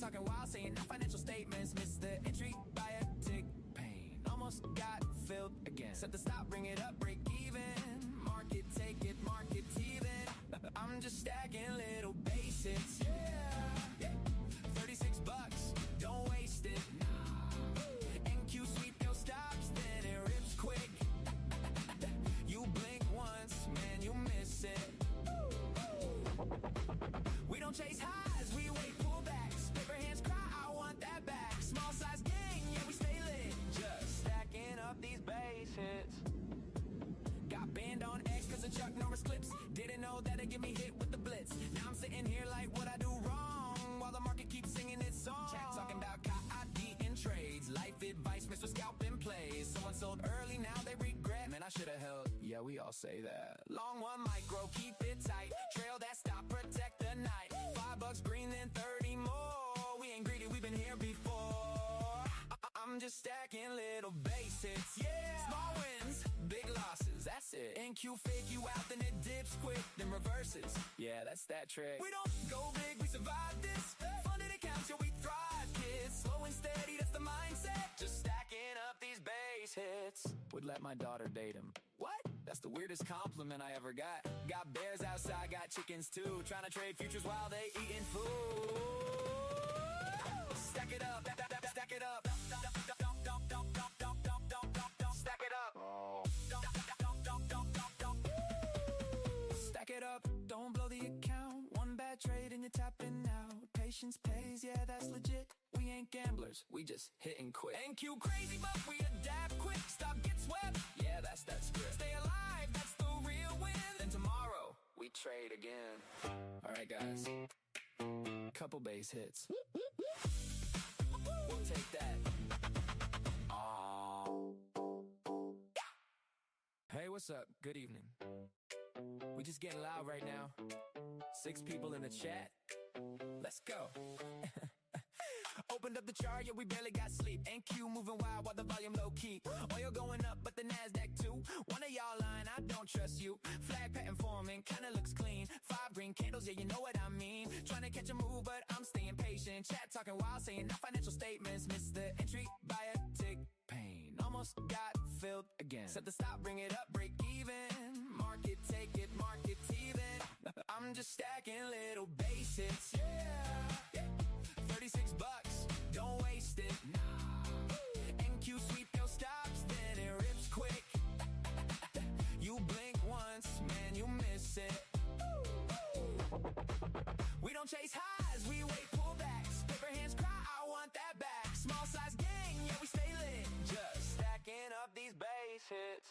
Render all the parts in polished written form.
talking wild, saying no financial statements. Missed the entry by a tick. Pain almost got filled again. Set the stop, bring it up, break even. Market, take it, market even. I'm just stacking little basics. Yeah. 36 bucks, don't waste it. Nah. NQ sweep your stops, then it rips quick. You blink once, man, you miss it. We don't chase highs, we wait pullbacks. Paper hands cry, I want that back. Small size gang, yeah, we stay lit. Just stacking up these base hits. Got banned on X cause of Chuck Norris clips. Didn't know that it give me hit with the blitz. Now I'm sitting here like what I do wrong, while the market keeps singing its song. Chat talking about KID in trades. Life advice, Mr. Scalp in plays. Someone sold early, now they regret. Man, I should have held. Yeah, we all say that. Long one micro, keep it tight. Trail that stop, protect the night. $5 green, then 30 more. We ain't greedy, we've been here before. I'm just stacking little base hits. Yeah, small wins, big losses, that's it. NQ fake you out, then it dips quick, then reverses. Yeah, that's that trick. We don't go big, we survive this. Funded accounts, yeah, we thrive, kids. Slow and steady, that's the mindset. Just stacking up these base hits. Would let my daughter date him. What? That's the weirdest compliment I ever got. Got bears outside, got chickens too. Trying to trade futures while they eating food. Stack it up, stack it up. Stack it up. Stack it up, don't blow the account. One bad trade and you're tapping out. Patience pays, yeah, that's legit. We ain't gamblers, we just hit and quit. NQ crazy, but we adapt quick. Stock get swept, yeah, that's that script. Stay alive, that's the real win. Then tomorrow, we trade again. Alright guys, couple base hits. We'll take that. Hey, what's up? Good evening. We just getting loud right now. 6 people in the chat. Let's go. Opened up the chart, yeah, we barely got sleep. NQ moving wild while the volume low key. Oil going up, but the NASDAQ too. One of y'all lying, I don't trust you. Flag pattern forming, kinda looks clean. 5 green candles, yeah, you know what I mean. Trying to catch a move, but I'm staying patient. Chat talking wild, saying no financial statements. Missed the entry by a tick. Pain almost got filled again. Set the stop, bring it up, break even. Market, take it, market even. I'm just stacking little base hits. Yeah. 36 bucks, don't waste it. Nah. NQ sweep your stops, then it rips quick. You blink once, man, you miss it. We don't chase highs, we wait pullbacks. Paper hands cry, I want that back. Small size gang, yeah, we stay lit. Just stacking up these base hits.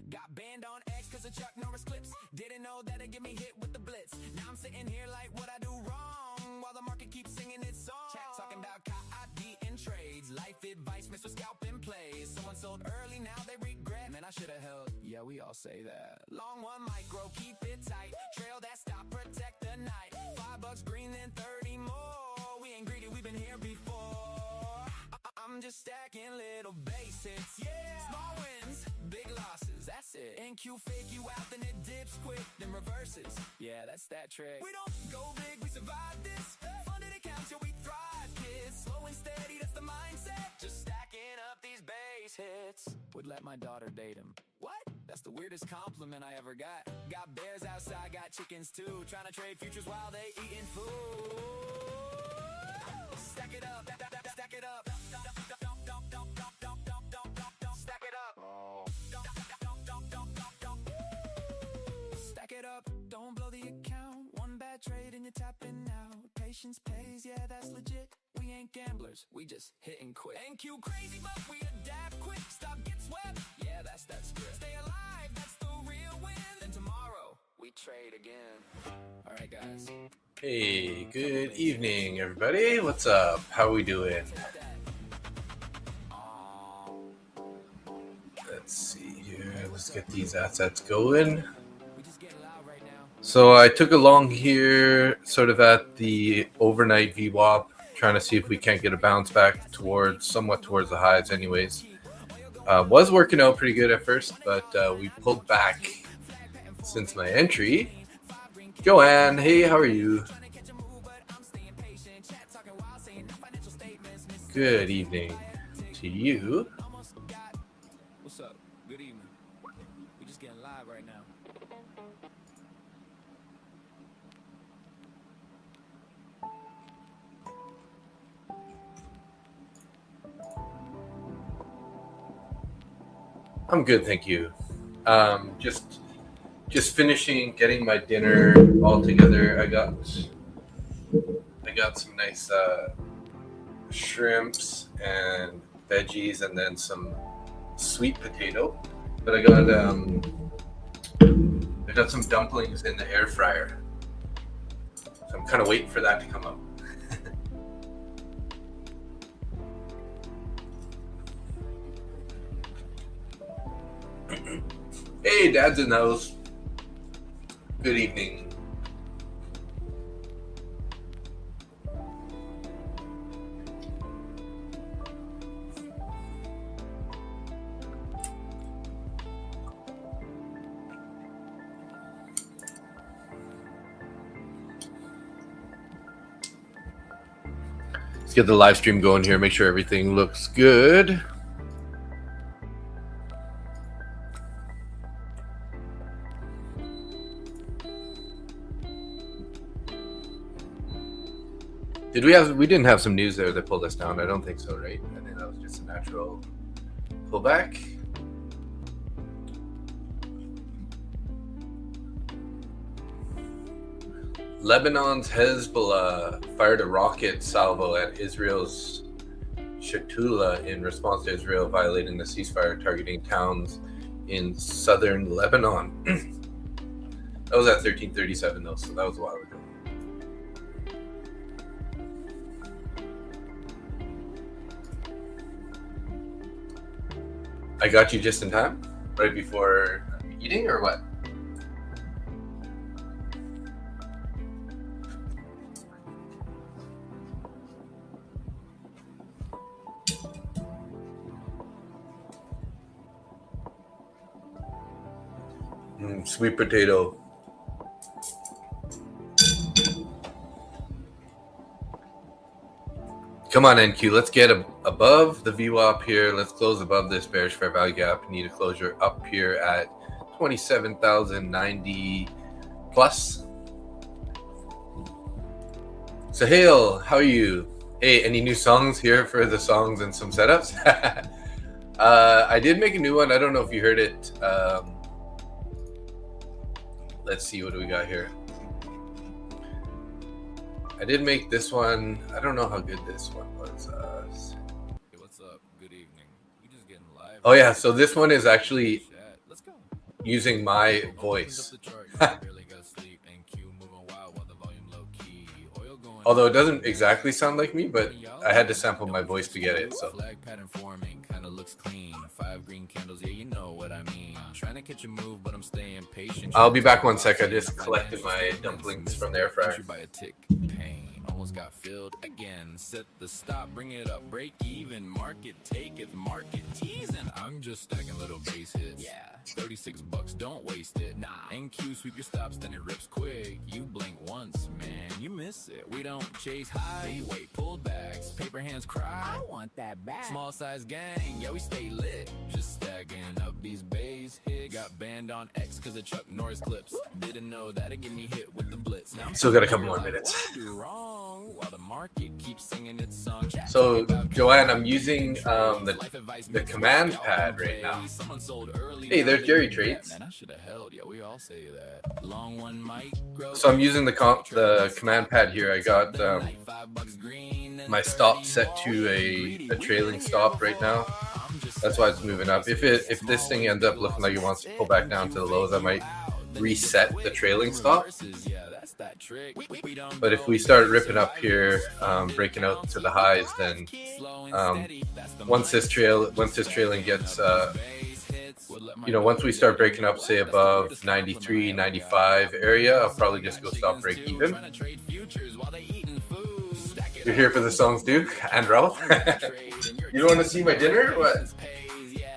Got banned on X cause of Chuck Norris clips. Didn't know that it give me hit with the blitz. Now I'm sitting here like what I do wrong, while the market keeps singing its song. Chat talking about KID in trades. Life advice, Mr. Scalp in plays. Someone sold early, now they regret. Man, I should have held. Yeah, we all say that. Long one micro, keep it tight. Trail that stop, protect the night. $5 green, then 30 more. We ain't greedy, we've been here before. I'm just stacking little base hits. Yeah, small wins, big losses, that's it. NQ fake you out, then it dips quick, then reverses. Yeah, that's that trick. We don't go big, we survive this. Funded accounts, yeah, we thrive, kids. Slow and steady, that's the mindset. Just stacking up these base hits. Would let my daughter date him. What? That's the weirdest compliment I ever got. Got bears outside, got chickens too. Trying to trade futures while they eating food. Stack it up, stack it up. Stack it up. Stack it up, don't blow the account. One bad trade and you're tapping out. Patience pays, yeah, that's legit. We ain't gamblers, we just hit and quit. NQ crazy, but we adapt quick. Stock get swept, yeah, that's that script. Stay alive, that's the real win. Then tomorrow, we trade again. Alright guys. Hey, good evening, everybody. What's up? How are we doing? Let's see here. Let's get these assets going. So I took a long here, sort of at the overnight VWAP, trying to see if we can't get a bounce back somewhat towards the highs anyways. Was working out pretty good at first, but we pulled back since my entry. Joanne, hey, how are you? Good evening to you. What's up? Good evening. We just getting live right now. I'm good, thank you. Just finishing getting my dinner all together. I got some nice shrimps and veggies, and then some sweet potato. But I got some dumplings in the air fryer, so I'm kind of waiting for that to come out. Hey, Dad's in the house. Good evening. Let's get the live stream going here. Make sure everything looks good. We didn't have some news there that pulled us down? I don't think so, right? I think that was just a natural pullback. Lebanon's Hezbollah fired a rocket salvo at Israel's Shatula in response to Israel violating the ceasefire, targeting towns in southern Lebanon. That was at 13:37 though, so that was a while ago. I got you just in time, right before eating, or what? Sweet potato. Come on, NQ. Let's get above the VWAP here. Let's close above this bearish fair value gap. Need a closure up here at 27,090 plus. Sahil, how are you? Hey, any new songs here for the songs and some setups? I did make a new one. I don't know if you heard it. Let's see, what do we got here? I did make this one. I don't know how good this one was. Hey, what's up? Good evening. We just getting live. Oh yeah, so this one is actually using my voice. Although it doesn't exactly sound like me, but I had to sample my voice to get it. So flag pattern forming kind of looks clean. 5 green candles, yeah, you know what I mean. Trying to catch a move, but I'm staying patient. I'll be back 1 sec. I just collected my dumplings from the air fryer. By a tick, pain almost got filled again. Set the stop, bring it up, break even. Market take it, market teasing. I'm just stacking little base hits. Yeah, 36 bucks, don't waste it. Nah, NQ sweep your stops, then it rips quick. You blink once, man, you miss it. We don't chase high, we wait pullbacks. Paper hands cry, I want that back. Small size gang, yeah, we stay lit. Just stacking up these base hits. Got banned on X cause of Chuck Norris clips. Didn't know that'd get me hit with the blitz. Now still got a couple more minutes. While the market keeps singing its song. So Joanne, I'm using the command pad right now. Hey, there's Jerry Trades. So I'm using the command pad here. I got my stop set to a trailing stop right now. That's why it's moving up. If this thing ends up looking like it wants to pull back down to the lows, I might reset the trailing stop. But if we start ripping up here, breaking out to the highs, then once this trailing gets once we start breaking up, say above 93, 95 area, I'll probably just go stop break even. You're here for the songs, Duke and Ralph. You don't want to see my dinner? What?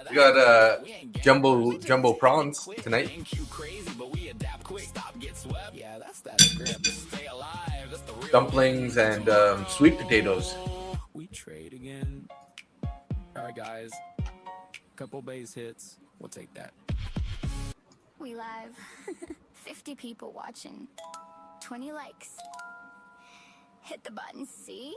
We got jumbo prawns tonight. Dumplings and sweet potatoes. trade again. All right, guys. Couple base hits. We'll take that. We live. 50 people watching. 20 likes. Hit the button, see?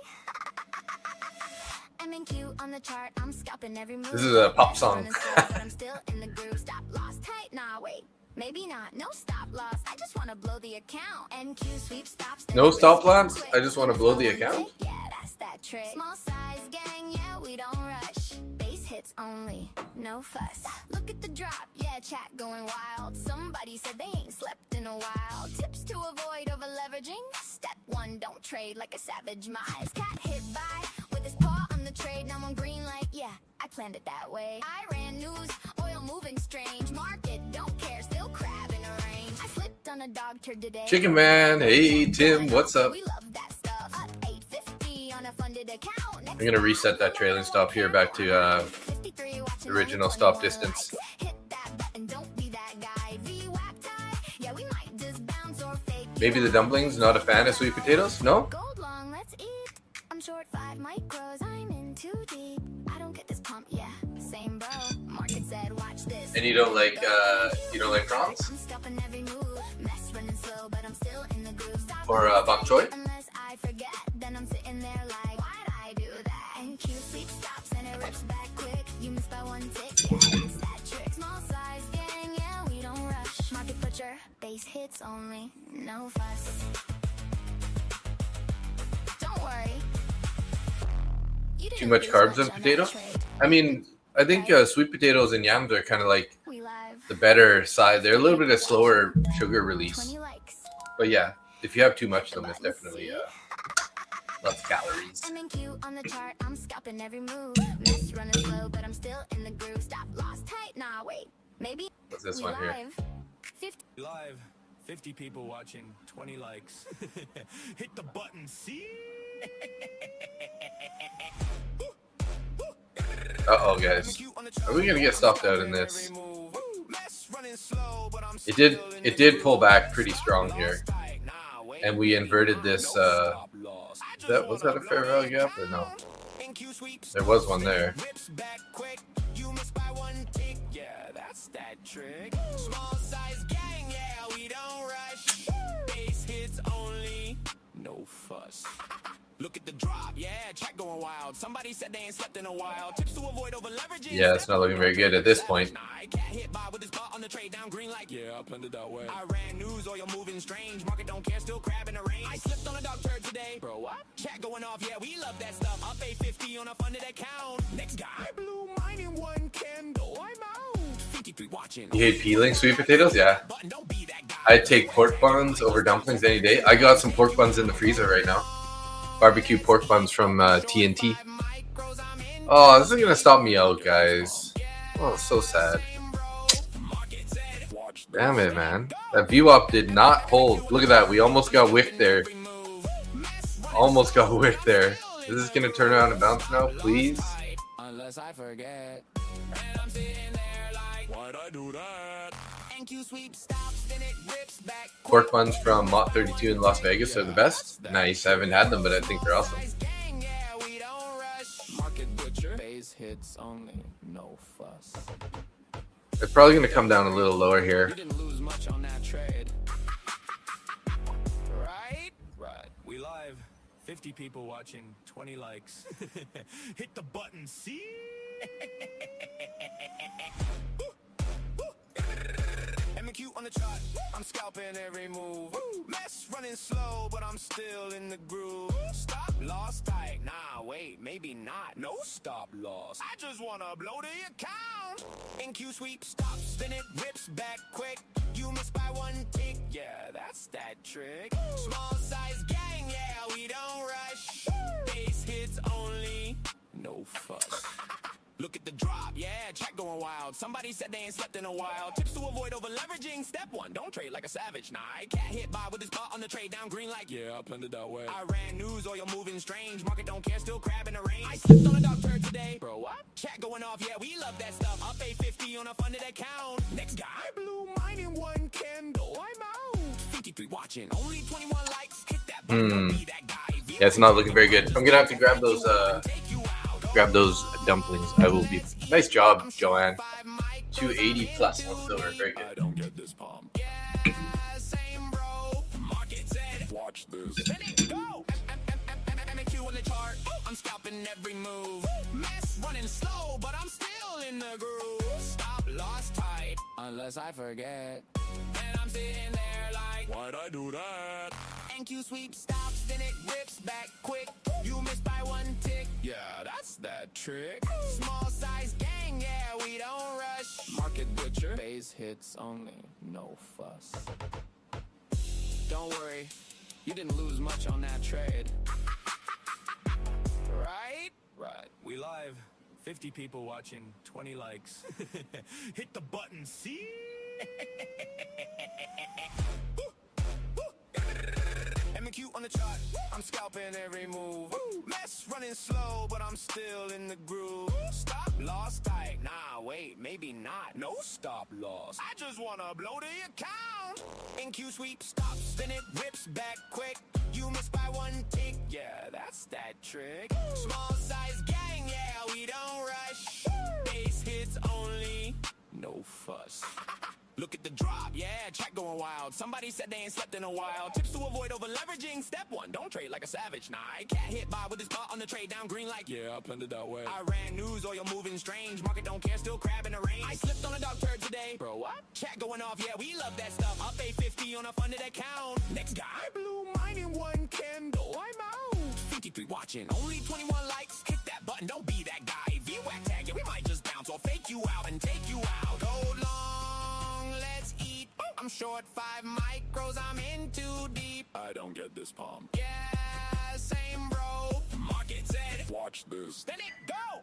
MNQ on the chart, I'm scalping every move. This is a pop song. But I'm still in the groove. Stop loss tight. Nah, wait. Maybe not. No stop loss. I just want to blow the account. NQ sweep stops. No stop loss? I just want to blow the account? Yeah, that's that trick. Small size gang, yeah, we don't rush. Base hits only, no fuss. Look at the drop, yeah, chat going wild. Somebody said they ain't slept in a while. Tips to avoid over leveraging. Step 1, don't trade like a savage. My eyes cat hit by with his paw on the trade. Now I'm green like, yeah, I planned it that way. I ran news, oil moving strange. Market don't care, still crab in a range. I slipped on a dog turd today. Chicken Man, hey Tim, what's up? We love that stuff. Up 850 on a funded account. I'm gonna reset that trailing stop here back to original stop distance. Maybe the dumplings, not a fan of sweet potatoes? No? Gold long, let's eat. I'm short 5 micros, I'm in too deep. I don't get this pump, yeah, same bro. Market said, watch this. And you don't like prawns? I'm stopping every move. Mess running slow, but I'm still in the groove. Or bok choy? Unless I forget, then I'm sitting there like, why'd I do that? NQ sleep stops and it rips back quick. You missed by 1 tick, yeah, that's that trick. Small size gang, yeah, we don't rush. Market butcher, base hits only, no fuss. Don't worry. You Too didn't much lose carbs in on that potato? trade. I mean, I think sweet potatoes and yams are kind of like We live. the better side. They're a little bit of slower sugar release. 20 likes. But yeah, if you have too much of them, it's definitely lots of calories. MNQ on the chart, I'm scalping every move. Miss running slow, but I'm still in the groove. Stop loss tight. Nah, wait. Maybe What's this we one here? live. 50 Live, 50 people watching, 20 likes. Hit the button, see? Uh-oh, guys. Are we gonna get stopped out in this? It did pull back pretty strong here. And we inverted this, was that a fair value gap or no? There was one there. Yeah, that's that trick. Small size gang, yeah, we don't rush. Base hits only, no fuss. Look at the drop, yeah, chat going wild. Somebody said they ain't slept in a while. Tips to avoid over leveraging. Yeah, it's not looking very good at this point. I can't hit by with his butt on the trade down green like, yeah, I planned it that way. I ran news, oil moving strange. Market don't care, still crab in the range. I slipped on a dog turd today. Bro, what? Chat going off, yeah, we love that stuff. Up 850 on a funded account. Next guy. I blew mine in 1 candle. I'm out. 53 watching. You hate peeling sweet potatoes? Yeah. Button, don't be that guy. I'd take pork buns over dumplings any day. I got some pork buns in the freezer right now. Barbecue pork buns from TNT. Oh, this is gonna stop me out, guys. Oh, so sad. Damn it, man. That VWAP did not hold. Look at that. We almost got wicked there. Almost got wicked there. Is this gonna turn around and bounce now, please? Unless I forget. And I'm sitting there like, why'd I do that? NQ sweep stops, then it rips back. Pork buns from Mott 32 in Las Vegas are the best. Nice. I haven't had them, but I think they're awesome. Gang, yeah, we don't rush. Market butcher. Base hits only, no fuss. They're probably gonna come down a little lower here. You didn't lose much on that trade. Right? Right. We live. 50 people watching, 20 likes. Hit the button, see? MNQ on the chart, I'm scalping every move. Mess running slow, but I'm still in the groove. Stop loss tight, nah, wait, maybe not. No stop loss. I just wanna blow the account. NQ sweep stops, then it rips back quick. You miss by 1 tick, yeah, that's that trick. Small size gang, yeah, we don't rush. Base hits only, no fuss. Look at the drop, yeah, chat going wild. Somebody said they ain't slept in a while. Tips to avoid over leveraging. Step 1, don't trade like a savage. Nah, I can't hit by with his butt on the trade down green like, yeah, I planned it that way. I ran news, oil moving strange. Market don't care, still crab in the range. I slipped on a dog turd today. Bro, what? Chat going off, yeah, we love that stuff. Up 850 on a funded account. Next guy. I blew mine in 1 candle. I'm out. 53 watching, only 21 likes. Hit that button, don't be that guy. Yeah, it's not looking very good. I'm gonna have to grab those grab those dumplings. I will be. Nice job, Joanne. 280 plus on silver. Very I good. don't get this palm. Same bro. Market said, Watch this. let it go. MNQ on the chart. I'm scalping every move. Mess running slow, but I'm still in the groove. Stop, lost tight, unless I forget. And I'm sitting there like, Why'd I do that? MNQ sweep stops, then it rips back quick. You missed by one tick. Yeah, that's that trick. Small size gang, yeah, we don't rush. Market butcher. Base hits only, no fuss. Don't worry, you didn't lose much on that trade. Right? Right. We live. 50 people watching. 20 likes. Hit the button. See? MNQ on the chart, I'm scalping every move. Mess running slow, but I'm still in the groove. Stop, lost tight. Nah, wait, maybe not. No stop loss. I just wanna blow the account. MNQ sweep stops, then it rips back quick. You missed by one tick. Yeah, that's that trick. Small size gang, yeah, we don't rush. Base hits only, no fuss. Look at the drop, yeah, chat going wild. Somebody said they ain't slept in a while. Tips to avoid over leveraging. Step one, don't trade like a savage. Nah, I can't hit by with this spot on the trade down green like, Yeah, I planned it that way. I ran news, oil moving strange. Market don't care, still crabbing the range. I slipped on a dog turd today. Bro, what? Chat going off, yeah, we love that stuff. Up 850 on a funded account. Next guy, I blew mine in one candle. I'm out. 53 watching, only 21 likes. Hit that button, don't be that guy. If you whack tag it, we might just bounce or fake you out and take you out. Go long, let's eat. I'm short 5 micros, I'm in too deep. I don't get this palm. Yeah, same bro. Market said, Watch this. let it go.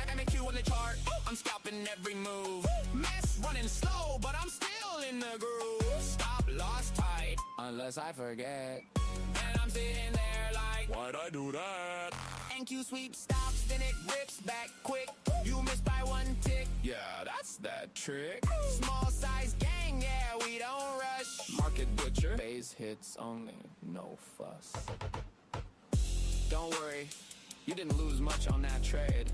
MNQ on the chart, I'm scalping every move. Mess running slow, but I'm still in the groove. Stop, lost tight, unless I forget. And I'm sitting there like, Why'd I do that? MNQ sweep stops, then it rips back quick. You missed by one tick. Yeah, that's that trick. Small size gang, yeah, we don't rush. Market butcher. Base hits only, no fuss. Don't worry, you didn't lose much on that trade.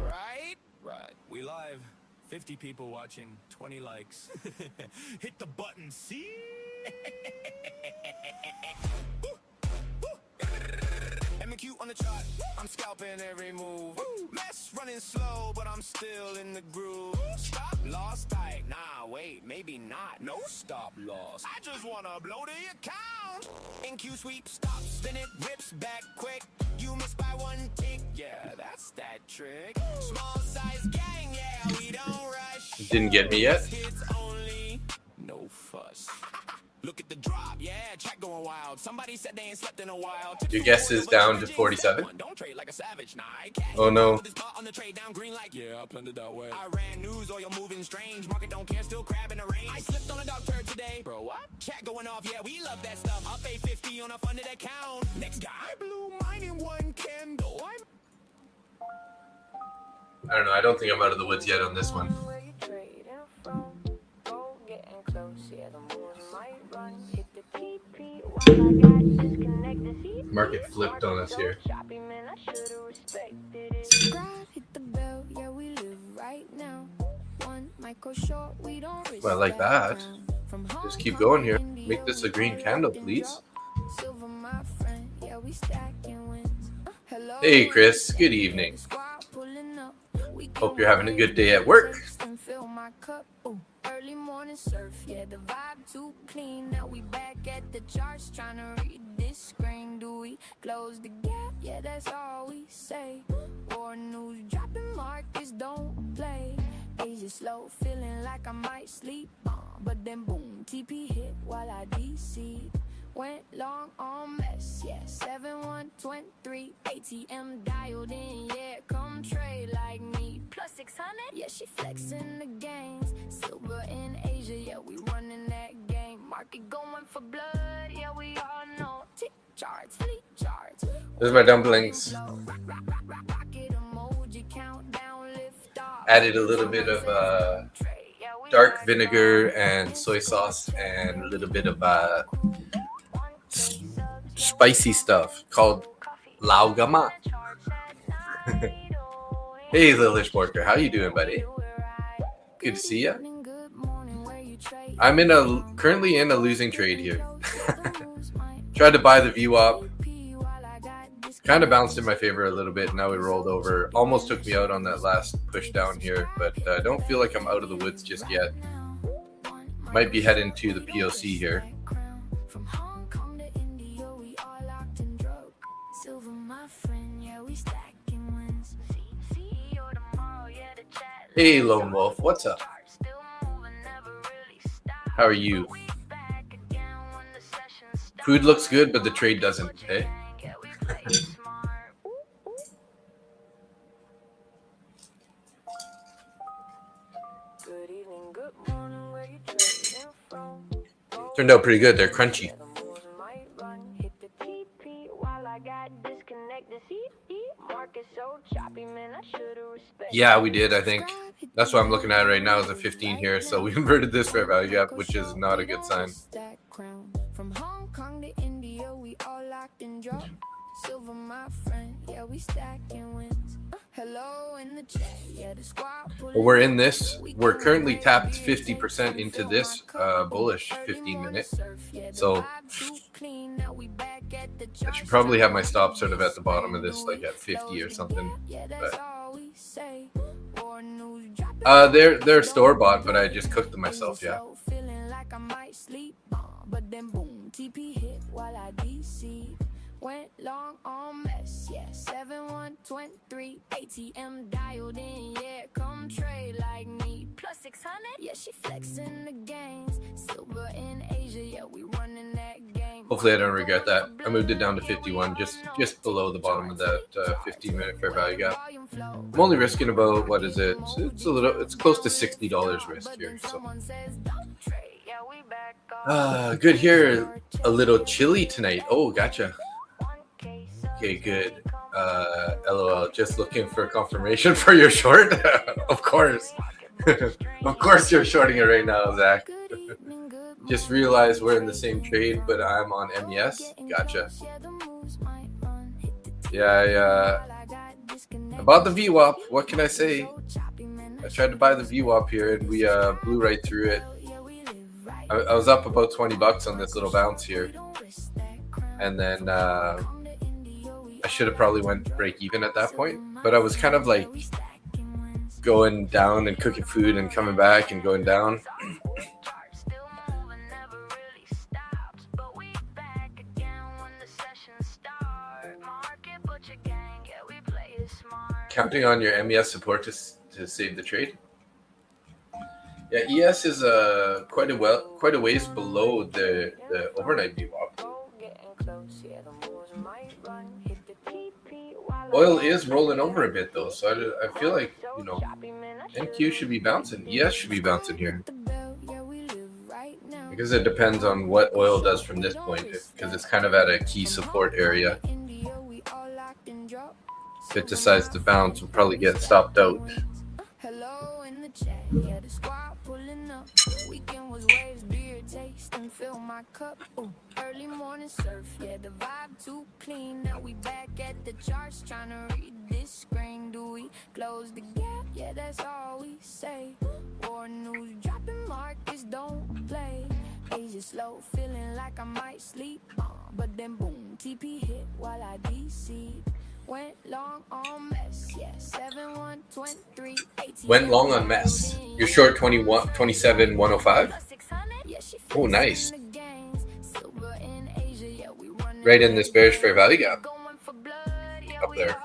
Right? Right. We live. 50 people watching. 20 likes. Hit the button. See? MNQ on the chart, I'm scalping every move. Mess running slow, but I'm still in the groove. Stop, lost tight. Nah, wait, maybe not. No stop loss. I just wanna blow the account. MNQ sweep stops, then it rips back quick. You missed by one tick. Yeah, that's that trick. Small size gang, yeah, we don't rush. Didn't get me yet. Hits only, no fuss. Look at the drop, yeah, chat going wild. Somebody said they ain't slept in a while. Your guess is down to 47. Don't trade like a savage, nah, I can't. Oh no. This spot on the trade down green like, Yeah, I planned it that way. I ran news, oil moving strange. Market don't care, still crabbing the range. I slipped on a dog turd today. Bro, what? Chat going off, yeah, we love that stuff. Up 850 on a funded account. Next guy, I blew mine in one candle. I don't know. I don't think I'm out of the woods yet on this one. Where you trading from? Go getting close, yeah, the moon might run. Hit the TP while I got disconnected. See, Market flipped on us here. choppy, man, I should've respected it. Subscribe, hit the bell, yeah, we live right now. One micro short, we don't risk Well, like that. From Just keep Hong going Kong, here. India, Make this a we green roll candle, up and please. drop. Silver, my friend, yeah, we stacking wins. Hello, Hey, Chris. Good evening. squad pulling up. We Hope can you're having a roll good day at work. and fill my cup. Ooh, early morning surf, yeah, the vibe too clean. Now we back at the charts, trying to read this screen. Do we close the gap? Yeah, that's all we say. War news dropping, markets don't play. Asia slow, feeling like I might sleep. But then boom, TP hit while I DC. Went long on mess, yeah, 7123. ATM dialed in, yeah, come trade like me. Plus 600, yeah, she flexing the gains. Silver in Asia, yeah, we running that game. Market going for blood, yeah, we all know. Tick charts, fleet charts. There's my dumplings. Rocket emoji, countdown, lift off. Added a little bit of dark vinegar and soy sauce and a little bit of spicy stuff called Laugama. Hey, Lilish Porker, how you doing, buddy? Good to see ya. I'm currently in a losing trade here. Tried to buy the VWAP. Kind of bounced in my favor a little bit. Now we rolled over. Almost took me out on that last push down here, but I don't feel like I'm out of the woods just yet. Might be heading to the POC here. Hey, Lone Wolf, what's up? How are you? Food looks good, but the trade doesn't, eh? Turned out pretty good. They're crunchy. Yeah, we did, I think. That's what I'm looking at right now is a 15 here. So we inverted this fair value gap, which is not a good sign. From Hong Kong to India, we all locked and dropped. Silver, my friend, yeah, we stacking wins. Hello in the chat, yeah, the squad. Well, we're in this. We're currently tapped 50% into this bullish 15 minute. So I should probably have my stop sort of at the bottom of this, like at 50 or something. But they're store bought, but I just cooked them myself. Yeah. But then boom, TP hit while I DC. Went long on mess, yeah. 7123 ATM dialed in, yeah. Come trade like me. Plus 600, yeah. She flexing the gains. Silver in Asia, yeah. We running that game. Hopefully, I don't regret that. I moved it down to 51, just below the bottom of that 15-minute fair value gap. I'm only risking about what is it? It's close to $60 risk here. So. Good here. A little chilly tonight. Oh, gotcha. Okay, good. LOL. Just looking for confirmation for your short. Of course. Of course you're shorting it right now, Zach. Just realized we're in the same trade, but I'm on MES. Gotcha. Yeah, I bought the VWAP. What can I say? I tried to buy the VWAP here, and we blew right through it. I was up about $20 on this little bounce here, and then I should have probably went break even at that point, but I was kind of like going down and cooking food and coming back and going down. Counting on your MES support to save the trade. Yeah, ES is quite a ways below the overnight VWAP. Oil is rolling over a bit though, so I feel like, you know, MQ should be bouncing. ES should be bouncing here. Because it depends on what oil does from this point, because it's kind of at a key support area. If it decides to bounce, we'll probably get stopped out. Hello in the chat, yeah, the squad pulling up. Weekend was waves, beer taste and fill my cup. Ooh, early morning surf, yeah, the vibe too clean. Now we back at the charts trying to read this screen. Do we close the gap? Yeah, that's all we say. War news dropping, markets don't play. Asia slow, feeling like I might sleep. But then boom, TP hit while I DC. Went long on mess, yeah. 7123 Went long on mess. You're short 27 105. Oh, nice. Right in this bearish fair value gap. Up there.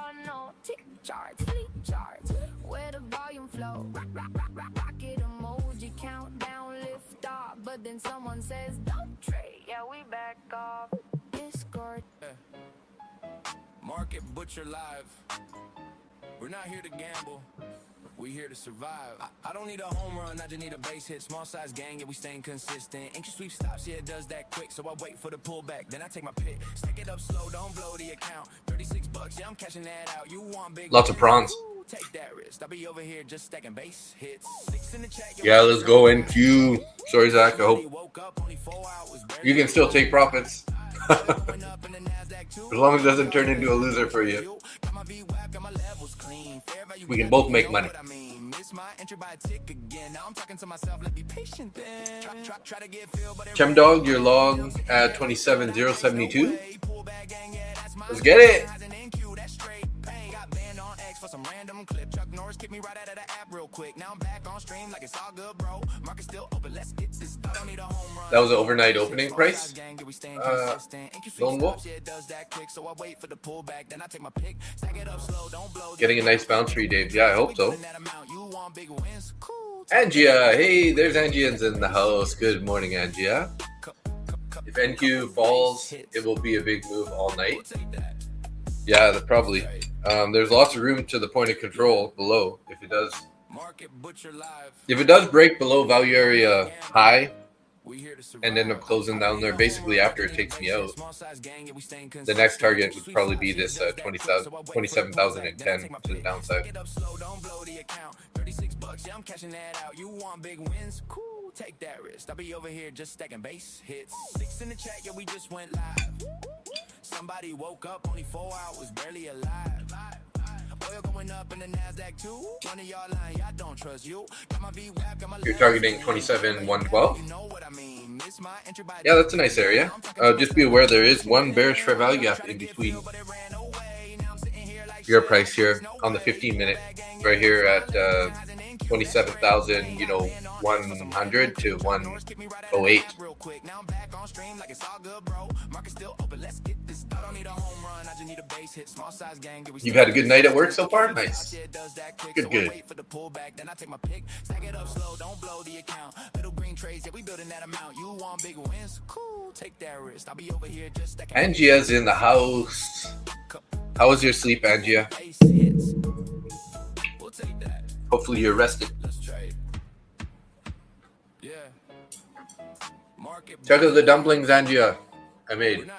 But then someone says don't trade. Yeah, we back off. Discord. Market Butcher Live. We're not here to gamble. We here to survive. I don't need a home run, I just need a base hit. Small size gang, yeah, we staying consistent. Anxious sweep stops, yeah, it does that quick. So I wait for the pullback, then I take my pick. Stack it up slow, don't blow the account. $36, yeah, I'm cashing that out. You want big? Lots of prawns. Take that risk. I'll be over here just stacking base hits. Yeah, let's go NQ. Sorry, Zach. I hope you can still take profits. As long as it doesn't turn into a loser for you. We can both make money. Chemdog, you're long at 27,072. Let's get it. For some random clip, Chuck Norris kicked me right out of the app real quick. Now I'm back on stream like it's all good, bro. Market still open. Let's get this. I don't need a home run. That was the overnight opening price. Lone Wolf. Getting a nice bounce for you, Dave. Yeah, I hope so. Angia, hey, there's Angians in the house. Good morning, Angia. If NQ falls, it will be a big move all night. Yeah, probably. There's lots of room to the point of control below. If it does break below value area high and end up closing down there basically after it takes me out, the next target would probably be this 27,010 to the downside. I'm cashing that out. You want big wins? Cool, take that risk. I'll be over here just stacking base hits. 6 in the chat, yeah, we just went live. Somebody woke up, only 4 hours, barely alive. Oil going up in the NASDAQ too. One of y'all lying, y'all don't trust you. You're targeting 27,112. Yeah, that's a nice area. Just be aware there is one bearish fair value gap in between your price here on the 15-minute, right here at 27,000, 100 to 108. You've had a good night at work so far? Nice. Good. Angia's in the house. How was your sleep, Angia? Hopefully you're rested. Check out the dumplings, Angia. I made.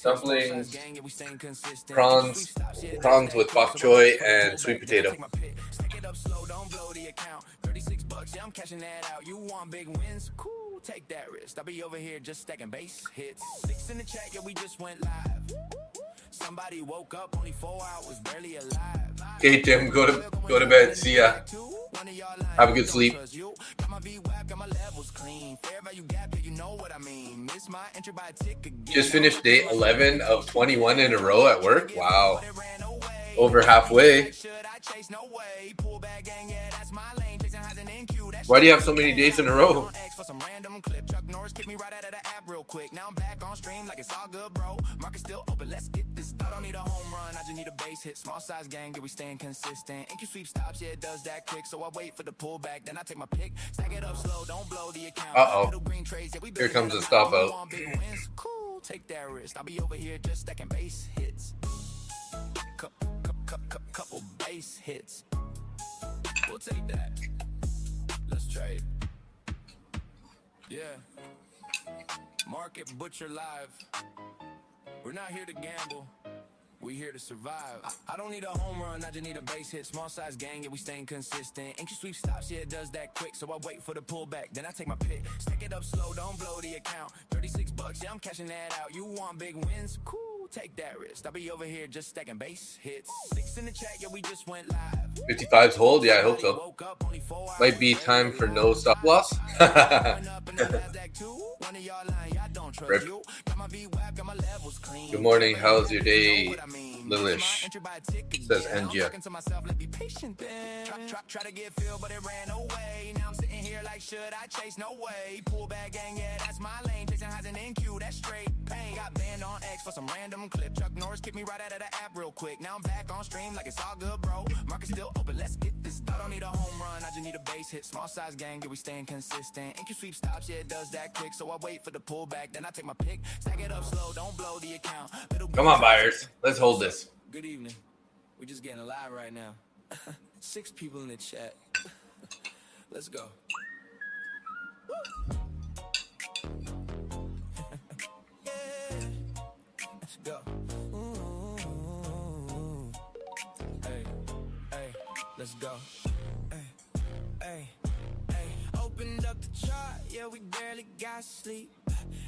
Dumplings, prawns with bok choy, and sweet potato. I'm cashing that out. You want big wins? Cool, take that risk. I'll be over here just stacking base hits. 6 in the chat, yeah, we just went live. Somebody woke up, only 4 hours, barely alive. Okay, Tim, go to bed. See ya. Have a good sleep. Just finished day 11 of 21 in a row at work. Wow. Over halfway. Why do you have so many days in a row? Now I'm back on stream like it's all good, bro. Market still open. Let's get this. I don't need a home run. I just need a base hit. Small size gang, yeah, we staying consistent. MQ sweep stops, yeah, it does that quick. So I wait for the pullback, then I take my pick. Stack it up slow, don't blow the account. Here comes the stop out. Cool, take that risk. I'll be over here just stacking base hits. Couple base hits. We'll take that. Let's trade. Yeah. Market Butcher Live. We're not here to gamble. We here to survive. I don't need a home run, I just need a base hit. Small size gang, yeah, we staying consistent. MQ sweep stops, yeah, it does that quick. So I wait for the pullback, then I take my pick. Stack it up slow, don't blow the account. $36, yeah, I'm cashing that out. You want big wins? Cool, take that risk. I'll be over here just stacking base hits. 6 in the chat, yeah, we just went live. 55's hold, yeah, I hope so. Might be time for no stop loss. Rip. Good morning, how's your day? Lilish, says Angia. Try to get filled, but it ran away. Now I'm sitting here like, should I chase? No way. Pull back gang, yeah, that's my lane. Chasing highs and NQ, that's straight pain. Got banned on X for some random clip. Chuck Norris kicked me right out of the app real quick. Now I'm back on stream like it's all good, bro. Market still open, let's get this. I don't need a home run, I just need a base hit. Small size gang, yeah, we staying consistent. MQ sweep stops, yeah, it does that quick. So I wait for the pullback, then I take my pick. Stack it up slow, don't blow the account. Come on, buyers, let's hold this. Good evening. We're just getting live right now. 6 people in the chat. Let's go. Yeah. Let's go. Ooh. Hey, let's go. Hey. Opened up the chart, yeah, we barely got sleep.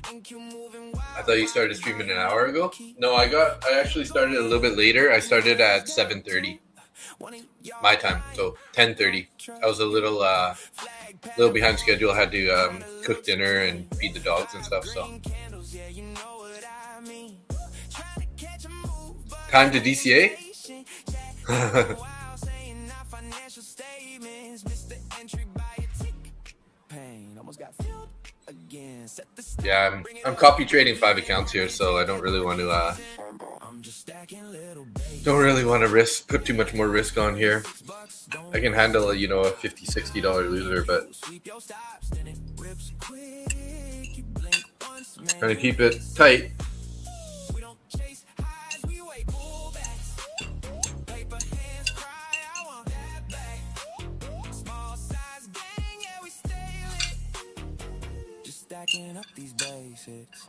I thought you started streaming an hour ago. No, I actually started a little bit later. I started at 7:30 my time, so 10:30. I was a little behind schedule. I had to cook dinner and feed the dogs and stuff. So time to DCA. Yeah, I'm copy trading 5 accounts here, so I don't really want to put too much more risk on here. I can handle a $50-$60 loser, but trying to keep it tight. Stacking up these basics.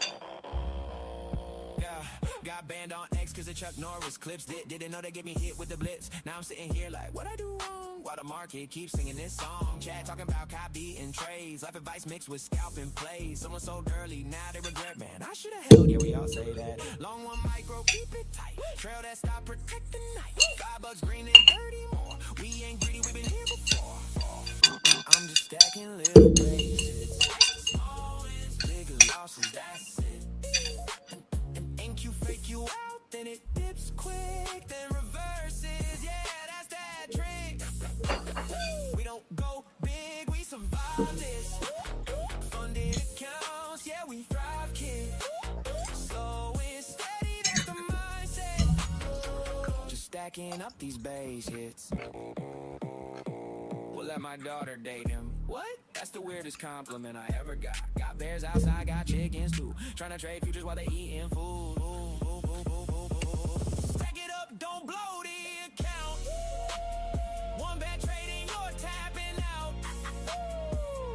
Yeah, got banned on X cause the Chuck Norris clips didn't know they get me hit with the blitz. Now I'm sitting here like, what I do wrong? While the market keeps singing this song. Chat talking about copy and trades. Life advice mixed with scalping plays. Someone sold early, now they regret, man. I should have held, yeah, we all say that. Long one micro, keep it tight. Trail that stop, protect the night. $5 green and 30 more. We ain't greedy, we've been here before. I'm just stacking little basics. Losses, that's it. MNQ fake you out, then it dips quick, then reverses. Yeah, that's that trick. We don't go big, we survive this. Funded accounts, yeah, we thrive, kid. Slow and steady, that's the mindset. Just stacking up these base hits. We'll let my daughter date him. What? That's the weirdest compliment I ever got. Got bears outside, got chickens too. Trying to trade futures while they eating food. Stack it up, don't blow the account. One bad trading, you're tapping out.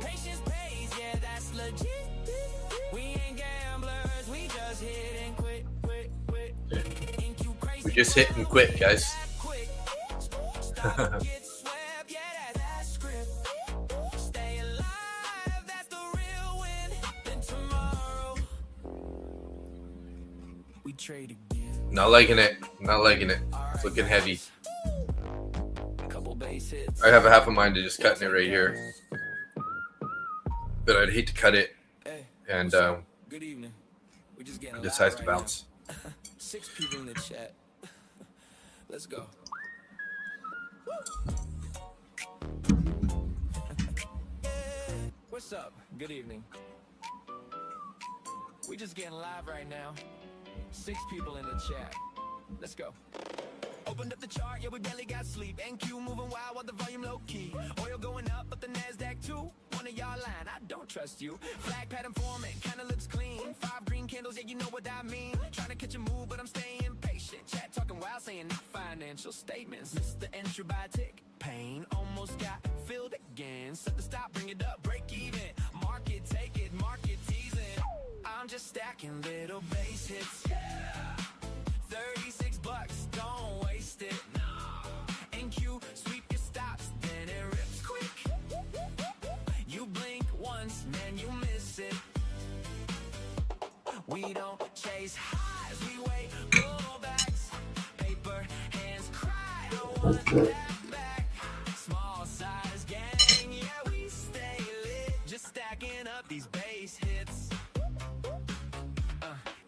Patience pays, yeah, that's legit. We ain't gamblers, we just hit and quit. We just hit and quit, guys. Not liking it. Not liking it. It's looking heavy. I have a half a mind to just cutting it right here, but I'd hate to cut it and it decides to bounce. 6 people in the chat. Let's go. What's up? Good evening. We just getting live right now. 6 people in the chat. Let's go. Opened up the chart, yeah, we barely got sleep. NQ moving wild while the volume low key. Oil going up, but the NASDAQ too. One of y'all lying, I don't trust you. Flag pattern forming, kinda looks clean. 5 green candles, yeah, you know what I mean. Trying to catch a move, but I'm staying patient. Chat talking wild, saying not financial statements. Missed the entry by a tick. Pain almost got filled again. Set the stop, bring it up, break even. Market, take it, market teasing. I'm just stacking little base hits. Yeah. $36, don't waste it. No. NQ, sweep your stops, then it rips quick. You blink once, man, you miss it. We don't chase highs, we wait pullbacks. Paper hands cry, I want that back. Small size gang, yeah, we stay lit. Just stacking up these base hits.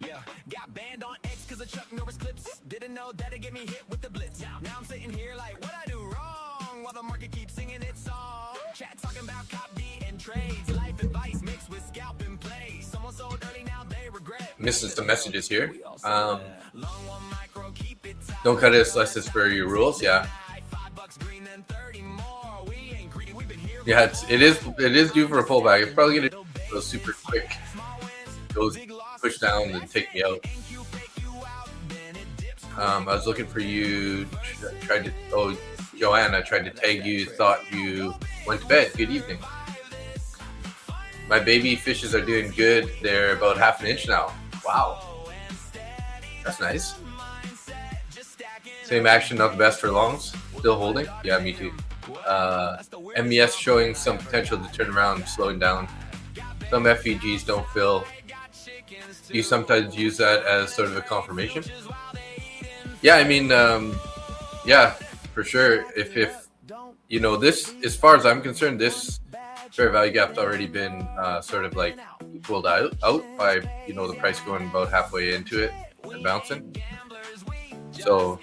Yeah, got banned on X cause of Chuck Norris clips. Didn't know that it get me hit with the blitz. Now I'm sitting here like, what I do wrong? While the market keeps singing its song. Chat talking about copy and trades. Life advice mixed with scalp and plays. Someone sold early, now they regret. Missing some messages here. Don't cut it unless it's for your rules. Yeah. Yeah, it is due for a pullback. It's probably gonna go super quick. Goes push down and take me out. I was looking for you. Joanna tried to tag you. Thought you went to bed. Good evening. My baby fishes are doing good. They're about half an inch now. Wow, that's nice. Same action, not the best for longs. Still holding. Yeah, me too. MES showing some potential to turn around, slowing down. Some FEGs don't fill. you sometimes use that as sort of a confirmation? Yeah, I mean, yeah, for sure. If you know, this, as far as I'm concerned, this fair value gap's already been sort of like equaled out by, you know, the price going about halfway into it and bouncing. So,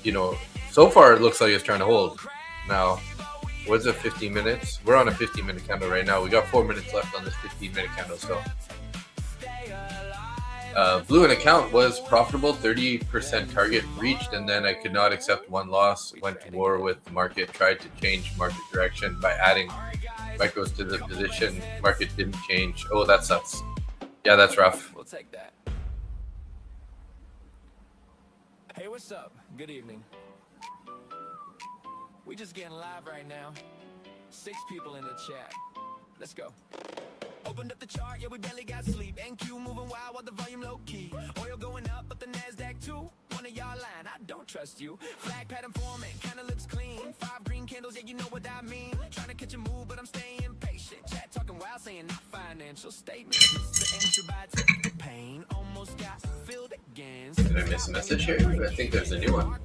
you know, so far it looks like it's trying to hold. Now, what's it, 15 minutes? We're on a 15-minute candle right now. We got 4 minutes left on this 15-minute candle. So, Blue and account was profitable, 30% target reached, and then I could not accept one loss. Went to war with the market, tried to change market direction by adding micros to the position. Market didn't change. Oh, that sucks. Yeah, that's rough. We'll take that. Hey, what's up? Good evening. We just getting live right now. 6 people in the chat. Let's go. Opened up the chart, yeah, we barely got sleep. MNQ moving wild while the volume low key. Oil going up, but the NASDAQ too. One of y'all lying, I don't trust you. Flag pattern forming, kinda looks clean. 5 green candles, yeah, you know what I mean. Trying to catch a move, but I'm staying patient. Chat talking wild, saying not financial statements. The entry by the pain almost got filled again. Did I miss a message here? I think there's a new one.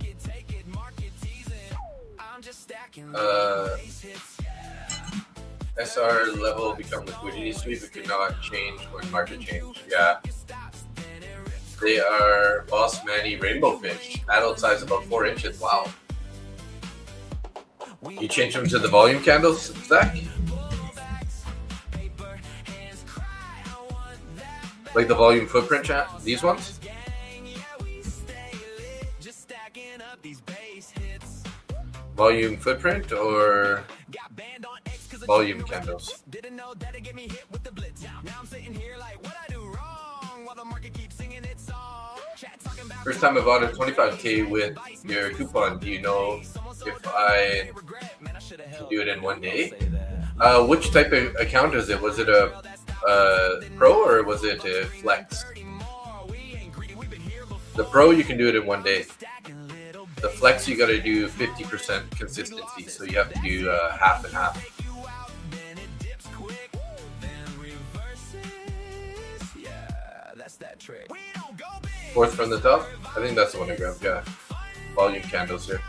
SR level become liquidity sweep. It could not change when market change. Yeah. They are Boss Manny rainbow fish. Adult size about 4 inches. Wow. You change them to the volume candles, Zach? Like the volume footprint chat? These ones? Volume footprint or volume candles? First time I bought a 25K with your coupon. Do you know if I can do it in one day? Which type of account is it? Was it a pro or was it a flex? The pro, you can do it in one day. The flex, you got to do 50% consistency, so you have to do half and half. Fourth from the top? I think that's the one I grabbed, yeah. Volume candles here.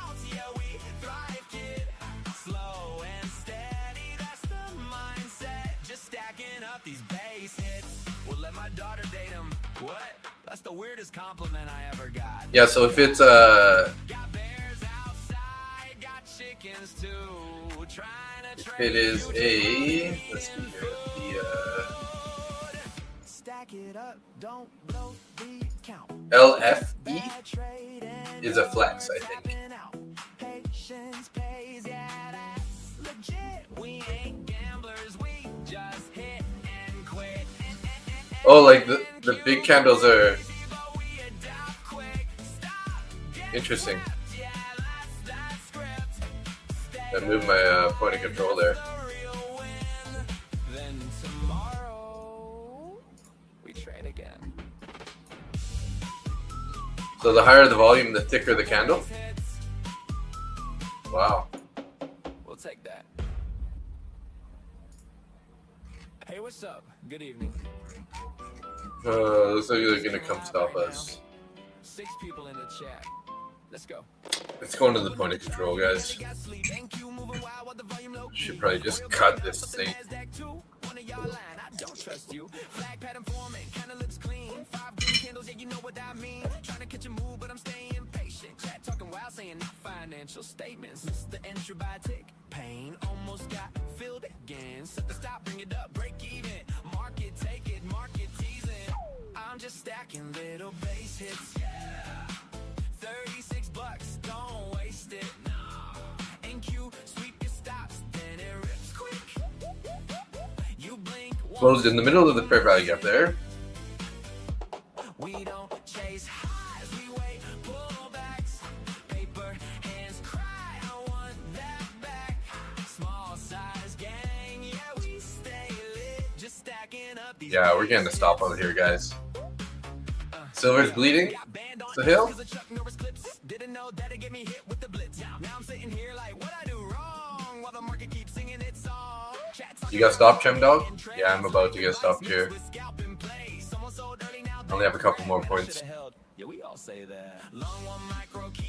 That's the weirdest compliment I ever got. Yeah, so if it's if it is a, let's see here, the LFE is a flex, I think. Oh, like the big candles are interesting. I moved my point of control there. Then tomorrow we trade again. So the higher the volume, the thicker the candle. Wow. We'll take that. Hey, what's up? Good evening. Looks like they're gonna come stop us. 6 people in the chat. Let's go. Let's go into the point of control, guys. Should probably just cut this thing. Don't trust you. Flag pattern forming, kinda looks clean. 5 green candles, yeah, you know what I mean. Trying to catch a move, but I'm staying patient. Chat talking wild, saying not financial statements. Missed the entry by tick. Pain almost got filled again. Set the stop, bring it up, break even. Market, take it, market teasing. I'm just stacking little base hits. 36 bucks, don't waste it. MNQ, sweep your stops, then it rips quick. You blink. Closed in the middle of the fair value gap there. We don't chase highs, we wait pullbacks. Paper hands cry, I want that back. Small size gang, yeah, we stay lit. Just stacking up these. Yeah, we're getting a stop out here, guys. Silver's bleeding. The hill. Didn't know that it get me hit with the blitz. Now I'm sitting here like, what I do wrong? While the market keeps singing its song. You got stopped, Chem Dog? Yeah, I'm about to get stopped here. Only have a couple more points. Yeah, we all say that.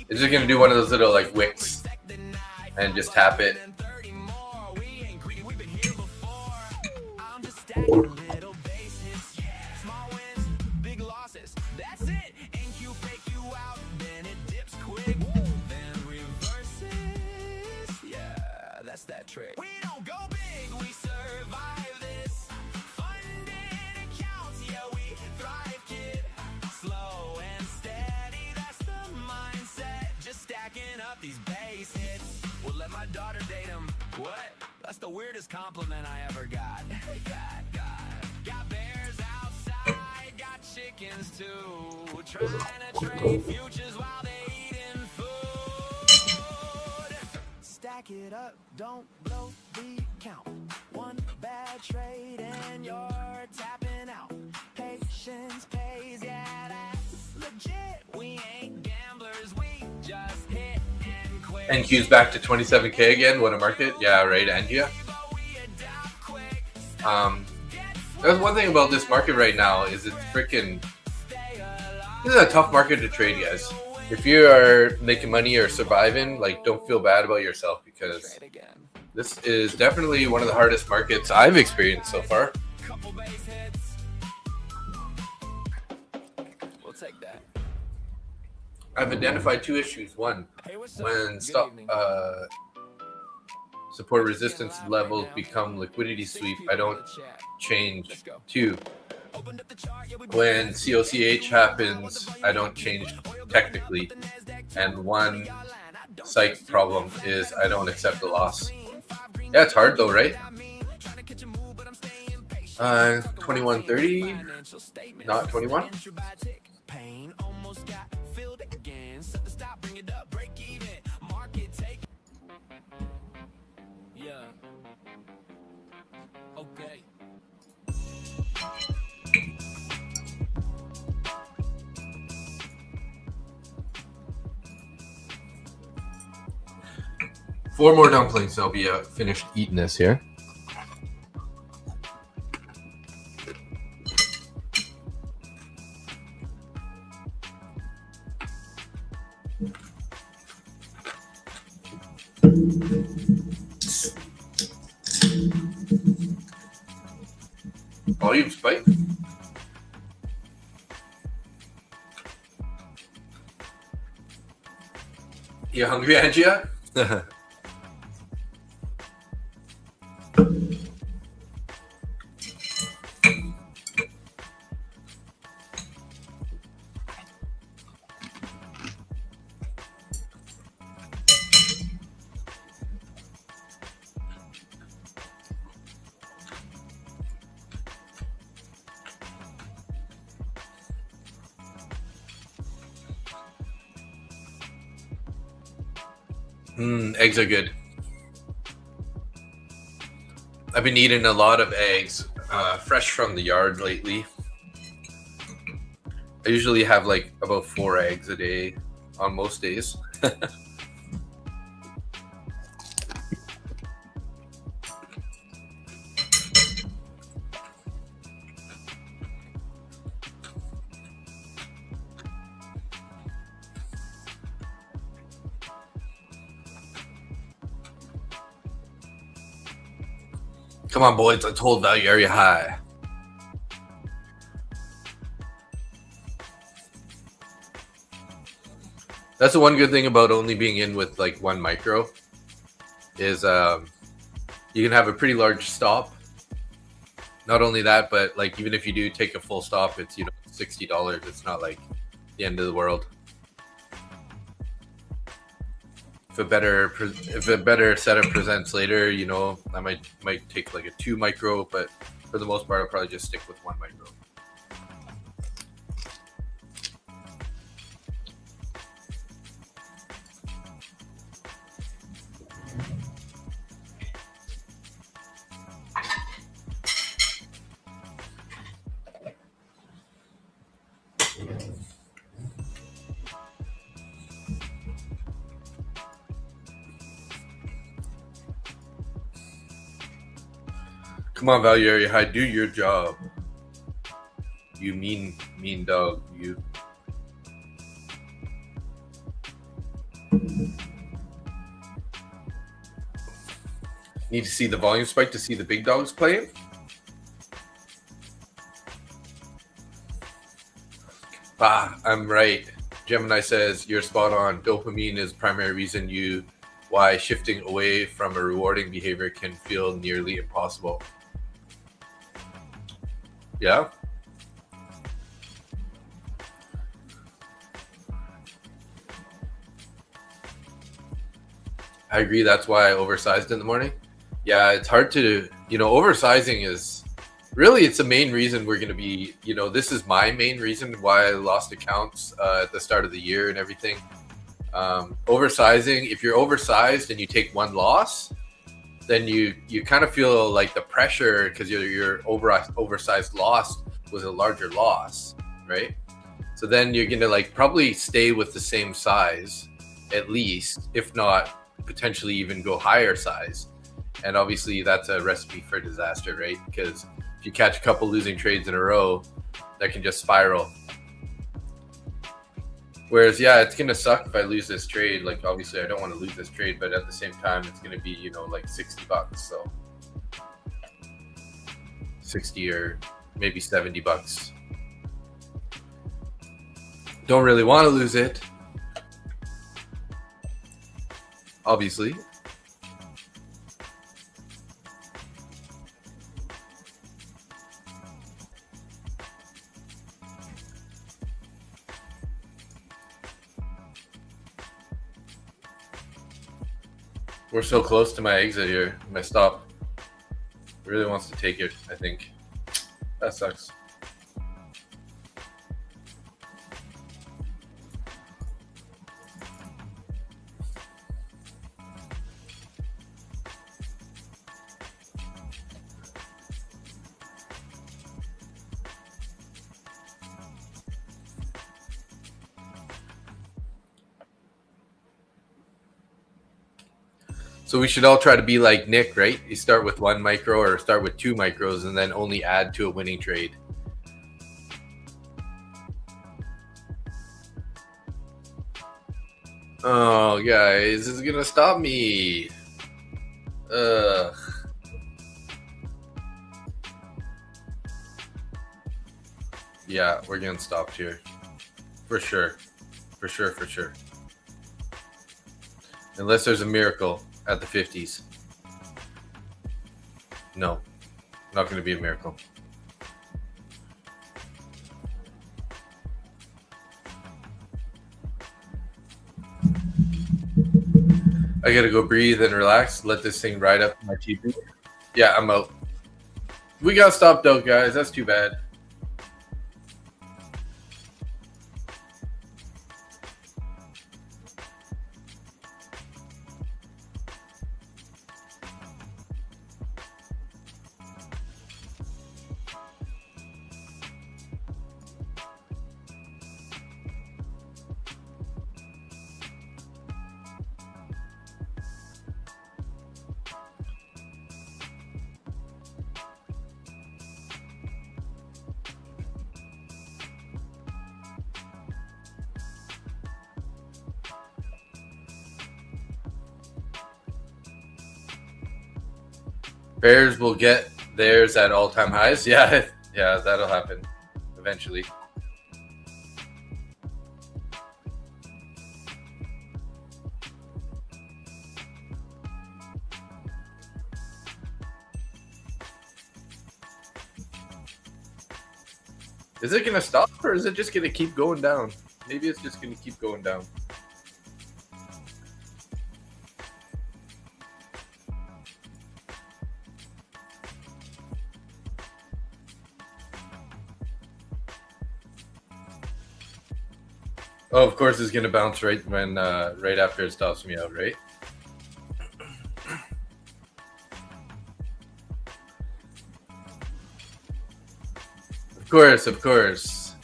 It's just gonna do one of those little like wicks and just tap it. That's that trick. We don't go big, we survive this. Funded accounts, yeah, we thrive, kid. Slow and steady, that's the mindset. Just stacking up these base hits. We'll let my daughter date him. What? That's the weirdest compliment I ever got. Got bears outside, got chickens too. Trying to trade futures while they eating food. Stack it up, don't blow the count. One bad trade and you're tapping out. Patience pays, yeah, that's legit. We ain't gamblers, we just hit and quit. NQ's back to 27K again. What a market. Yeah, right, Angia. There's one thing about this market right now is it's freaking. This is a tough market to trade, guys. If you are making money or surviving, like, don't feel bad about yourself because this is definitely one of the hardest markets I've experienced so far. Couple base hits. We'll take that. I've identified two issues. One, Hey, what's up? when Good stop evening. support resistance levels become liquidity sweep, I don't change. Two, Opened up the chart, yeah, we when COCH happens, I don't change technically. And one psych problem is I don't accept the loss. Yeah, it's hard though, right? 2130, not 21. Pain almost got filled again. Set the stop, bring it up, break even. Market take. Yeah. Okay. Four more dumplings, I'll be finished eating this here. Volume spike. You hungry, Angia? Eggs are good. I've been eating a lot of eggs, fresh from the yard lately. I usually have like about 4 eggs a day on most days. Come on, boys. Let's hold value area high. That's the one good thing about only being in with like one micro is you can have a pretty large stop. Not only that, but like even if you do take a full stop, it's $60. It's not like the end of the world. If a better setup presents later, I might take like a 2 micro, but for the most part, I'll probably just stick with 1 micro. Come on, value area high, do your job. You mean Mean dog view. Need to see the volume spike to see the big dogs playing. I'm right. Gemini says you're spot on. Dopamine is primary reason why shifting away from a rewarding behavior can feel nearly impossible. Yeah. I agree. That's why I oversized in the morning. Yeah, it's hard to, oversizing is really, it's the main reason we're going to be, this is my main reason why I lost accounts at the start of the year and everything. Oversizing, if you're oversized and you take one loss, then you kind of feel like the pressure because your oversized loss was a larger loss, right? So then you're going to like probably stay with the same size at least, if not potentially even go higher size. And obviously that's a recipe for disaster, right? Because if you catch a couple losing trades in a row, that can just spiral. Whereas, yeah, it's going to suck if I lose this trade. Like, obviously I don't want to lose this trade, but at the same time, it's going to be, like $60. So 60 or maybe $70. Don't really want to lose it, obviously. We're so close to my exit here, my stop. It really wants to take it, I think. That sucks. So we should all try to be like Nick, right? You start with 1 micro or start with 2 micros and then only add to a winning trade. Oh, guys, this is going to stop me. Ugh. Yeah, we're getting stopped here. For sure. For sure, for sure. Unless there's a miracle at the 50s. No, not going to be a miracle. I got to go breathe and relax. Let this thing ride up my TV. Yeah, I'm out. We got stopped out, guys. That's too bad. Bears will get theirs at all-time highs. Yeah, yeah, that'll happen eventually. Is it going to stop or is it just going to keep going down? Maybe it's just going to keep going down. Oh, of course it's going to bounce right when right after it stops me out, right? Of course, of course.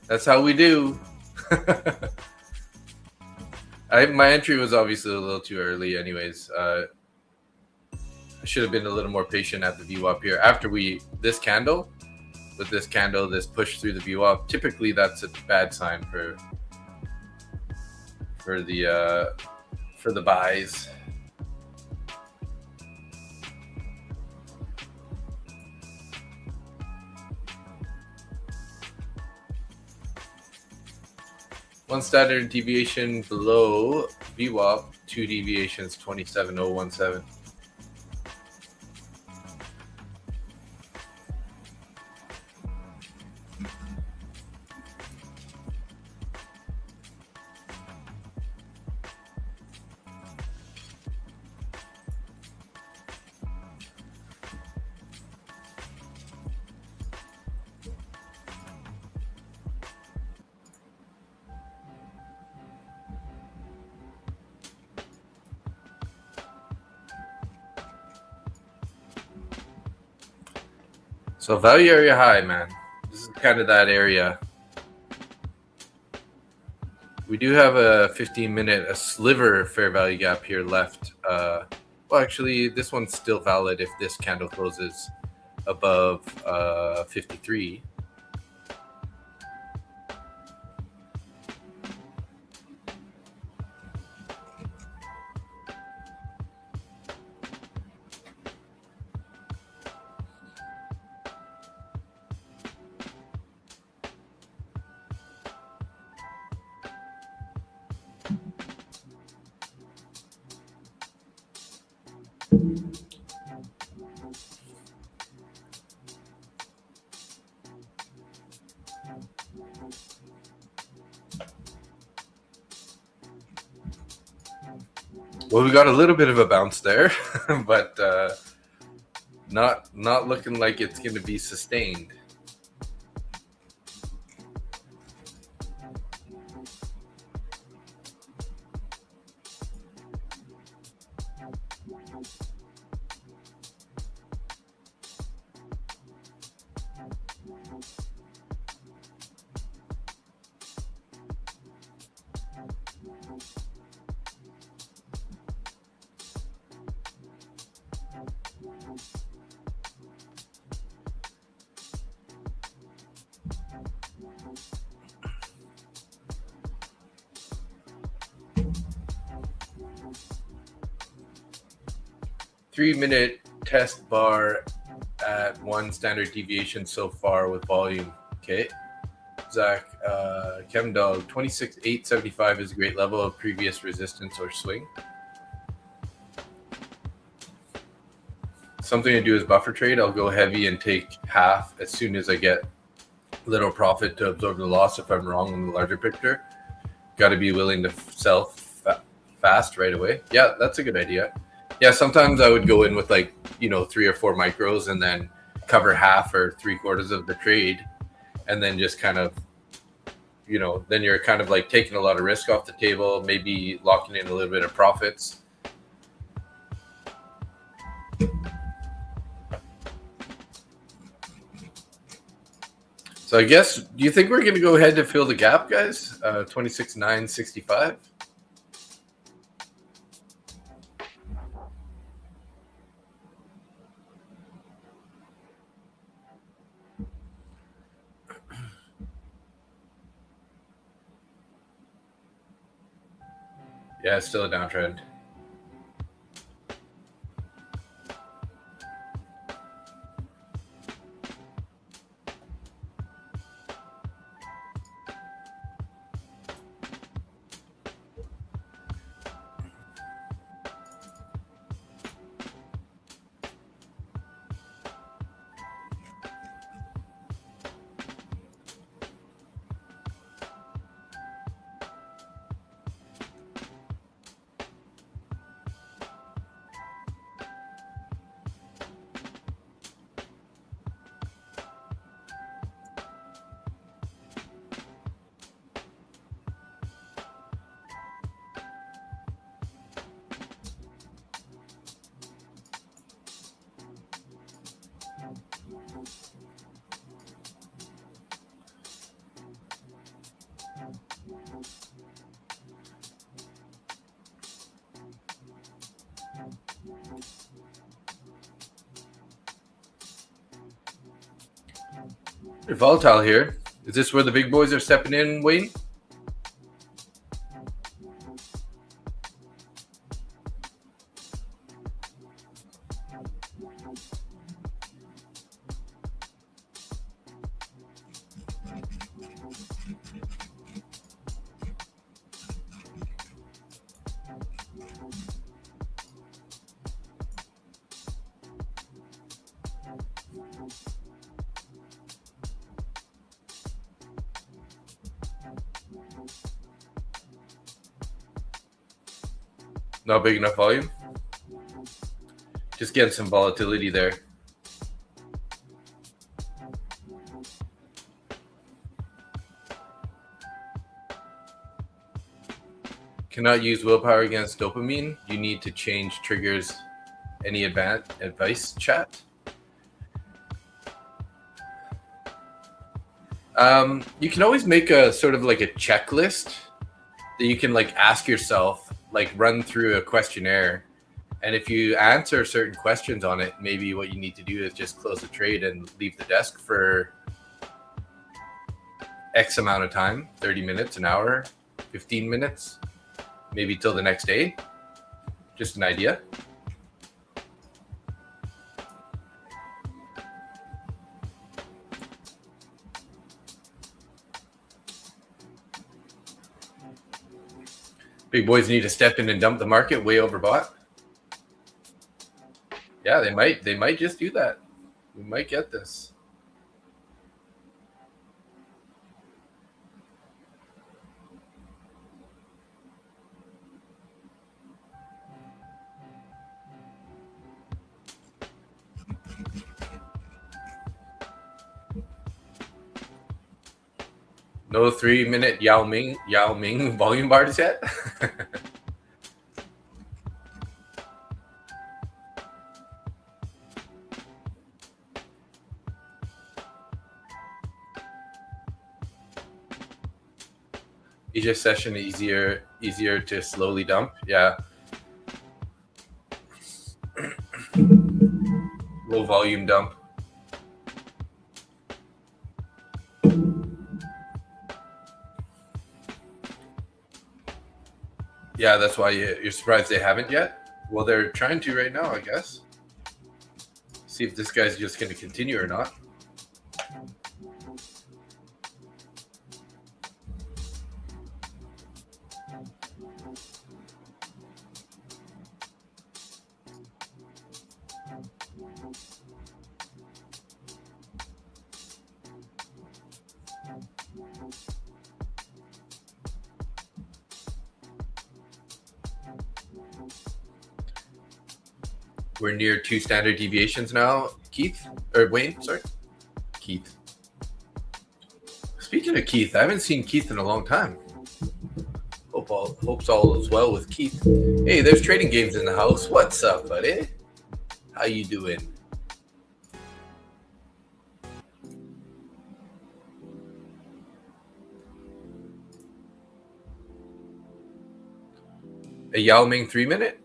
That's how we do. My entry was obviously a little too early anyways. I should have been a little more patient at the VWAP here. After this candle, this push through the VWAP, typically that's a bad sign for the buys. One standard deviation below VWAP, 2 deviations, 27,017. So value area high, man. This is kind of that area. We do have a 15-minute, a sliver fair value gap here left. Well, actually, this one's still valid if this candle closes above 53. Well, we got a little bit of a bounce there, but not looking like it's going to be sustained. Three-minute test bar at 1 standard deviation so far with volume. Okay. Zach, Chemdog, 26,875 is a great level of previous resistance or swing. Something to do is buffer trade. I'll go heavy and take half as soon as I get little profit to absorb the loss if I'm wrong in the larger picture. Got to be willing to sell fast right away. Yeah, that's a good idea. Yeah, sometimes I would go in with 3 or 4 micros and then cover half or 3/4 of the trade, and then just kind of, then you're kind of like taking a lot of risk off the table, maybe locking in a little bit of profits. So I guess, do you think we're going to go ahead to fill the gap, guys? 26,965. Yeah, it's still a downtrend. You're volatile here. Is this where the big boys are stepping in, Wayne? Not big enough volume. Just getting some volatility there. Cannot use willpower against dopamine. You need to change triggers. Any advice, chat? You can always make a sort of like a checklist that you can like ask yourself, like run through a questionnaire. And if you answer certain questions on it, maybe what you need to do is just close the trade and leave the desk for X amount of time, 30 minutes, an hour, 15 minutes, maybe till the next day. Just an idea. Big boys need to step in and dump the market way overbought. Yeah, they might just do that. We might get this. No 3-minute Yao Ming volume bars yet. Each session easier to slowly dump. Yeah. Low volume dump. Yeah, that's why you're surprised they haven't yet. Well, they're trying to right now, I guess. See if this guy's just going to continue or not. We're near 2 standard deviations now, Keith, or Wayne, sorry. Keith. Speaking of Keith, I haven't seen Keith in a long time. Hopes all is well with Keith. Hey, there's Trading Games in the house. What's up, buddy? How you doing? A Yao Ming 3-minute?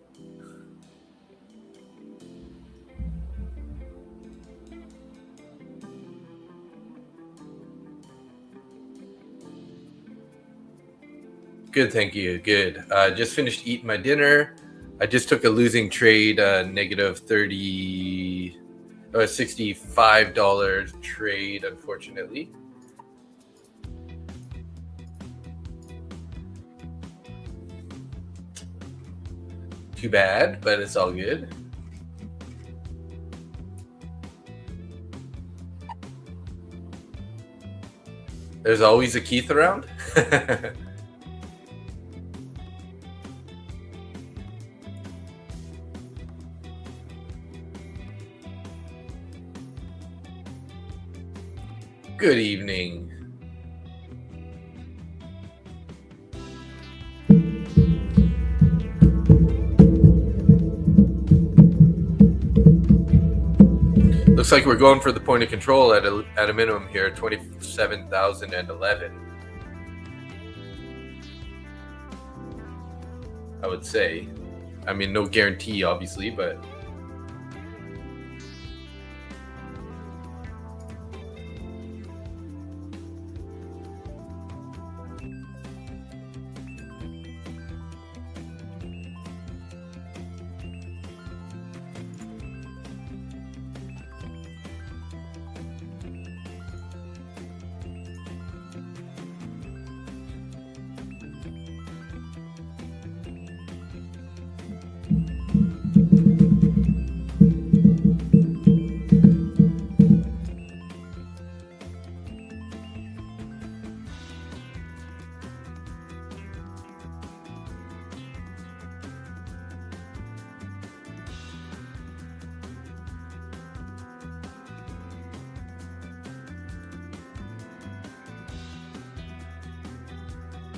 Good, thank you. Good. Just finished eating my dinner. I just took a losing trade, negative $65 trade, unfortunately. Too bad, but it's all good. There's always a Keith around. Good evening. Looks like we're going for the point of control at a minimum here, 27,011. I would say. I mean, no guarantee, obviously, but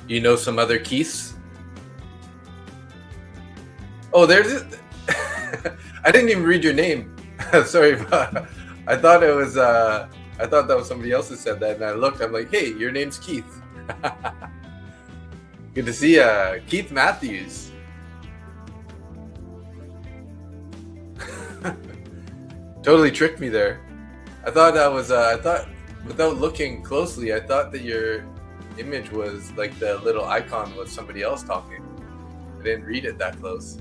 You know some other Keiths? Oh, there's. I didn't even read your name. Sorry, but I thought it was. I thought that was somebody else who said that, and I looked. I'm like, hey, your name's Keith. Good to see you, Keith Matthews. Totally tricked me there. I thought that was. I thought, without looking closely, I thought that your image was like the little icon was somebody else talking. I didn't read it that close.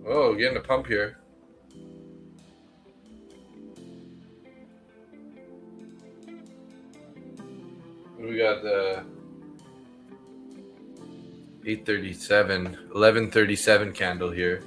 Oh, getting a pump here. We got the 837, 1137 candle here.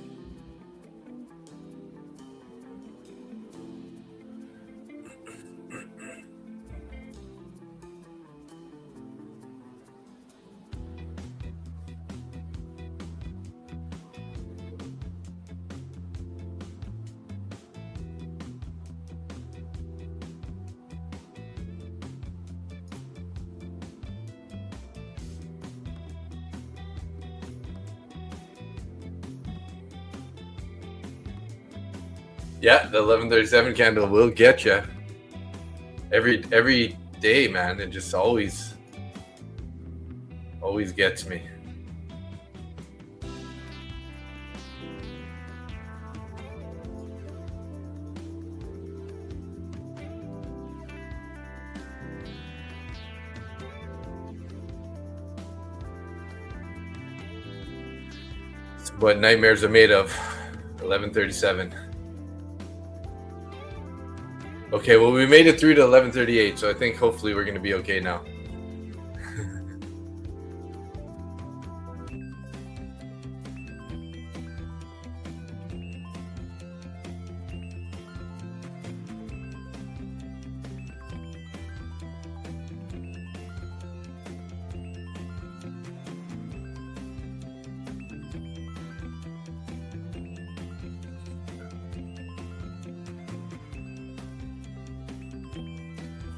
Yeah, the 1137 candle will get you every day, man. It just always gets me. It's what nightmares are made of. 1137. Okay, well, we made it through to 1138, so I think hopefully we're going to be okay now.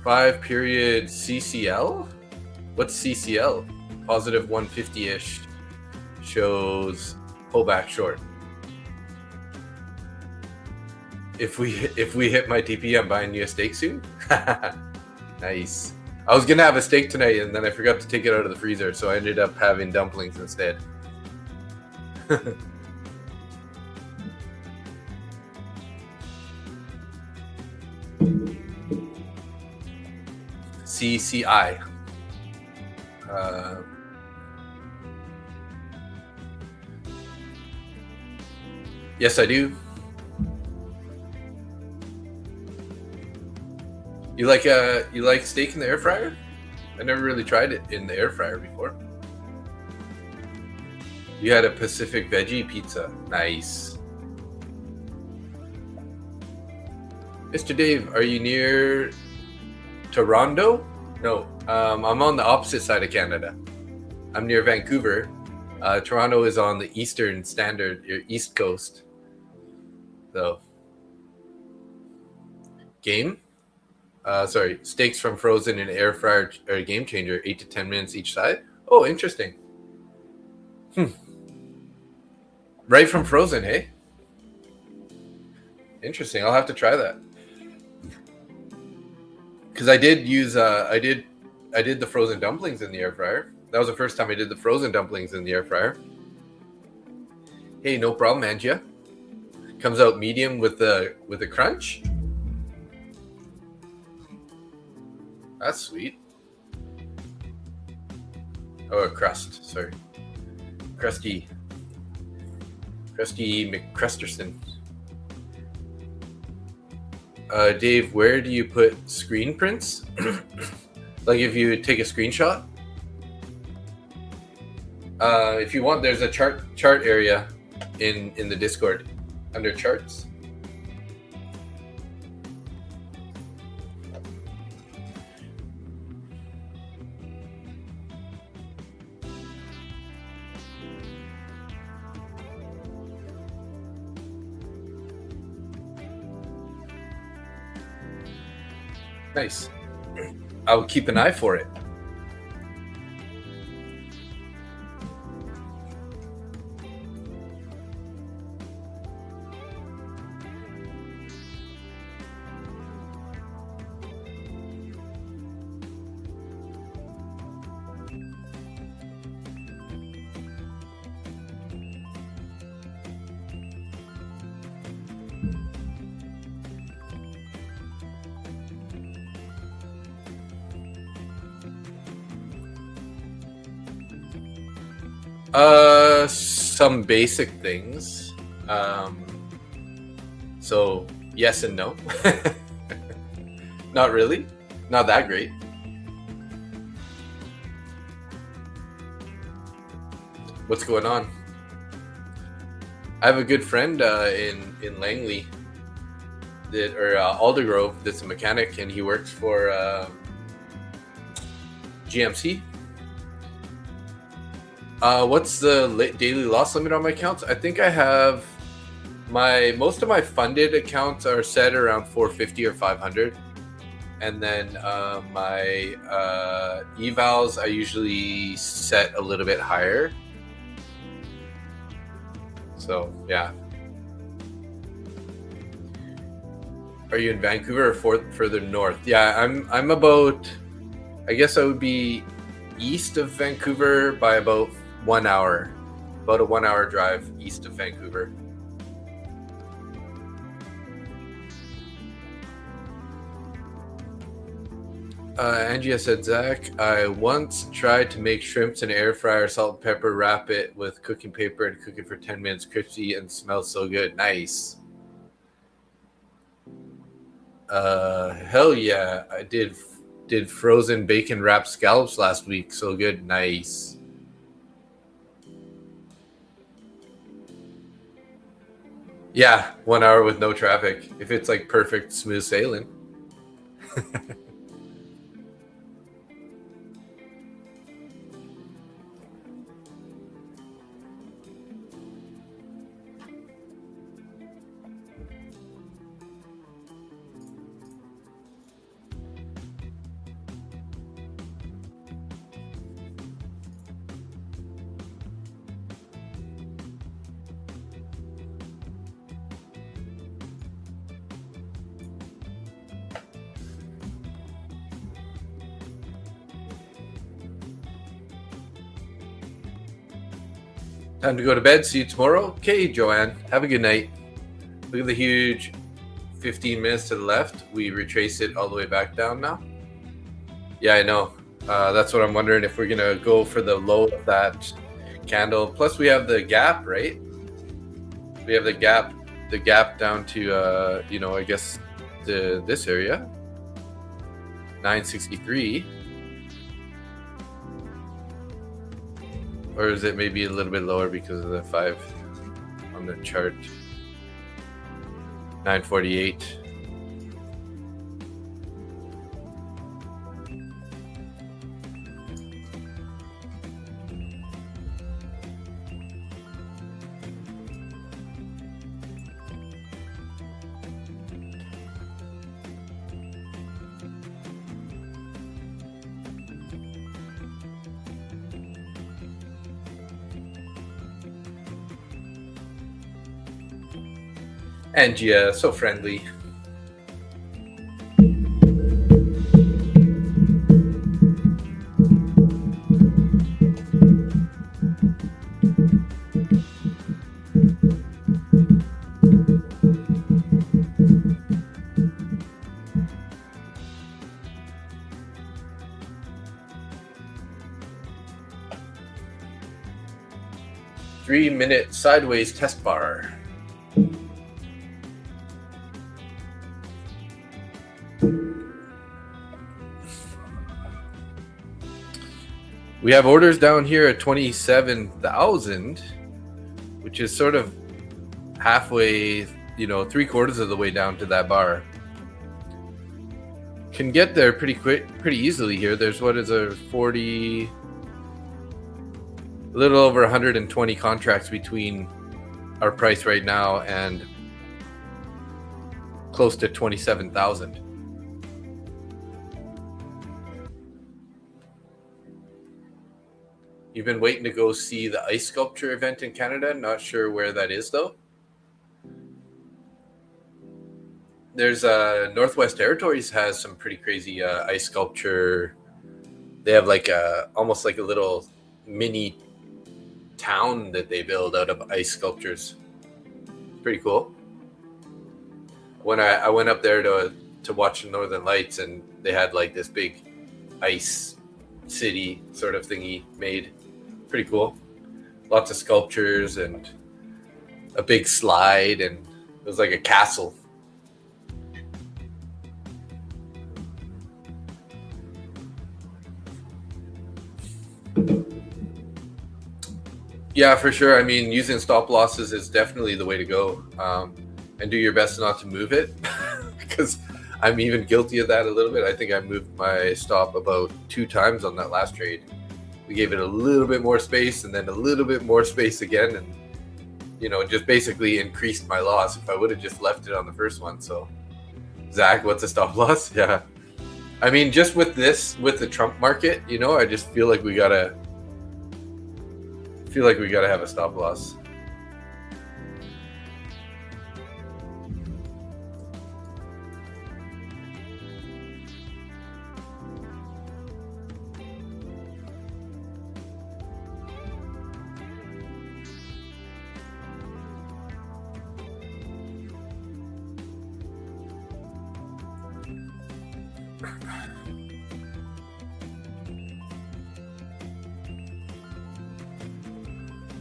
Five period CCL? What's CCL? Positive 150-ish shows pullback short. If we hit my TP, I'm buying you a steak soon. Nice. I was gonna have a steak tonight, and then I forgot to take it out of the freezer, so I ended up having dumplings instead. CCI. Yes, I do. You like steak in the air fryer? I never really tried it in the air fryer before. You had a Pacific veggie pizza. Nice. Mr. Dave, are you near Toronto? No, I'm on the opposite side of Canada. I'm near Vancouver. Toronto is on the Eastern Standard, or East Coast. So, steaks from frozen in air fryer are a game changer. 8 to 10 minutes each side. Oh, interesting. Right from frozen, hey? Interesting. I'll have to try that. Because I did use I did the frozen dumplings in the air fryer. That was the first time I did the frozen dumplings in the air fryer. Hey, no problem, Angia. Comes out medium with the crunch. That's sweet. Oh, a crust. Sorry, Krusty McCrusterson. Dave, where do you put screen prints? Like if you take a screenshot? If you want, there's a chart area in the Discord under charts. Nice. I'll keep an eye for it. Some basic things. So yes and no. Not really. Not that great. What's going on? I have a good friend in Langley Aldergrove that's a mechanic, and he works for GMC. What's the daily loss limit on my accounts? I think I have most of my funded accounts are set around 450 or 500, and then my evals I usually set a little bit higher. So yeah. Are you in Vancouver or further north? Yeah, I'm about. I guess I would be east of Vancouver by about 1 hour, about a 1 hour drive east of Vancouver. Angie said, Zach, I once tried to make shrimps in an air fryer, salt and pepper, wrap it with cooking paper and cook it for 10 minutes, crispy and smells so good. Nice. Hell yeah, I did frozen bacon wrapped scallops last week. So good. Nice. Yeah, 1 hour with no traffic. If it's like perfect smooth sailing. Time to go to bed. See you tomorrow. Okay, Joanne. Have a good night. Look at the huge 15 minutes to the left. We retrace it all the way back down now. Yeah, I know. That's what I'm wondering, if we're going to go for the low of that candle. Plus, we have the gap, right? We have the gap down to, I guess, this area. 963. Or is it maybe a little bit lower because of the 5 on the chart? 948. Angie, so friendly. Three-minute sideways test bar. We have orders down here at 27,000, which is sort of halfway, 3/4 of the way down to that bar. Can get there pretty quick, pretty easily here. There's a little over 120 contracts between our price right now and close to 27,000. You've been waiting to go see the ice sculpture event in Canada. Not sure where that is though. There's Northwest Territories has some pretty crazy ice sculpture. They have almost like a little mini town that they build out of ice sculptures. Pretty cool. When I went up there to watch the Northern Lights, and they had like this big ice city sort of thingy made. Pretty cool. Lots of sculptures and a big slide, and it was like a castle. Yeah, for sure. I mean, using stop losses is definitely the way to go. And do your best not to move it, because I'm even guilty of that a little bit. I think I moved my stop about 2 times on that last trade. We gave it a little bit more space and then a little bit more space again, and just basically increased my loss if I would have just left it on the first one. So, Zach, what's a stop loss? Yeah, I mean, just with the Trump market, I just feel like we gotta have a stop loss.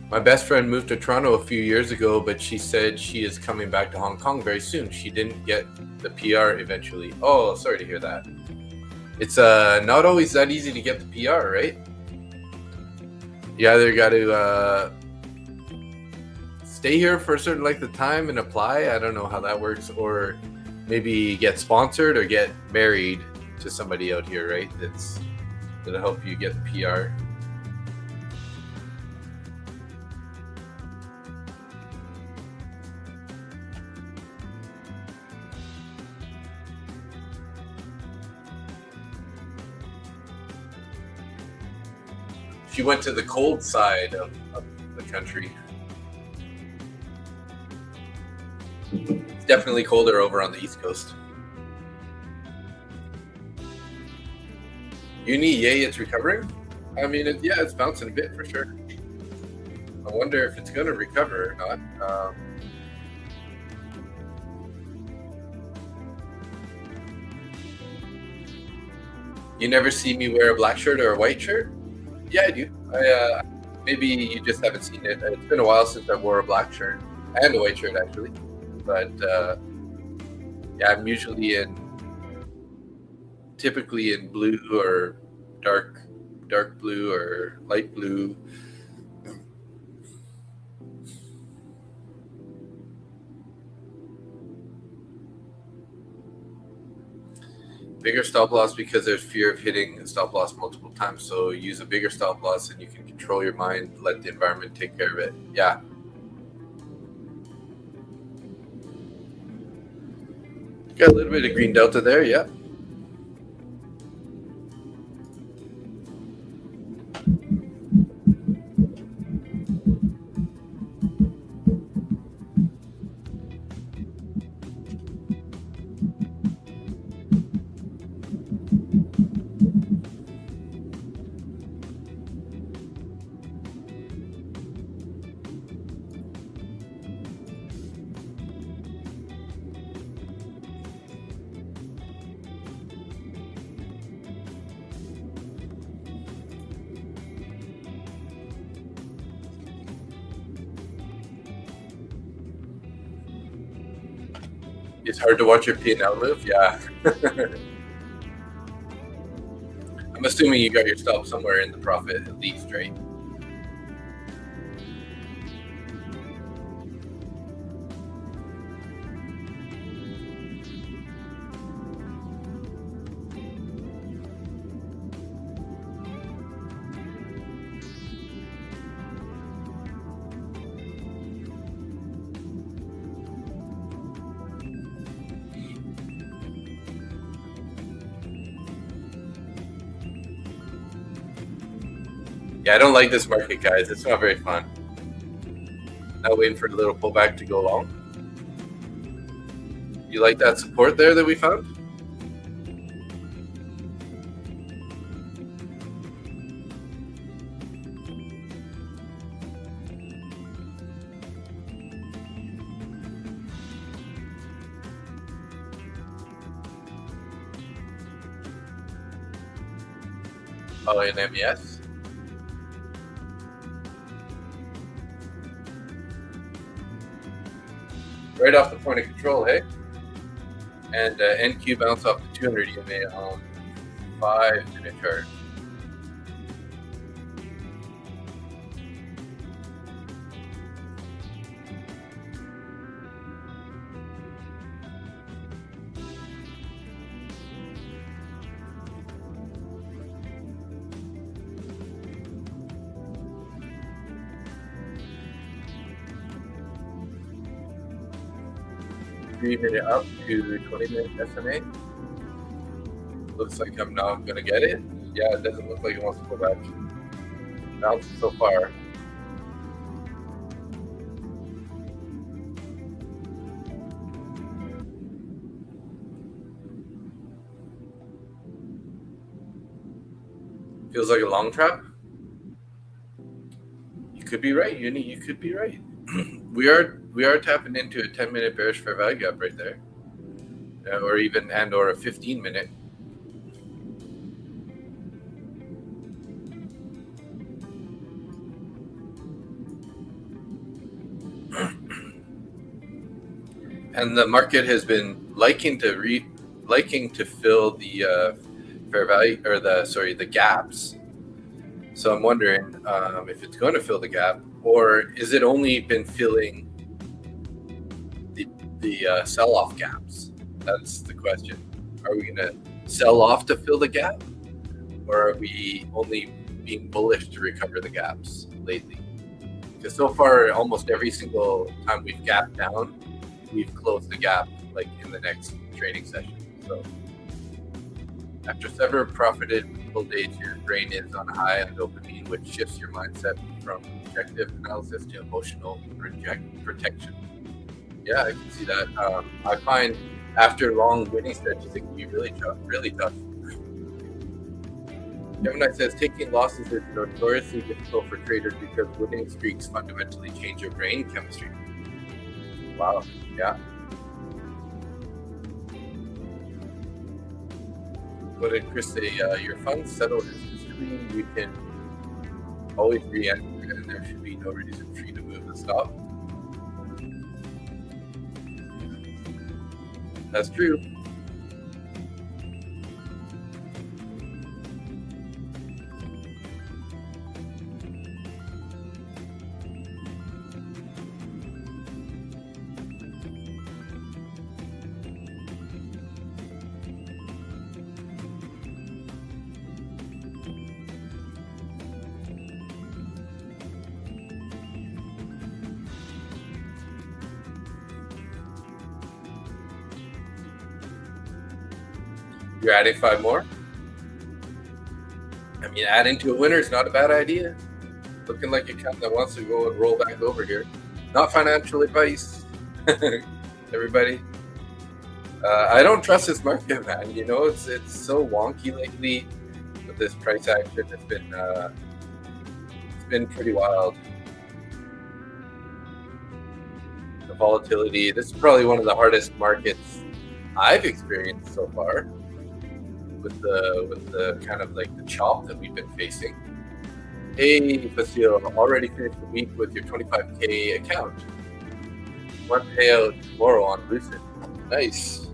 My best friend moved to Toronto a few years ago, but she said she is coming back to Hong Kong very soon. She didn't get the PR eventually. Oh, sorry to hear that. It's not always that easy to get the PR, right? You either got to stay here for a certain length of time and apply. I don't know how that works. Or maybe get sponsored or get married to somebody out here, right? That'll help you get the PR. She went to the cold side of the country. It's definitely colder over on the East Coast. Uni, yay, it's recovering. I mean, it's bouncing a bit for sure. I wonder if it's going to recover or not. You never see me wear a black shirt or a white shirt? Yeah, I do. Maybe you just haven't seen it. It's been a while since I wore a black shirt and a white shirt, actually. But I'm usually typically in blue or dark blue or light blue. Bigger stop loss because there's fear of hitting a stop loss multiple times. So use a bigger stop loss and you can control your mind, let the environment take care of it. Yeah. Got a little bit of green delta there, yeah. It's hard to watch your P&L move, yeah. I'm assuming you got your stop somewhere in the profit at least, right? Yeah, I don't like this market, guys. It's not very fun. Now waiting for a little pullback to go long. You like that support there that we found? Oh, in MES? Right off the point of control, hey? And NQ bounced off the 200 EMA on 5-minute chart. Minute up to 20-minute SMA. Looks like I'm not going to get it. Yeah, it doesn't look like it wants to go back. Bounced so far. Feels like a long trap. You could be right, Uni. You could be right. We are tapping into a 10-minute bearish fair value gap right there, or even or a 15-minute. And the market has been liking to fill the fair value or the gaps. So I'm wondering if it's going to fill the gap, or is it only been filling the sell-off gaps? That's the question. Are we going to sell off to fill the gap, or are we only being bullish to recover the gaps lately? Because so far, almost every single time we've gapped down, we've closed the gap like in the next trading session. So after several profited full days, your brain is on high on dopamine, which shifts your mindset from objective analysis to emotional protection. Yeah, I can see that. I find after long winning stretches, it can be really tough. Gemini says taking losses is notoriously difficult for traders because winning streaks fundamentally change your brain chemistry. Wow. Yeah. What did Chris say? Your funds settled in between. You can always re-enter, and there should be no reason for you to move the stop. That's true. You're adding 5 more? I mean, adding to a winner is not a bad idea. Looking like a cat that wants to go and roll back over here. Not financial advice, everybody. I don't trust this market, man. You know, it's so wonky lately with this price action. It's been pretty wild. The volatility. This is probably one of the hardest markets I've experienced so far. With the kind of like the chop that we've been facing. Hey, Facile, already finished the week with your 25K account. One payout tomorrow on Lucid. Nice.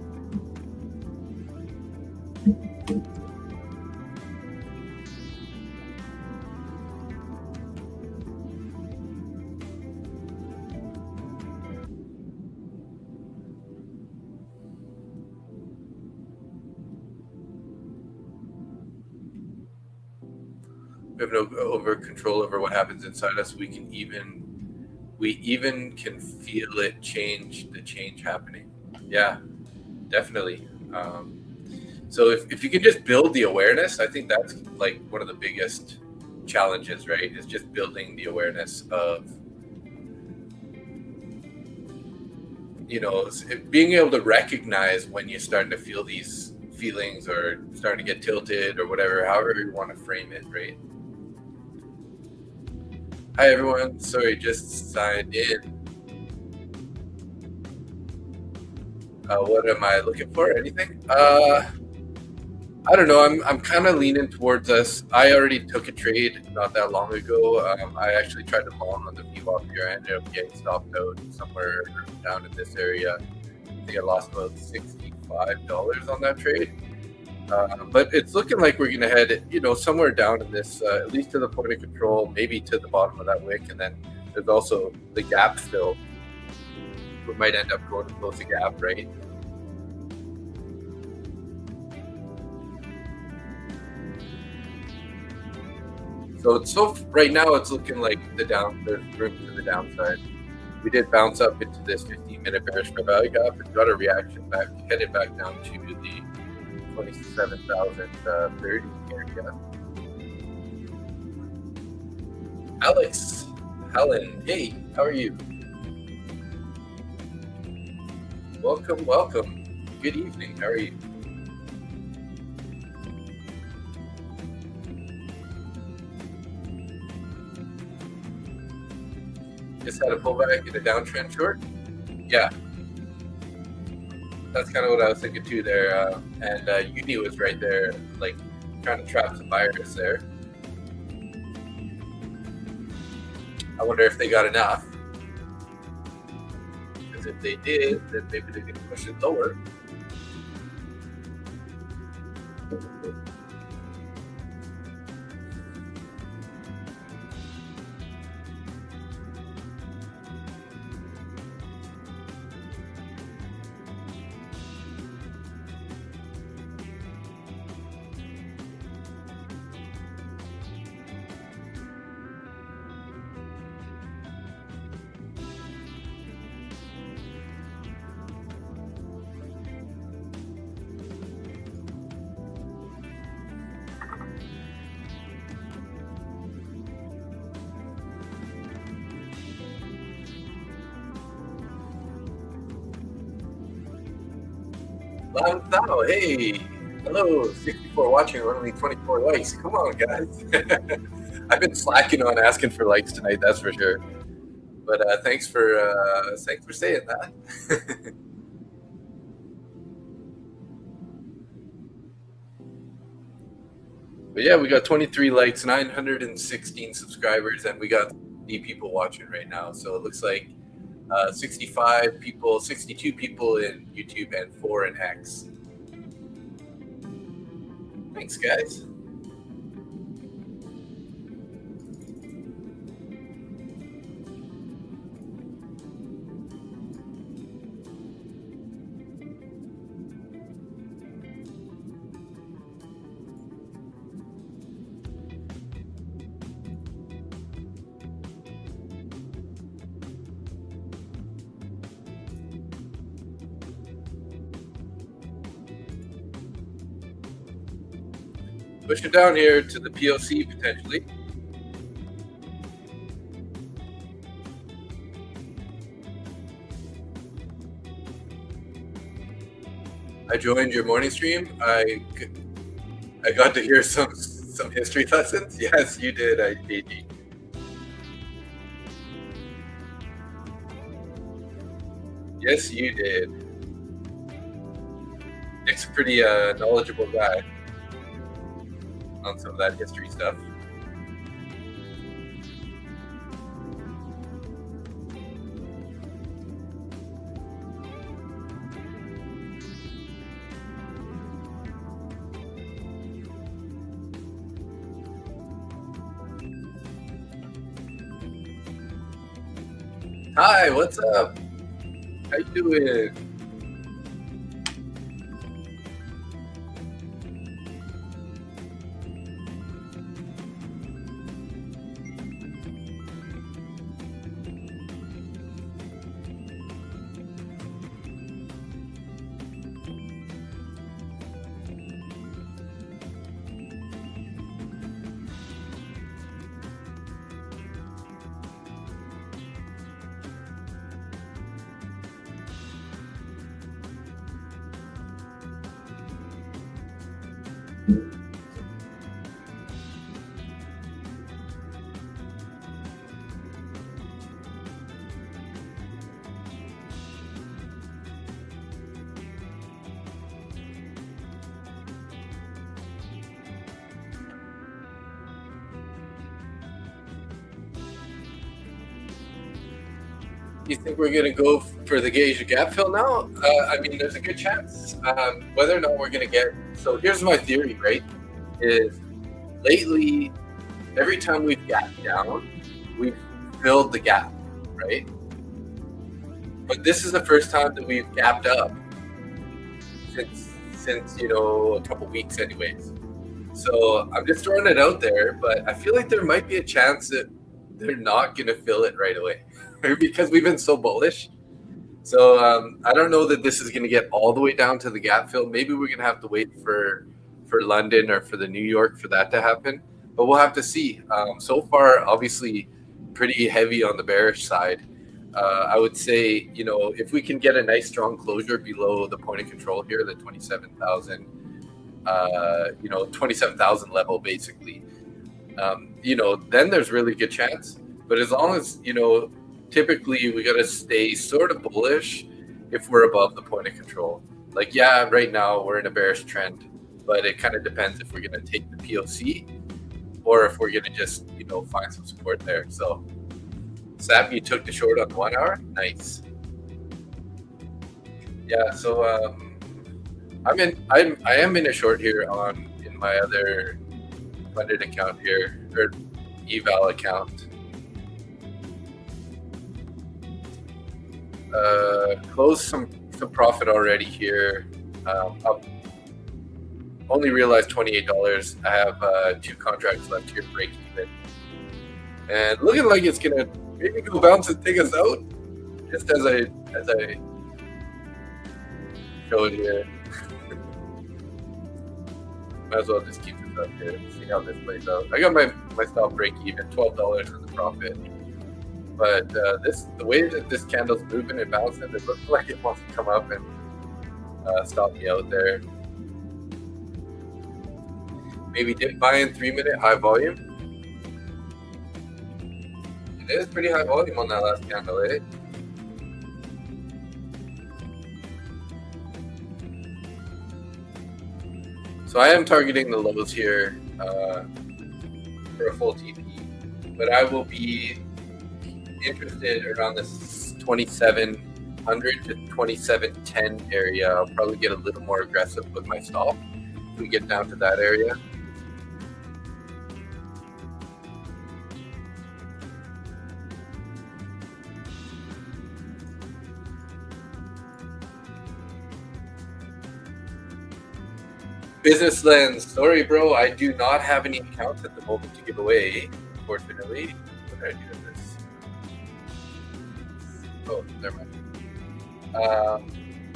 We have no over control over what happens inside us. We even can feel it change, the change happening. Yeah, definitely. So if you can just build the awareness, I think that's like one of the biggest challenges, right? Is just building the awareness of, you know, being able to recognize when you're starting to feel these feelings or starting to get tilted or whatever, however you want to frame it, right? Hi everyone, sorry, just signed in. What am I looking for? Anything? I don't know. I'm kind of leaning towards us. I already took a trade not that long ago. I actually tried to long on the VWAP here. I ended up getting stopped out somewhere down in this area. I think I lost about $65 on that trade. But it's looking like we're going to head, you know, somewhere down in this, at least to the point of control, maybe to the bottom of that wick. And then there's also the gap still. We might end up going to close the gap, right? So right now it's looking like there's room to the downside. We did bounce up into this 15-minute bearish value gap and got a reaction back, headed back down to the 27,030 area. Alex, Helen, hey, how are you? Welcome. Good evening. How are you? Just had a pullback in a downtrend short. Yeah, that's kind of what I was thinking too there. And Uni was right there, like trying to trap some buyers there. I wonder if they got enough. Because if they did, then maybe they can push it lower. Lanzao, hey, hello, 64 watching, only 24 likes. Come on, guys. I've been slacking on asking for likes tonight, that's for sure. But thanks for saying that. But yeah, we got 23 likes, 916 subscribers, and we got 3 people watching right now. So it looks like 65 people, 62 people in YouTube and 4 in X. Thanks, guys. Push it down here to the POC potentially. I joined your morning stream. I got to hear some history lessons. Yes, you did, AD. Yes, you did. Nick's a pretty knowledgeable guy on some of that history stuff. Hi, what's up? How you doing? You think we're going to go for the gauge gap fill now? I mean, there's a good chance. Whether or not we're going to get... So here's my theory, right? Is lately, every time we've gapped down, we've filled the gap, right? But this is the first time that we've gapped up since a couple weeks anyways. So I'm just throwing it out there, but I feel like there might be a chance that they're not going to fill it right away. Because we've been so bullish. So I don't know that this is going to get all the way down to the gap fill. Maybe we're going to have to wait for London or for the New York for that to happen. But we'll have to see. So far, obviously, pretty heavy on the bearish side. I would say, if we can get a nice strong closure below the point of control here, the 27,000, 27,000 level, basically, then there's really good chance. But as long as, typically we got to stay sort of bullish if we're above the point of control. Like, yeah, right now we're in a bearish trend, but it kind of depends if we're going to take the POC or if we're going to just, find some support there. So, Sap, you took the short on the 1 hour? Nice. Yeah, so I am in a short here in my other funded account here, or eval account. Closed some profit already here. Up. Only realized $28. I have 2 contracts left here, break even, and looking like it's gonna maybe go bounce and take us out. Just as I show it here. Might as well just keep this up here. See how this plays out. I got my stop break even, $12 in the profit. But the way that this candle's moving and bouncing, it looks like it wants to come up and stop me out there. Maybe dip buy in 3-minute high volume. It is pretty high volume on that last candle, eh? So I am targeting the lows here for a full TP, but I will be interested around this 2700 to 2710 area. I'll probably get a little more aggressive with my stop if we get down to that area. Business Lens. Sorry, bro. I do not have any accounts at the moment to give away, unfortunately. What did I do with this? Oh, never mind.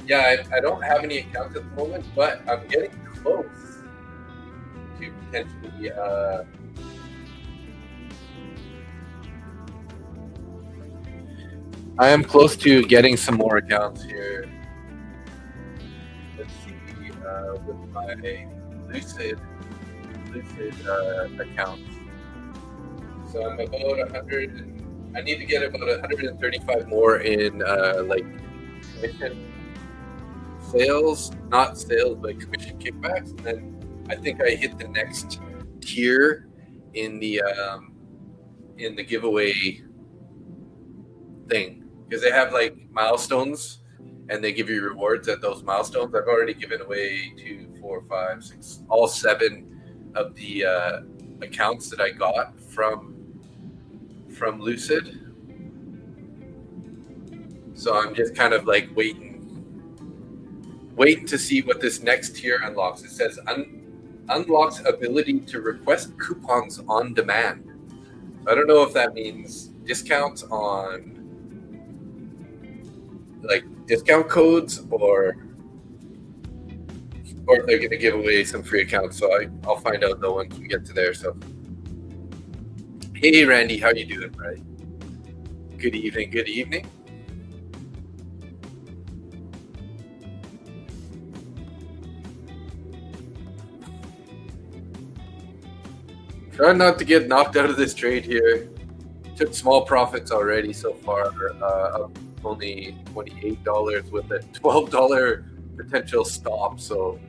Yeah, I don't have any accounts at the moment, but I'm getting close to potentially I am close to getting some more accounts here. Let's see, with my Lucid accounts. So I'm about 100. I need to get about 135 more in like commission sales, not sales, but commission kickbacks. And then I think I hit the next tier in the giveaway thing, because they have like milestones and they give you rewards at those milestones. I've already given away 2, 4, 5, 6, all 7 of the accounts that I got from Lucid. So I'm just kind of like waiting to see what this next tier unlocks. It says unlocks ability to request coupons on demand. I don't know if that means discounts on like discount codes or if they're going to give away some free accounts. So I'll find out though once we get to there. So hey Randy, how you doing? Right? Good evening. Good evening. Trying not to get knocked out of this trade here. Took small profits already so far. Up only $28 with a $12 potential stop. So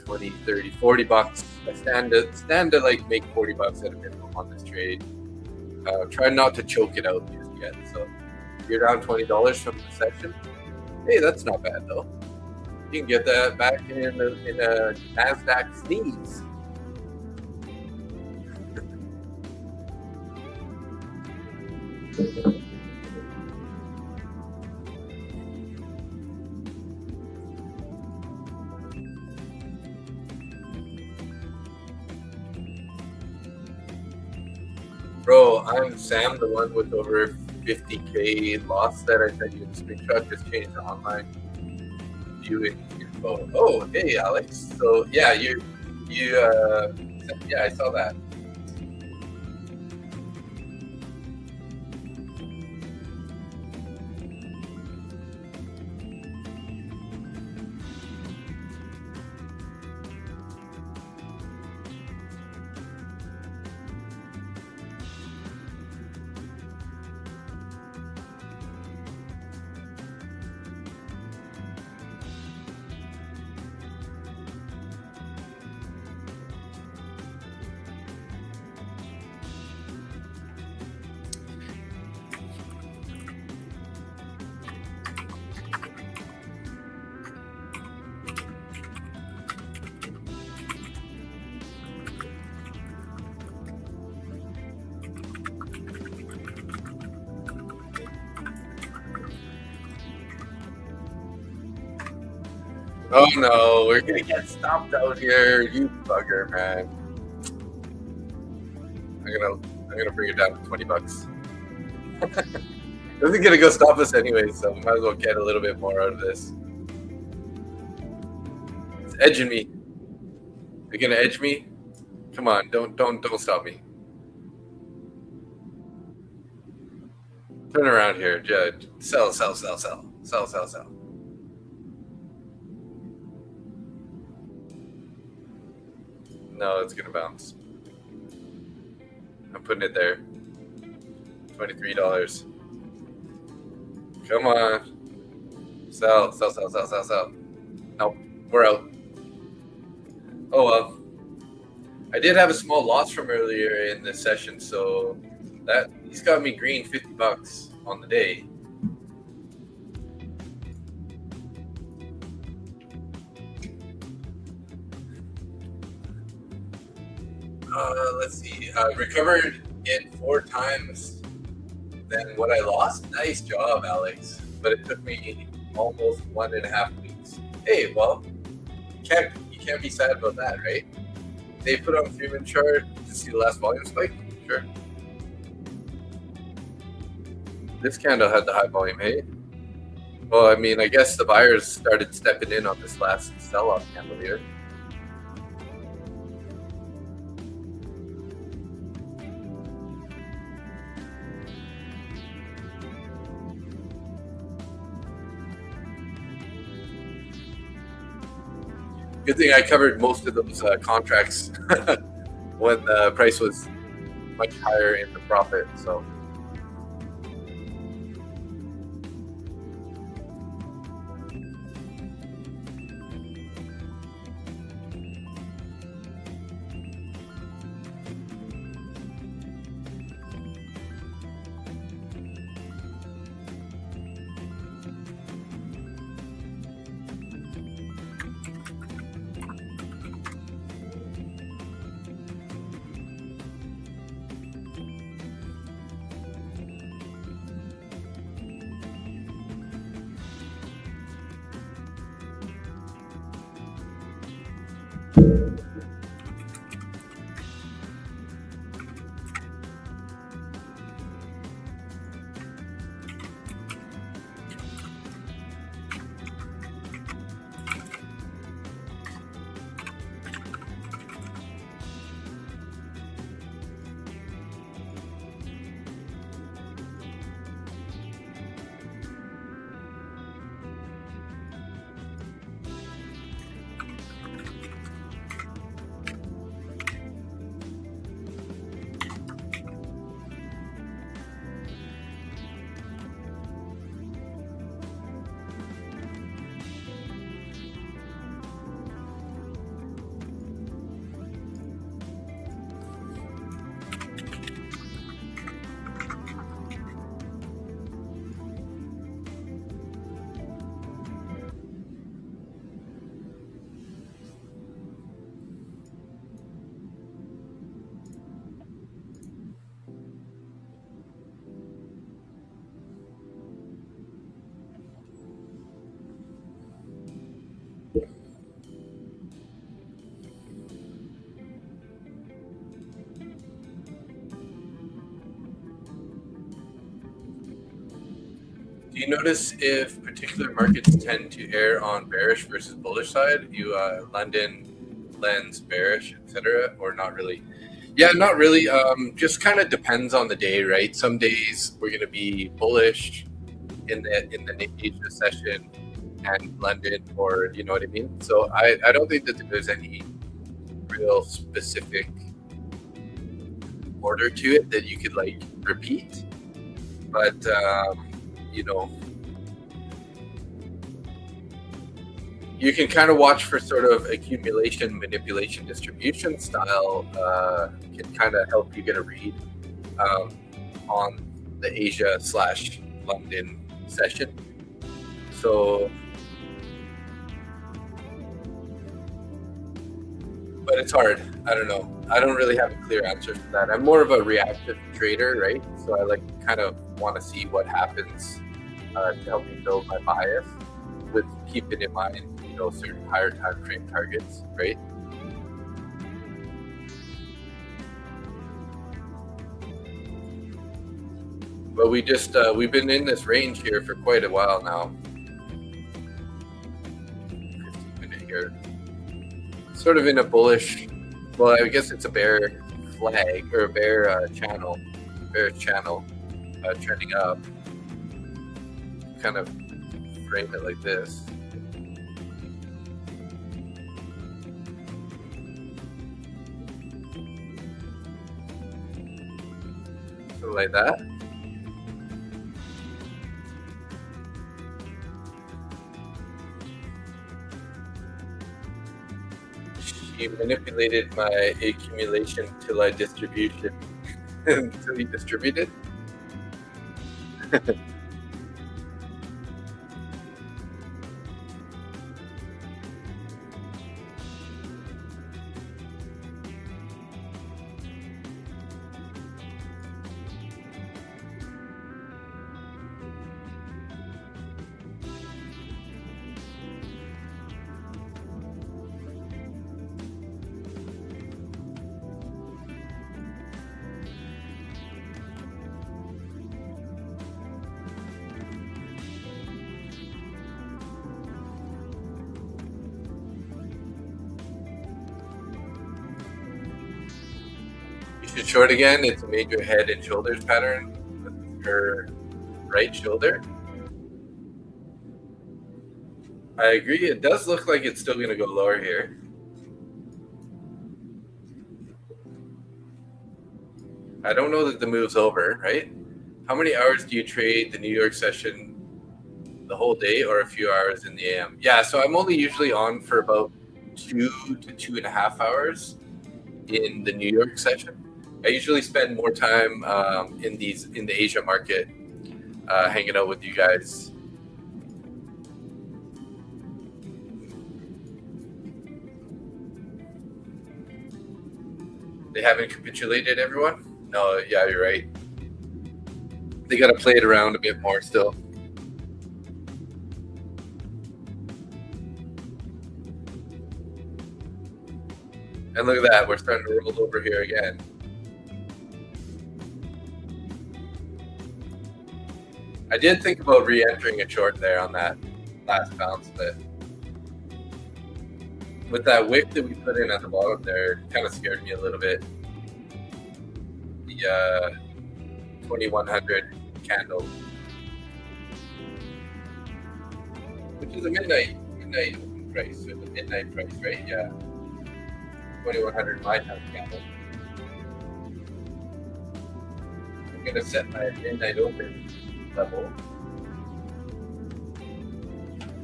20, 30, 40 bucks. I stand to like make 40 bucks at a minimum on this trade. Try not to choke it out just yet. So you're down $20 from the session. Hey, that's not bad though. You can get that back in a NASDAQ sneeze. Bro, I'm Sam, the one with over 50K loss that I sent you the screenshot. Just changed the online viewing info. Oh, hey, Alex. So yeah, yeah, I saw that. Oh no, we're gonna get stopped out here, you bugger, man. I'm gonna bring it down to 20 bucks. This is gonna go stop us anyway, so we might as well get a little bit more out of this. It's edging me. You're gonna edge me? Come on, don't stop me. Turn around here, Judge. Sell. No, it's gonna bounce. I'm putting it there. $23. Come on. Sell. Nope, we're out. Oh well. I did have a small loss from earlier in this session, so he's got me green 50 bucks on the day. Let's see. Recovered it 4 times than what I lost. Nice job, Alex. But it took me almost 1.5 weeks. Hey, well, you can't be sad about that, right? They put on a 3-minute chart to see the last volume spike. Sure. This candle had the high volume, hey? Well, I mean, I guess the buyers started stepping in on this last sell-off candle here. Good thing I covered most of those contracts when the price was much higher in the profit. So. you notice if particular markets tend to err on bearish versus bullish side? You London, lens, bearish, etc., or not really? Yeah, not really. Just kind of depends on the day, right? Some days we're going to be bullish in the Asia session and London, or you know what I mean. So I don't think that there's any real specific order to it that you could like repeat, but you know, you can kind of watch for sort of accumulation, manipulation, distribution style. Can kind of help you get a read on the Asia/London session. So, but it's hard. I don't know. I don't really have a clear answer to that. I'm more of a reactive trader, right? So I like kind of want to see what happens to help me build my bias, with keeping in mind, you know, certain higher time frame targets, right? But we just we've been in this range here for quite a while now. 15-minute here, sort of in a bullish. Well, I guess it's a bear flag or a bear channel, trending up. Kind of frame it like this. Something like that. She manipulated my accumulation till I distribution until he distributed. Should short again. It's a major head and shoulders pattern with her right shoulder. I agree. It does look like it's still going to go lower here. I don't know that the move's over, right? How many hours do you trade the New York session? The whole day or a few hours in the AM? Yeah, so I'm only usually on for about 2 to 2.5 hours in the New York session. I usually spend more time in the Asia market, hanging out with you guys. They haven't capitulated, everyone? No, yeah, you're right. They got to play it around a bit more still. And look at that, we're starting to roll over here again. I did think about re-entering a short there on that last bounce, but with that wick that we put in at the bottom there, it kind of scared me a little bit. The 2100 candle, which is a midnight price, or the midnight price, right? Yeah, 2100 my time candle. I'm gonna set my midnight open level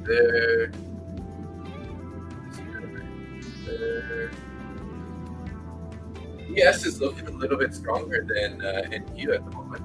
there. ES is looking a little bit stronger than NQ at the moment.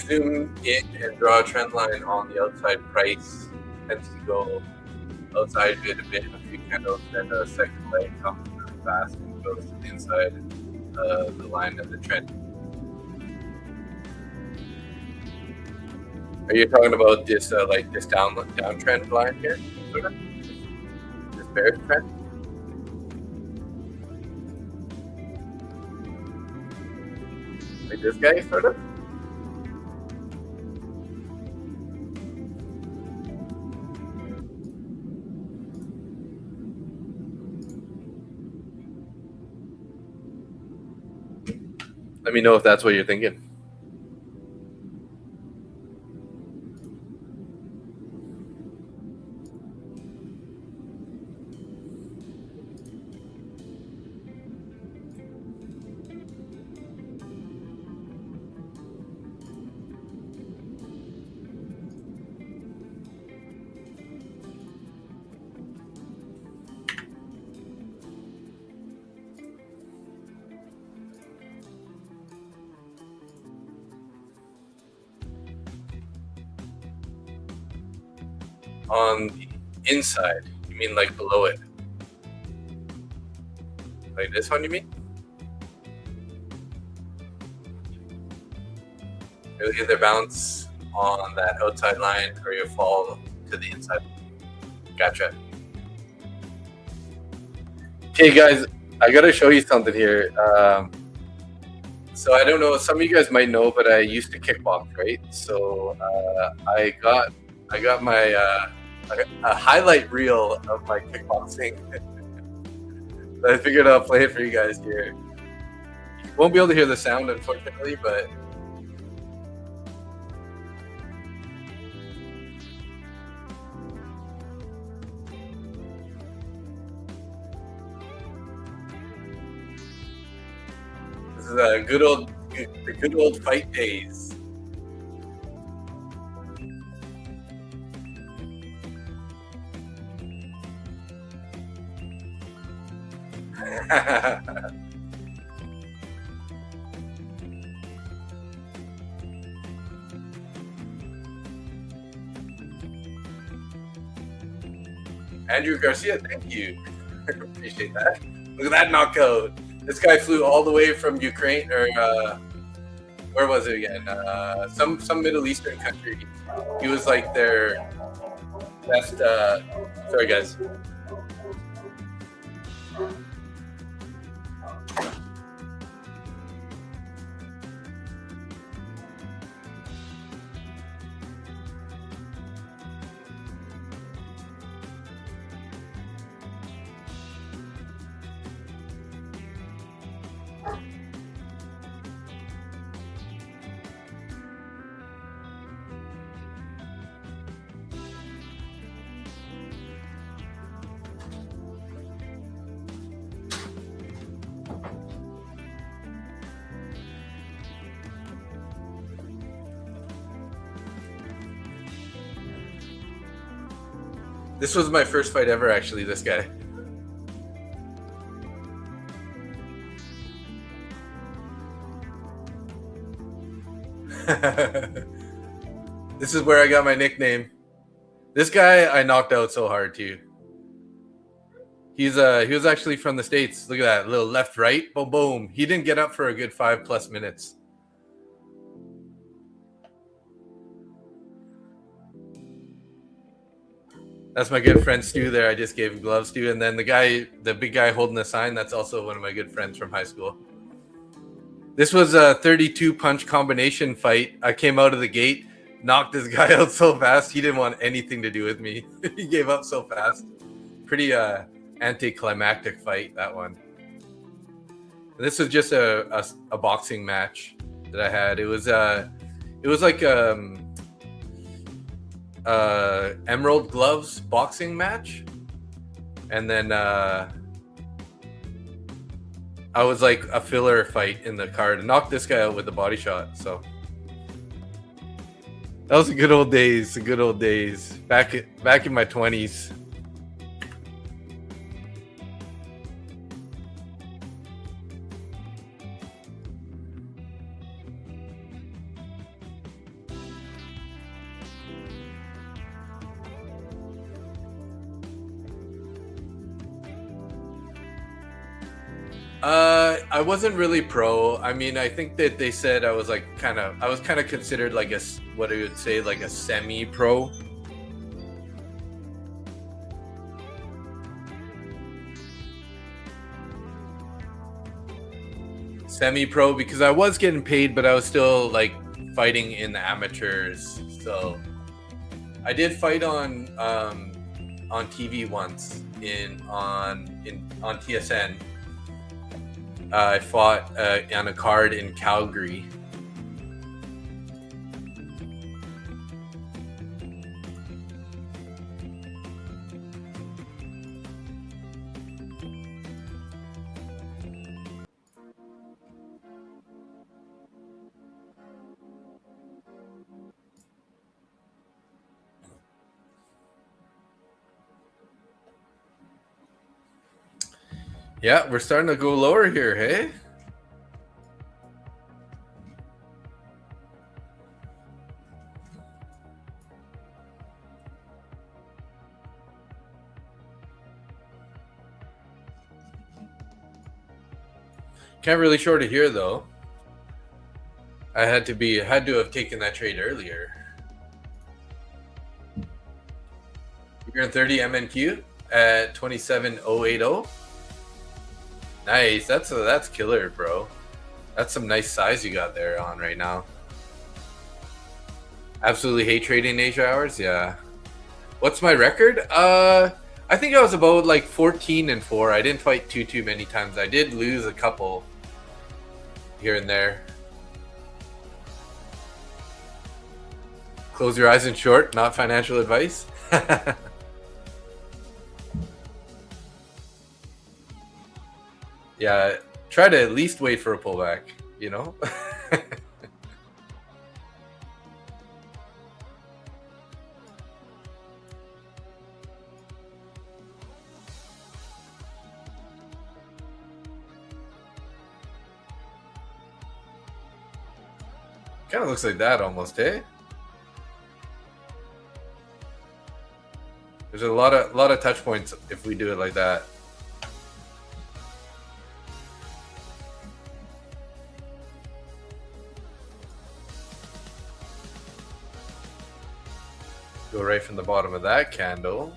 zoom in and draw a trend line on the outside price, tends to go outside it a bit, a few candles, then a second leg comes really fast and goes to the inside the line of the trend. Are you talking about this like this downtrend line here, sort of? This bearish trend? Like this guy, sort of? Let me know if that's what you're thinking. On the inside, you mean like below it? Like this one, you mean? You'll either bounce on that outside line or you'll fall to the inside. Gotcha. Okay, guys, I gotta show you something here. So I don't know, some of you guys might know, but I used to kickbox, right? So I got my a highlight reel of my kickboxing. So I figured I'll play it for you guys here. You won't be able to hear the sound, unfortunately, but this is the good old fight days. Andrew Garcia, thank you. Appreciate that. Look at that knockout. This guy flew all the way from Ukraine, or where was it again? Some Middle Eastern country. He was like their best. Sorry, guys. This was my first fight ever, actually, this guy. This is where I got my nickname. This guy I knocked out so hard too. He was actually from the States. Look at that little left right, boom boom. He didn't get up for a good 5+ minutes. That's my good friend Stu there. I just gave him gloves, Stu. And then the big guy holding the sign, that's also one of my good friends from high school. This was a 32 punch combination fight. I came out of the gate, knocked this guy out so fast, he didn't want anything to do with me. He gave up so fast. Pretty anticlimactic fight, that one. And this was just a boxing match that I had. It was like Emerald Gloves boxing match, and then I was like a filler fight in the card and knocked this guy out with a body shot. So that was the good old days. Back in my 20s. I wasn't really pro. I mean, I think that they said I was kind of considered like what I would say like a semi-pro. Semi-pro because I was getting paid, but I was still like fighting in the amateurs. So I did fight on TV once on TSN. I fought on a card in Calgary. Yeah, we're starting to go lower here, hey? Can't really short it here though. I had to have taken that trade earlier. You're in 30 MNQ at 27,080. Nice. That's killer, bro. That's some nice size you got there on right now. Absolutely hate trading Asia hours. Yeah. What's my record? I think I was about like 14-4. I didn't fight too many times. I did lose a couple here and there. Close your eyes and short, not financial advice. Yeah, try to at least wait for a pullback, you know? Kind of looks like that almost, eh? There's a lot of touch points if we do it like that. Go right from the bottom of that candle.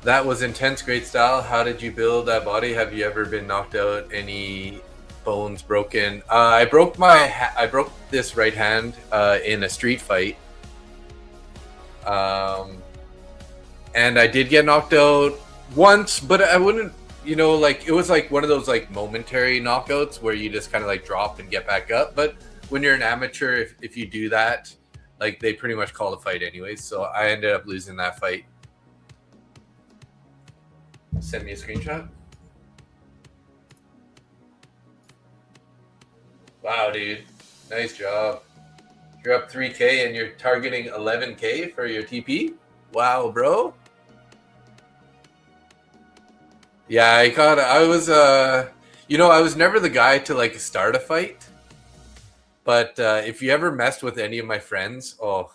That was intense, great style. How did you build that body? Have you ever been knocked out? Any bones broken? I broke this right hand in a street fight. And I did get knocked out once, but I wouldn't, you know, like it was like one of those like momentary knockouts where you just kind of like drop and get back up. But when you're an amateur, if you do that, like they pretty much call the fight anyways. So I ended up losing that fight. Send me a screenshot. Wow, dude. Nice job. You're up 3K and you're targeting 11K for your TP? Wow, bro. Yeah, I was you know, I was never the guy to like start a fight. But if you ever messed with any of my friends, oh,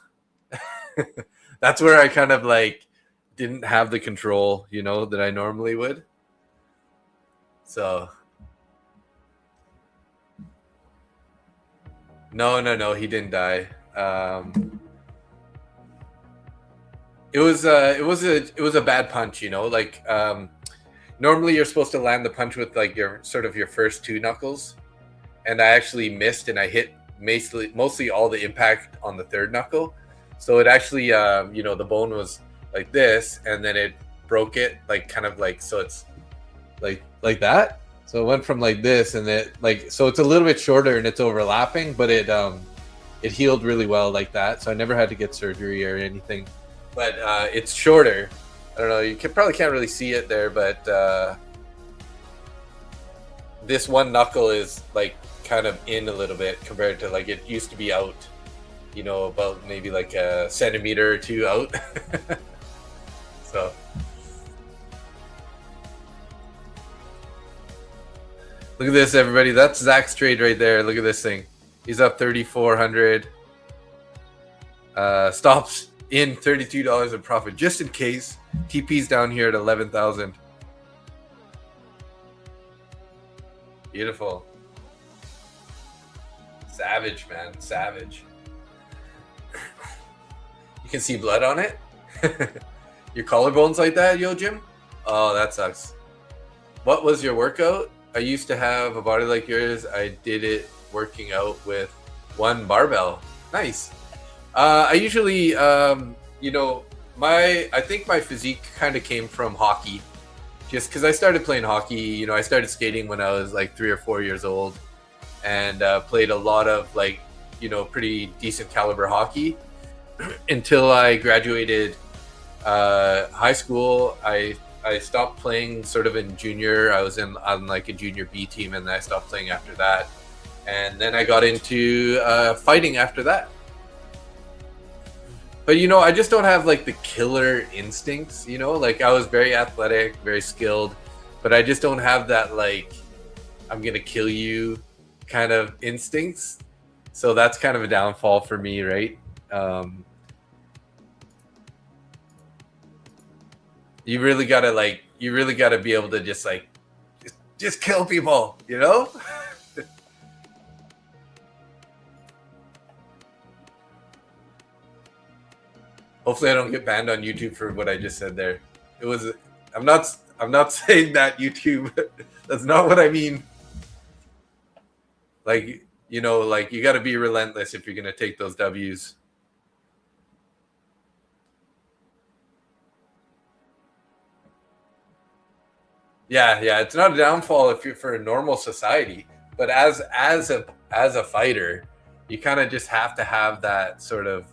that's where I kind of like didn't have the control, you know, that I normally would. So no, he didn't die. It was a bad punch, you know, like normally you're supposed to land the punch with like your first two knuckles, and I actually missed and I hit mostly all the impact on the third knuckle. So it actually you know, the bone was like this, and then it broke it like kind of like, so it's like that. So it went from like this, and it like, so it's a little bit shorter and it's overlapping, but it healed really well like that. So I never had to get surgery or anything, but it's shorter. I don't know, you probably can't really see it there, but this one knuckle is like kind of in a little bit compared to like it used to be out, you know, about maybe like a centimeter or two out. So look at this, everybody. That's Zach's trade right there. Look at this thing. He's up 3,400. Stops in $32 in profit, just in case. TP's down here at 11,000. Beautiful. Savage, man. Savage. You can see blood on it? Your collarbones like that, yo, Jim? Oh, that sucks. What was your workout? I used to have a body like yours. I did it working out with one barbell. Nice. I usually, you know, I think my physique kind of came from hockey. Just because I started playing hockey, you know, I started skating when I was like 3 or 4 years old, and played a lot of like, you know, pretty decent caliber hockey until I graduated high school. I stopped playing sort of in junior. I was on like a junior B team, and then I stopped playing after that. And then I got into fighting after that. But, you know, I just don't have like the killer instincts, you know, like I was very athletic, very skilled, but I just don't have that like, I'm going to kill you kind of instincts. So that's kind of a downfall for me, right? You really got to be able to just like, just kill people, you know? Hopefully I don't get banned on YouTube for what I just said there. I'm not saying that, YouTube. That's not what I mean. Like, you know, like you got to be relentless if you're going to take those W's. Yeah, it's not a downfall if you're for a normal society, but as a fighter, you kind of just have to have that sort of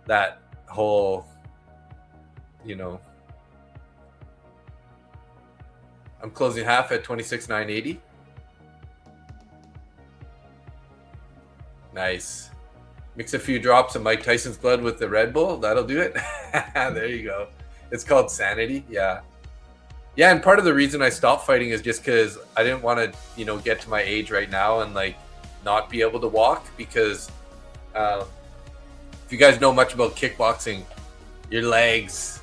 that whole, you know. I'm closing half at 26,980. Nice. Mix a few drops of Mike Tyson's blood with the Red Bull. That'll do it. There you go. It's called sanity. Yeah, and part of the reason I stopped fighting is just because I didn't want to, you know, get to my age right now and like not be able to walk, because if you guys know much about kickboxing, your legs,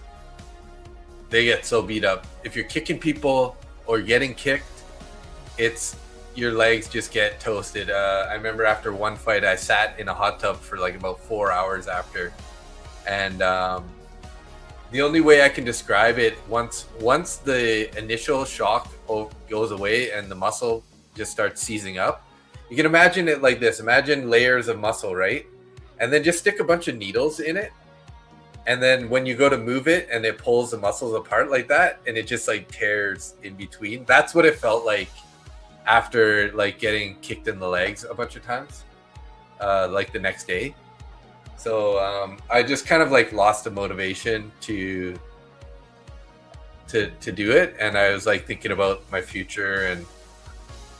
they get so beat up. If you're kicking people or getting kicked, your legs just get toasted. I remember after one fight, I sat in a hot tub for like about 4 hours after. And the only way I can describe it, once the initial shock goes away and the muscle just starts seizing up, you can imagine it like this. Imagine layers of muscle, right? And then just stick a bunch of needles in it. And then when you go to move it and it pulls the muscles apart like that, and it just like tears in between. That's what it felt like after like getting kicked in the legs a bunch of times, like the next day. So I just kind of like lost the motivation to do it. And I was like thinking about my future, and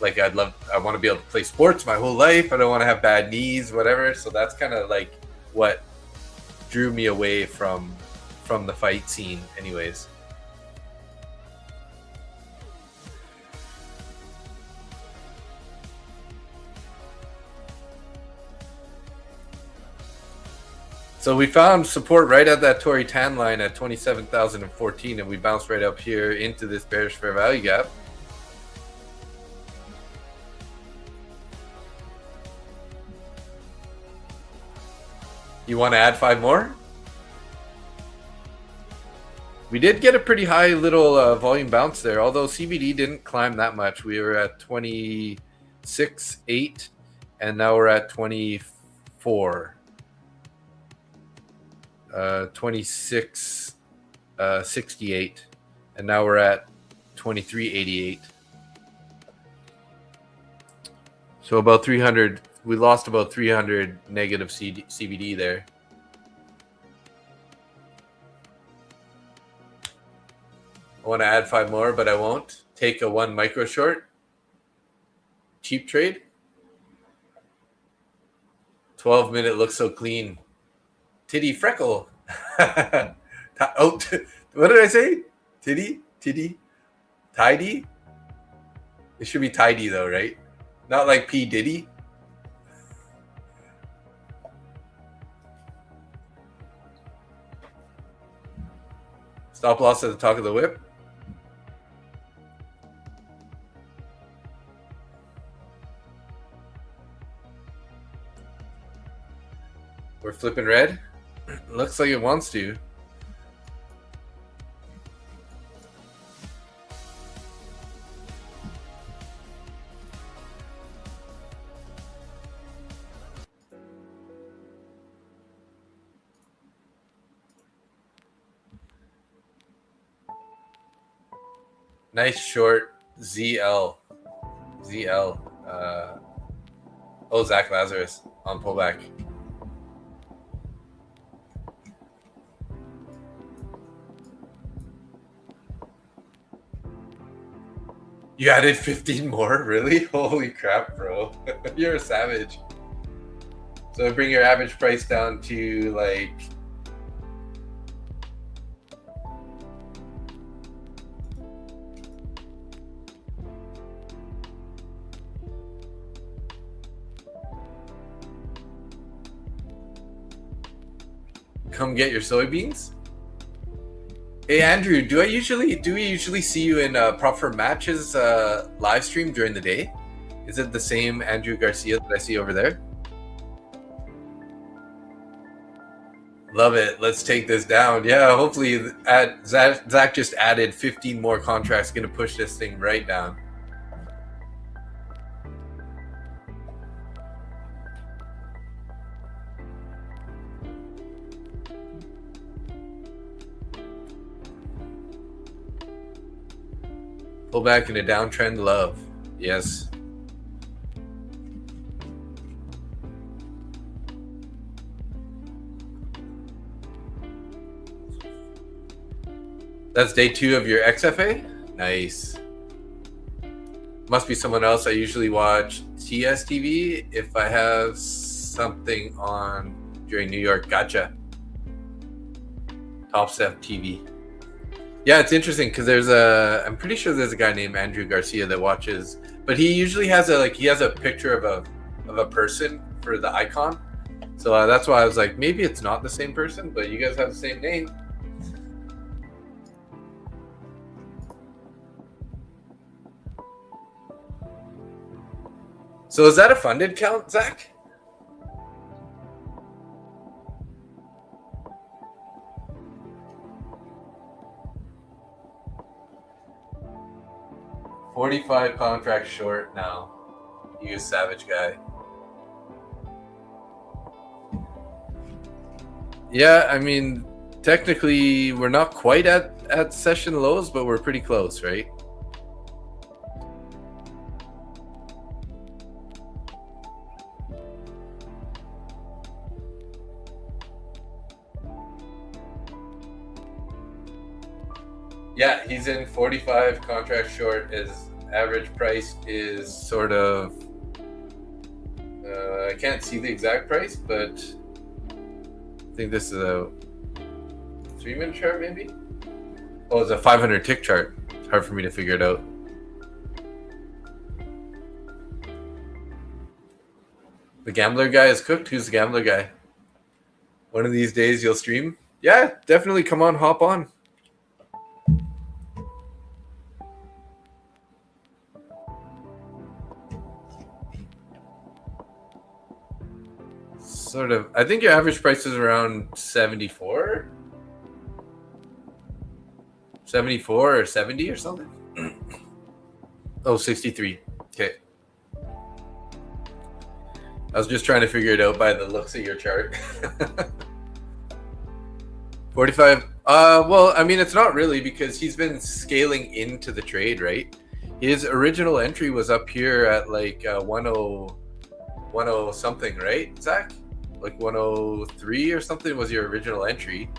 like I want to be able to play sports my whole life. I don't want to have bad knees, whatever. So that's kind of like what drew me away from the fight scene anyways. So we found support right at that Tory Tan line at 27,014, and we bounced right up here into this bearish fair value gap. You want to add 5 more? We did get a pretty high little volume bounce there, although CBD didn't climb that much. We were at 26.8, and now we're at 24. 26.68, and now we're at 23.88. So about 300. We lost about 300 negative CBD there. I want to add 5 more, but I won't. Take a 1 micro short. Cheap trade. 12-minute looks so clean. Titty freckle. Oh, what did I say? Titty? Tidy? It should be tidy though, right? Not like P. Diddy. Stop loss at the top of the whip. We're flipping red. Looks like it wants to. Nice short ZL. Oh, Zach Lazarus on pullback. You added 15 more? Really? Holy crap, bro. You're a savage. So bring your average price down to like... Come get your soybeans? Hey Andrew, do we usually see you in Prop for Matches live stream during the day? Is it the same Andrew Garcia that I see over there? Love it. Let's take this down. Yeah, hopefully Zach just added 15 more contracts, gonna push this thing right down. Pull back in a downtrend, love. Yes. That's day 2 of your XFA? Nice. Must be someone else. I usually watch TSTV if I have something on during New York. Gotcha. Top Step TV. Yeah, it's interesting because I'm pretty sure there's a guy named Andrew Garcia that watches, but he usually has a picture of a person for the icon. So that's why I was like, maybe it's not the same person, but you guys have the same name. So is that a funded count, Zach? $45 contracts short now. You savage guy. Yeah, I mean, technically we're not quite at session lows, but we're pretty close, right? Yeah, he's in 45 contracts short. His average price is sort of, I can't see the exact price, but I think this is a 3-minute chart maybe? Oh, it's a 500 tick chart. It's hard for me to figure it out. The gambler guy is cooked? Who's the gambler guy? One of these days you'll stream? Yeah, definitely come on, hop on. Sort of. I think your average price is around 74 or 70 or something. Oh, 63. Okay. I was just trying to figure it out by the looks of your chart. 45. Well, I mean, it's not really because he's been scaling into the trade, right? His original entry was up here at like 10 something, right, Zach? Like 103 or something was your original entry.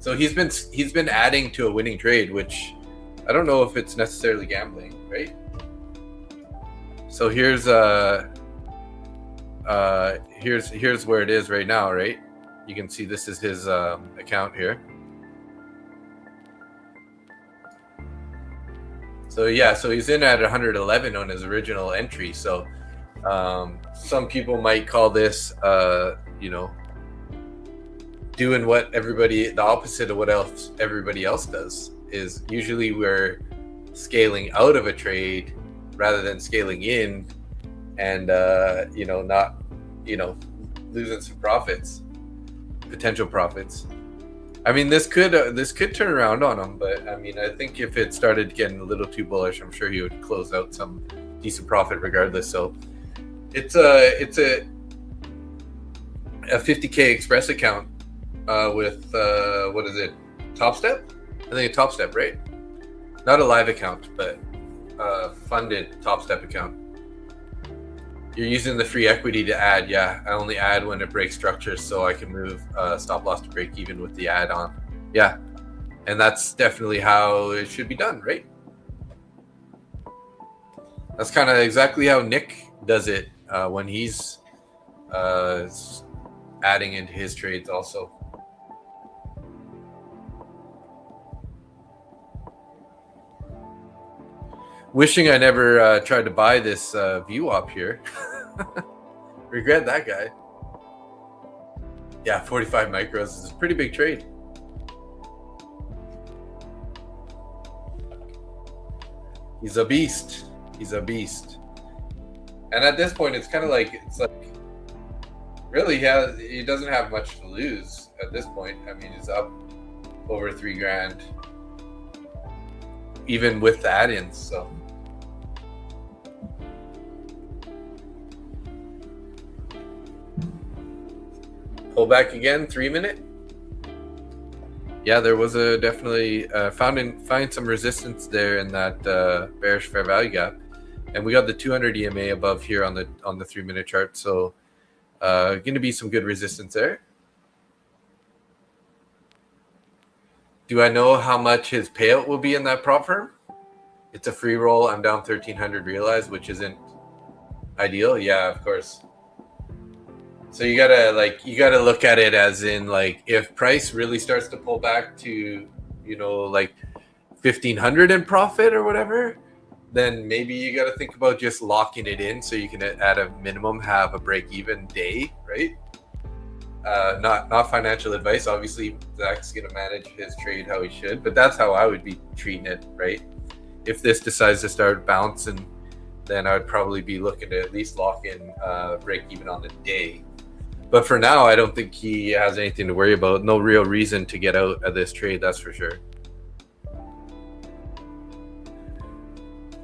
So he's been adding to a winning trade, which I don't know if it's necessarily gambling, right? So here's where it is right now, right? You can see this is his account here. So yeah, so he's in at 111 on his original entry. So some people might call this, doing what the opposite of what else everybody else does. Is usually we're scaling out of a trade rather than scaling in, and not losing some potential profits. I mean, this could turn around on him, but I mean, I think if it started getting a little too bullish, I'm sure he would close out some decent profit regardless. So it's a 50K Express account with what is it? Top Step? I think a Top Step, right? Not a live account, but funded Top Step account. You're using the free equity to add. Yeah, I only add when it breaks structures, so I can move stop loss to break even with the add on. Yeah, and that's definitely how it should be done, right? That's kind of exactly how Nick does it when he's adding into his trades also. Wishing I never tried to buy this VWAP here. Regret that, guy. Yeah, 45 micros is a pretty big trade. He's a beast. He's a beast. And at this point, it's like really he doesn't have much to lose at this point. I mean, he's up over $3,000, even with the add-ins. So. Pull back again, 3 minute. Yeah, there was a definitely find some resistance there in that bearish fair value gap, and we got the 200 EMA above here on the 3 minute chart. So, going to be some good resistance there. Do I know how much his payout will be in that prop firm? It's a free roll. I'm down 1,300 realized, which isn't ideal. Yeah, of course. So you gotta look at it as in if price really starts to pull back to 1,500 in profit or whatever, then maybe you gotta think about just locking it in so you can at a minimum have a break-even day, right? Not financial advice. Obviously, Zach's gonna manage his trade how he should, but that's how I would be treating it, right? If this decides to start bouncing, then I would probably be looking to at least lock in break-even on the day. But for now, I don't think he has anything to worry about. No real reason to get out of this trade, that's for sure.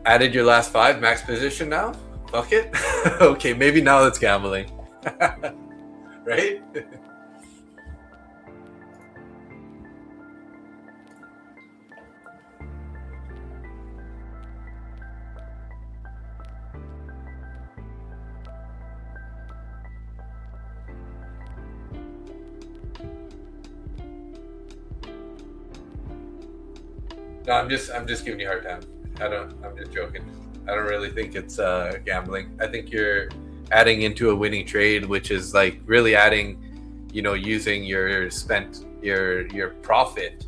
Added your last 5 max position now? Fuck it. Okay, maybe now it's gambling. Right? No, I'm just giving you a hard time. I'm just joking. I don't really think it's gambling. I think you're adding into a winning trade, which is really adding, using your profit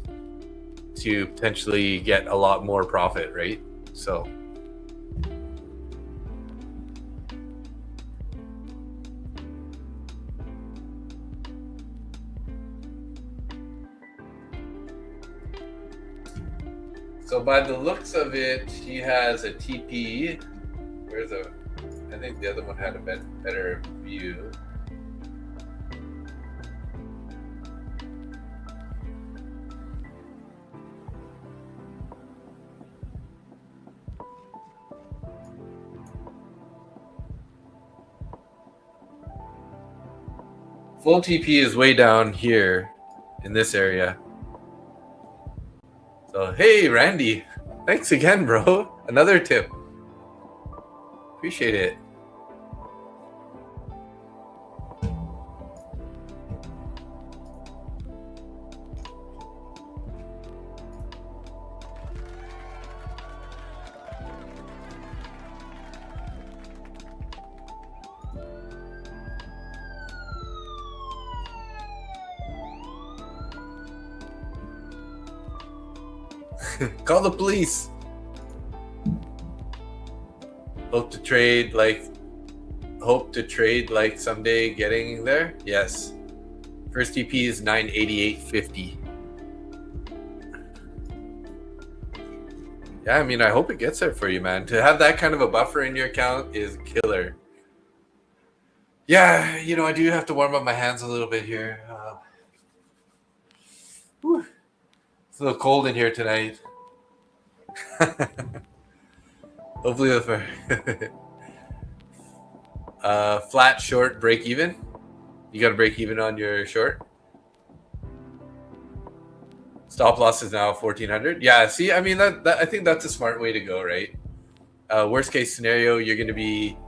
to potentially get a lot more profit, right? So. So by the looks of it, he has a TP. I think the other one had a better view. Full TP is way down here in this area. So, hey, Randy, thanks again, bro. Another tip. Appreciate it. Call the police. Hope to trade like someday getting there. Yes. First TP is 988.50. Yeah, I mean, I hope it gets there for you, man. To have that kind of a buffer in your account is killer. Yeah, you know, I do have to warm up my hands a little bit here. It's a little cold in here tonight. Hopefully, flat, short, break even. You got to break even on your short. Stop loss is now 1400. Yeah, see, I mean, that I think that's a smart way to go, right? Worst case scenario, you're going to be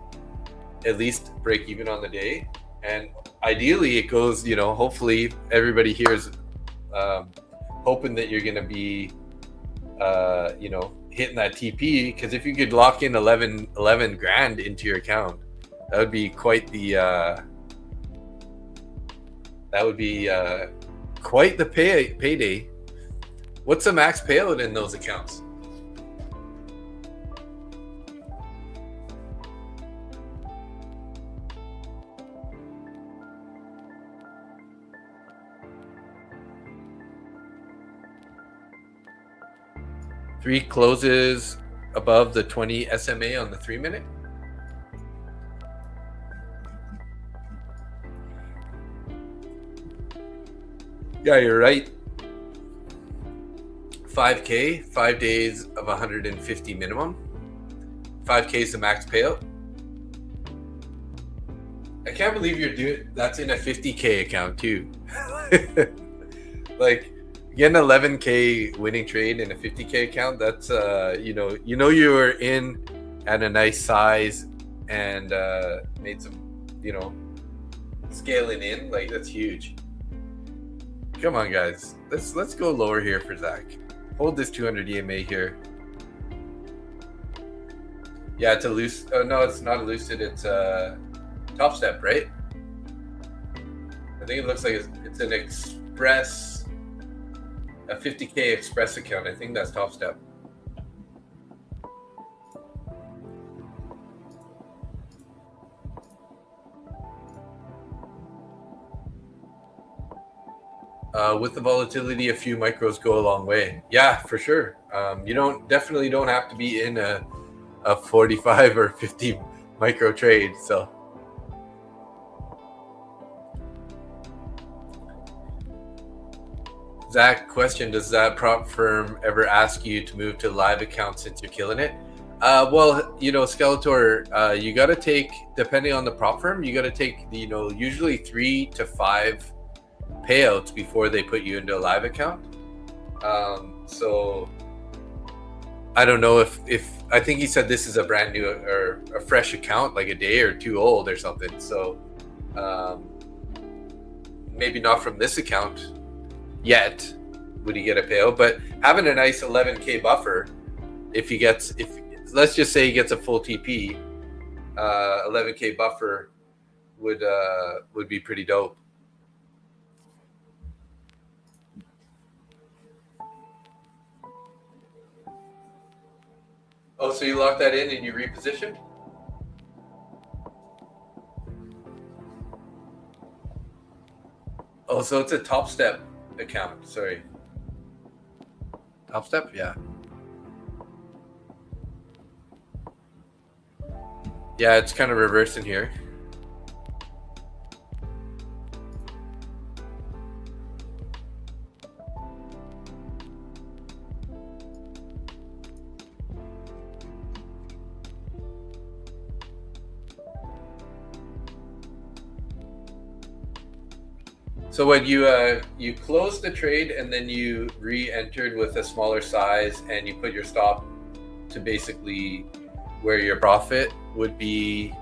at least break even on the day. And ideally, it goes, you know, hopefully everybody here is hoping that you're going to be, you know, hitting that TP. Because if you could lock in 11 grand into your account, that would be quite the quite the payday. What's the max payout in those accounts? Three closes above the 20 SMA on the 3 minute. Yeah, you're right. 5K, 5 days of 150 minimum. 5K is the max payout. I can't believe you're doing that's in a 50K account too. Like getting 11K winning trade in a 50K account, that's you know you were in at a nice size and made some, you know, scaling in, like that's huge. Come on guys, let's go lower here for Zach. Hold this 200 EMA here. Yeah, it's a loose. Oh no, it's not a Lucid. It's a Top Step, right? I think it looks like it's an Express, a 50K Express account. I think that's Top Step. With the volatility, a few micros go a long way. Yeah, for sure. You definitely don't have to be in a 45 or 50 micro trade. So Zach, question: does that prop firm ever ask you to move to live account since you're killing it? Well, you know, Skeletor, you got to take, depending on the prop firm, you got to take, you know, usually 3 to 5 payouts before they put you into a live account. So I don't know if I think he said this is a brand new or a fresh account, like a day or two old or something. So maybe not from this account yet would he get a payout, but having a nice 11K buffer, if let's just say he gets a full TP, 11K buffer would be pretty dope. Oh, so you lock that in and you reposition? Oh, so it's a Top Step account. Sorry. Top Step? Yeah. Yeah, it's kind of reversing here. So when you closed the trade and then you re-entered with a smaller size and you put your stop to basically where your profit would be.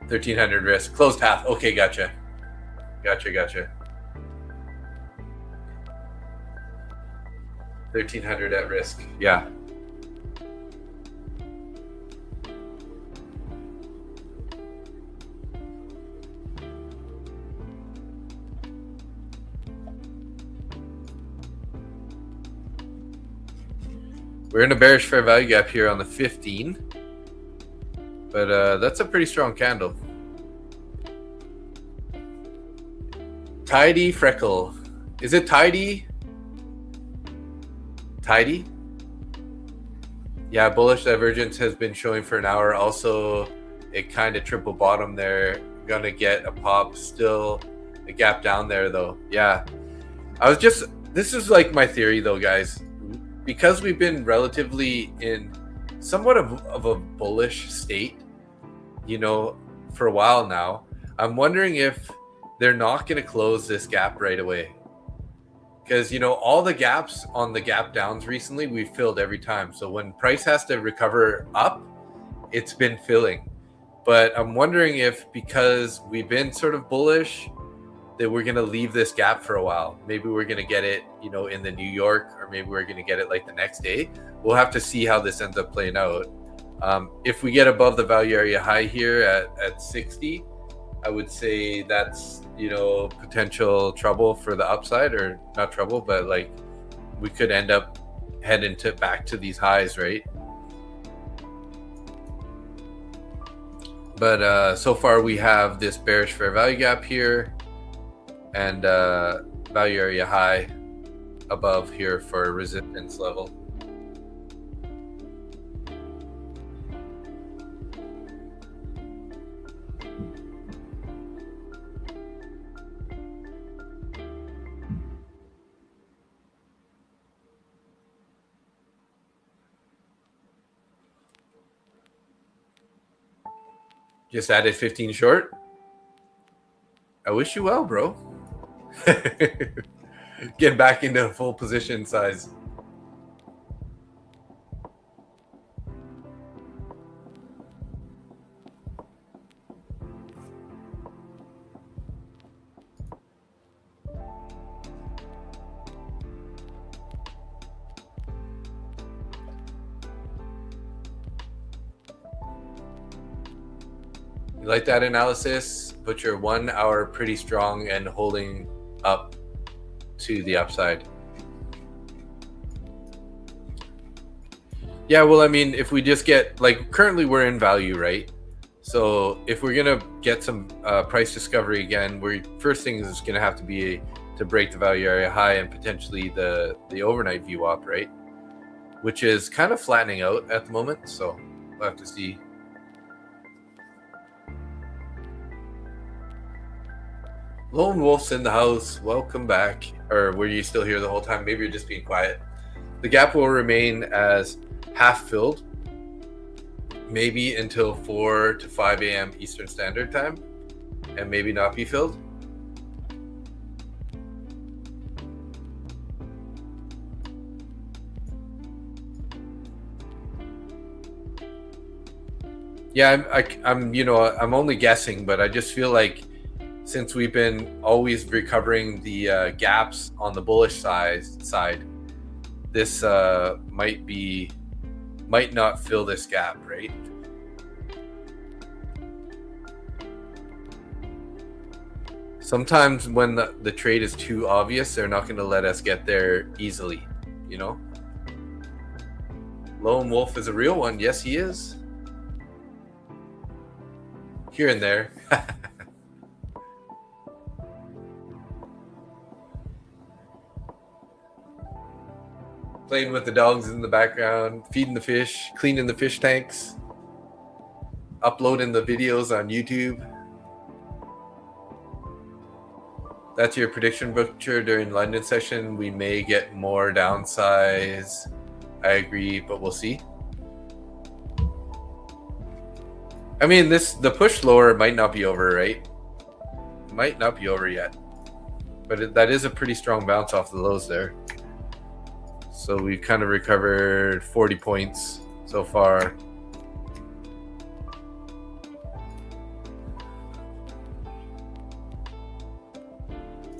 $1,300 risk, closed half. Okay, gotcha. $1,300 at risk. Yeah. We're in a bearish fair value gap here on the 15. But that's a pretty strong candle. Tidy Freckle. Is it tidy? Tidy? Yeah, bullish divergence has been showing for an hour. Also, it kind of triple bottom there. Gonna get a pop. Still a gap down there though. Yeah. This is like my theory though, guys. Because we've been relatively in somewhat of a bullish state, you know, for a while now, I'm wondering if they're not going to close this gap right away. Because, you know, all the gaps on the gap downs recently, we've filled every time. So when price has to recover up, it's been filling. But I'm wondering if because we've been sort of bullish, that we're going to leave this gap for a while. Maybe we're going to get it, you know, in the New York, or maybe we're going to get it like the next day. We'll have to see how this ends up playing out. If we get above the value area high here at 60, I would say that's, you know, potential trouble for the upside, or not trouble, but like we could end up heading back to these highs, right? But so far we have this bearish fair value gap here, and value area high above here for resistance level. Just added 15 short. I wish you well, bro. Get back into full position size. You like that analysis? But your 1 hour pretty strong and holding up to the upside. Yeah, well, I mean, if we just get, like, currently we're in value, right? So if we're gonna get some price discovery again, first thing is gonna have to be to break the value area high and potentially the overnight VWAP, right? Which is kind of flattening out at the moment, so we'll have to see. Lone Wolf's in the house. Welcome back. Or were you still here the whole time? Maybe you're just being quiet. The gap will remain as half filled, maybe until 4 to 5 a.m. Eastern Standard Time, and maybe not be filled. Yeah, I'm you know, I'm only guessing, but I just feel like since we've been always recovering the gaps on the bullish side, this might not fill this gap, right? Sometimes when the trade is too obvious, they're not going to let us get there easily, you know? Lone Wolf is a real one. Yes, he is. Here and there. Playing with the dogs in the background, feeding the fish, cleaning the fish tanks, uploading the videos on YouTube. That's your prediction, Butcher. During London session, we may get more downsize. I agree, but we'll see. I mean, the push lower might not be over, right? Might not be over yet. But that is a pretty strong bounce off the lows there. So we've kind of recovered 40 points so far.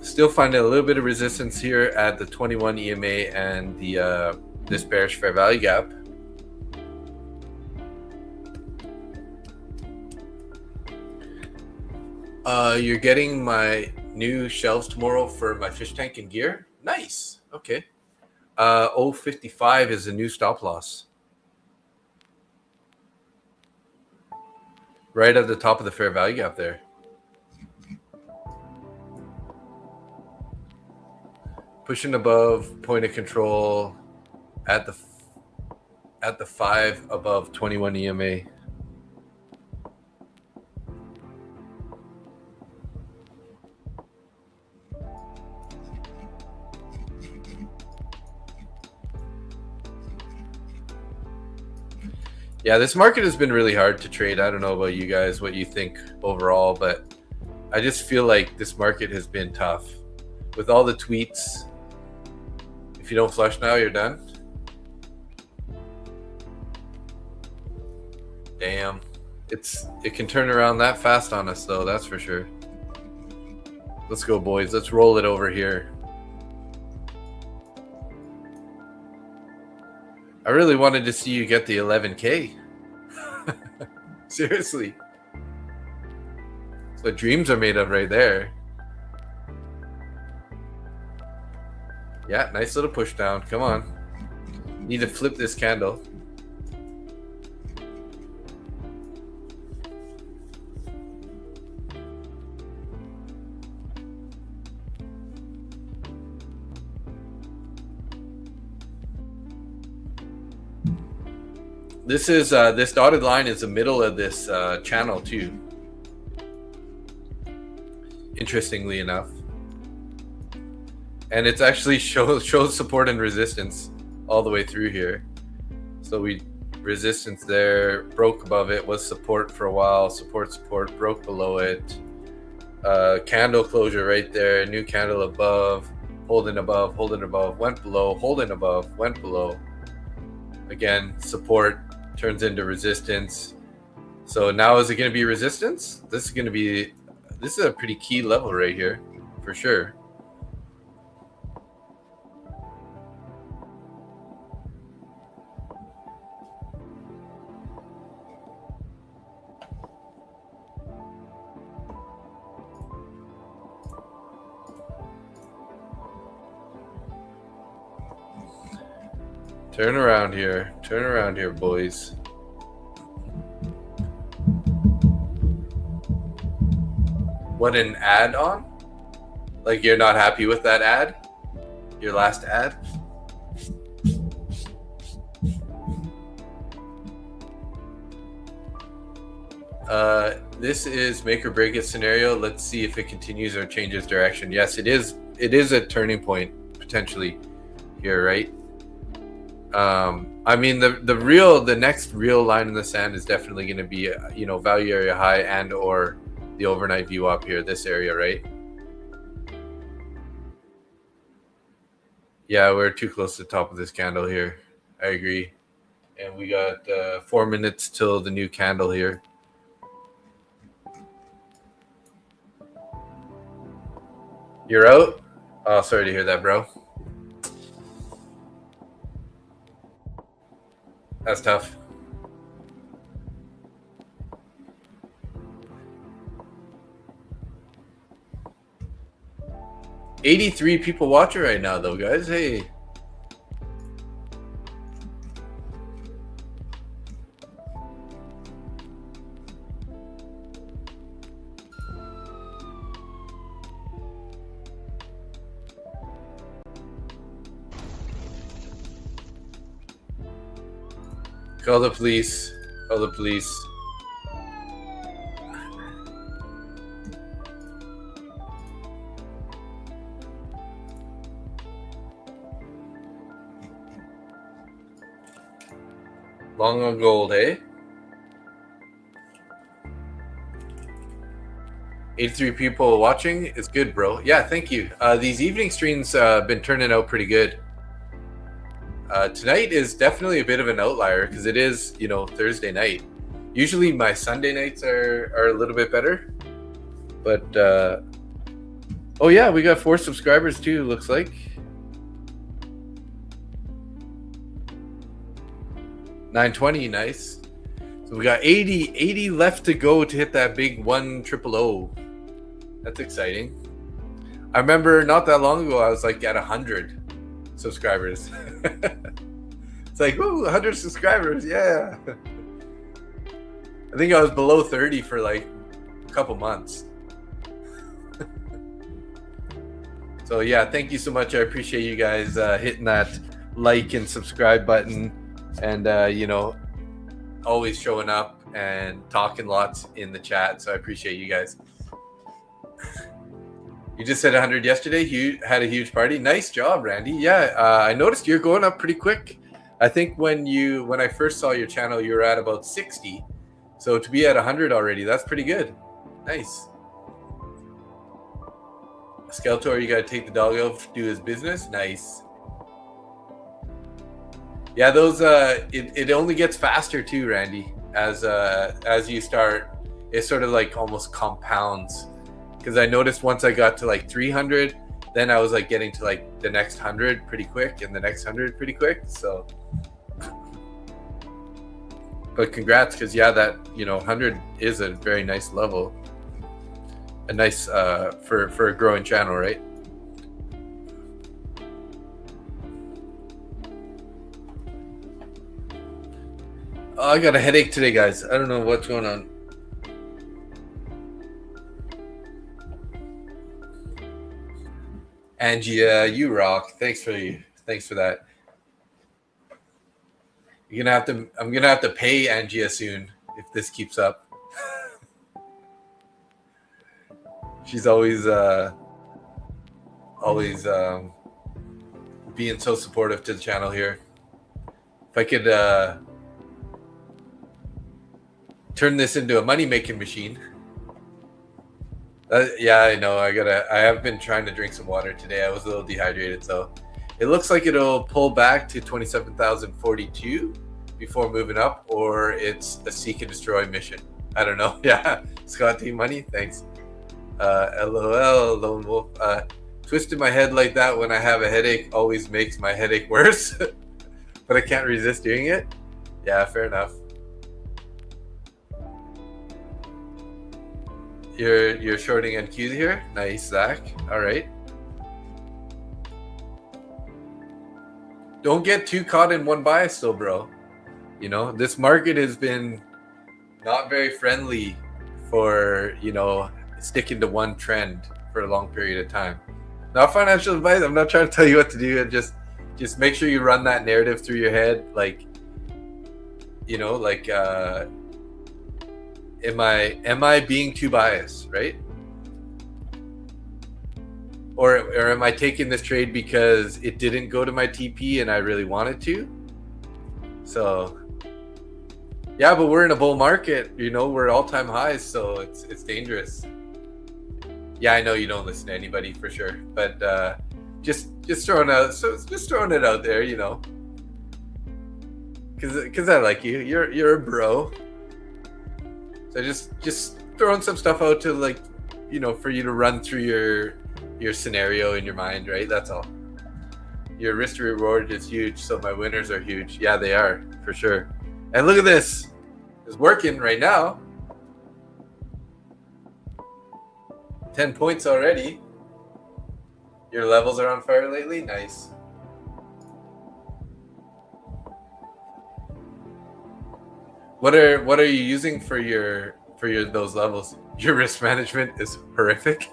Still finding a little bit of resistance here at the 21 EMA and the this bearish fair value gap. You're getting my new shelves tomorrow for my fish tank and gear. Nice. Okay. 055 is a new stop loss. Right at the top of the fair value gap there. Pushing above point of control at the 5 above 21 EMA. Yeah, this market has been really hard to trade. I don't know about you guys, what you think overall, but I just feel like this market has been tough. With all the tweets, if you don't flush now, you're done. Damn. It can turn around that fast on us, though, that's for sure. Let's go, boys. Let's roll it over here. I really wanted to see you get the 11K. Seriously. That's what dreams are made of right there. Yeah, nice little push down. Come on. Need to flip this candle. This is this dotted line is the middle of this channel too. Interestingly enough, and it's actually shows support and resistance all the way through here. So we resistance there, broke above it, was support for a while, support, broke below it. Candle closure right there, new candle above, holding above, went below, holding above, went below. Again, support turns into resistance. So now is it going to be resistance? This is a pretty key level right here for sure. Turn around here, boys. What, an add-on? Like you're not happy with that ad? Your last ad? This is make or break it scenario. Let's see if it continues or changes direction. Yes, it is. It is a turning point potentially here, right? I mean, the next real line in the sand is definitely going to be, value area high and or the overnight VWAP here, this area, right? Yeah, we're too close to the top of this candle here. I agree. And we got 4 minutes till the new candle here. You're out? Oh, sorry to hear that, bro. That's tough. $83 people watching right now, though, guys. Hey. Call the police. Call the police. Long on gold, eh? 83 people watching. It's good, bro. Yeah, thank you. These evening streams been turning out pretty good. Tonight is definitely a bit of an outlier because it is, Thursday night. Usually my Sunday nights are a little bit better. But, oh yeah, we got 4 subscribers too, looks like. 920, nice. So we got 80 left to go to hit that big 1,000,000. That's exciting. I remember not that long ago, I was like at 100. subscribers. It's like, ooh, 100 subscribers, yeah. I think I was below 30 for like a couple months. So yeah, thank you so much. I appreciate you guys hitting that like and subscribe button, and you know, always showing up and talking lots in the chat. So I appreciate you guys. You just said 100 yesterday. You had a huge party. Nice job, Randy. Yeah, I noticed you're going up pretty quick. I think when I first saw your channel, you were at about 60. So to be at 100 already, that's pretty good. Nice. Skeletor, you got to take the dog out to do his business. Nice. Yeah, those it only gets faster too, Randy. As you start, it sort of like almost compounds. Because I noticed once I got to like 300, then I was like getting to like the next 100 pretty quick, and the next 100 pretty quick. So, but congrats, because yeah, that 100 is a very nice level. A nice for a growing channel, right? Oh, I got a headache today, guys. I don't know what's going on. Angie, you rock. Thanks for that. I'm gonna have to pay Angie soon if this keeps up. She's always being so supportive to the channel here. If I could turn this into a money-making machine. Yeah, I know. I have been trying to drink some water today. I was a little dehydrated, so it looks like it'll pull back to 27,042 before moving up, or it's a seek and destroy mission. I don't know. Yeah, Scott T Money, thanks. LOL, Lone Wolf. Twisting my head like that when I have a headache always makes my headache worse, but I can't resist doing it. Yeah, fair enough. You're shorting NQ here. Nice, Zach. All right. Don't get too caught in one bias, though, bro. This market has been not very friendly for sticking to one trend for a long period of time. Not financial advice. I'm not trying to tell you what to do. Just make sure you run that narrative through your head. Am I being too biased, right? Or am I taking this trade because it didn't go to my TP and I really wanted to? So, yeah, but we're in a bull market. We're at all-time highs, so it's dangerous. Yeah, I know you don't listen to anybody for sure, but just throwing it out there, because I like you. You're a bro. So just throwing some stuff out to for you to run through your scenario in your mind, right? That's all. Your risk to reward is huge, so my winners are huge. Yeah, they are for sure. And look at this, it's working right now. 10 points already. Your levels are on fire lately. Nice. What are you using for your those levels? Your risk management is horrific.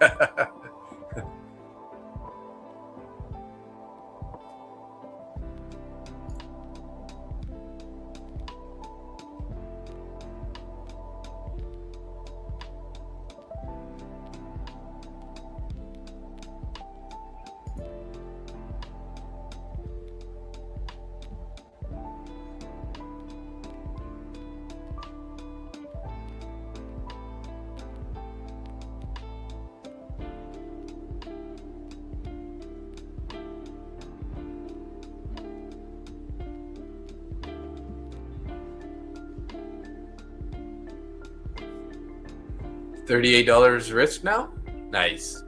$38 risk now? Nice.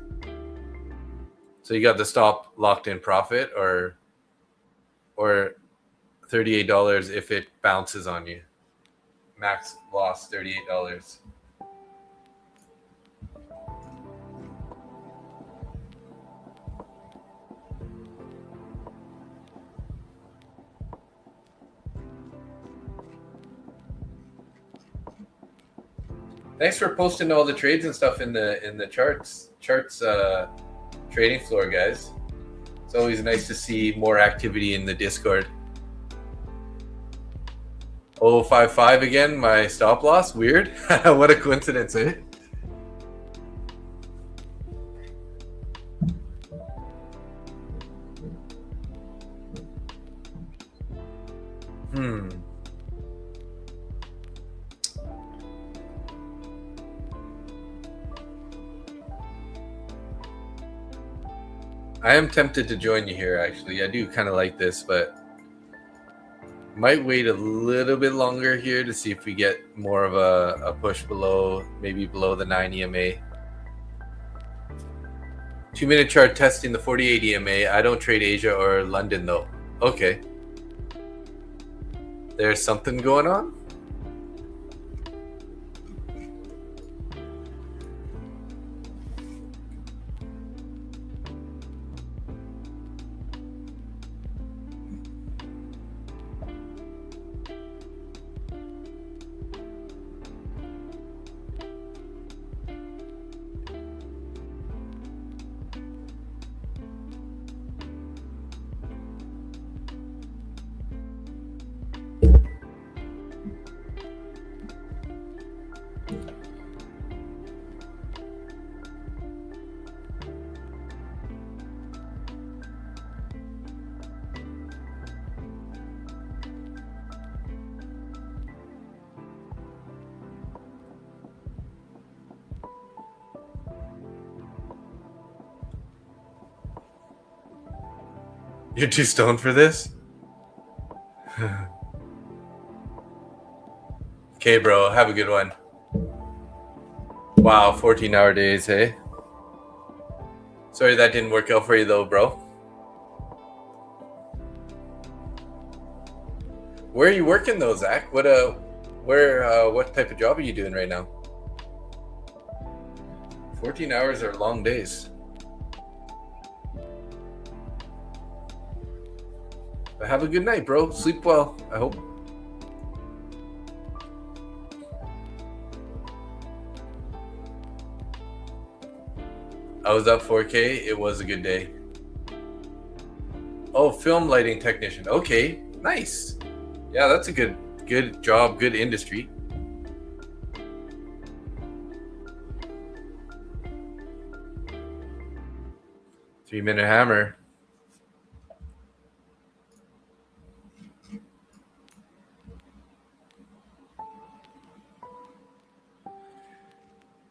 So you got the stop locked in profit, or $38 if it bounces on you. Max loss $38. Thanks for posting all the trades and stuff in the charts trading floor, guys. It's always nice to see more activity in the Discord. 055 again, my stop loss. Weird. What a coincidence, eh? I am tempted to join you here, actually. I do kind of like this, but might wait a little bit longer here to see if we get more of a push below, maybe below the 9 EMA. 2-minute chart testing the 48 EMA. I don't trade Asia or London, though. Okay. There's something going on? You're too stoned for this? Okay, bro. Have a good one. Wow, 14-hour days, hey? Sorry that didn't work out for you, though, bro. Where are you working, though, Zach? What type of job are you doing right now? 14 hours are long days. But have a good night, bro. Sleep well, I hope. I was up 4K. It was a good day. Oh, film lighting technician. Okay, nice. Yeah, that's a good job, good industry. Three-minute hammer.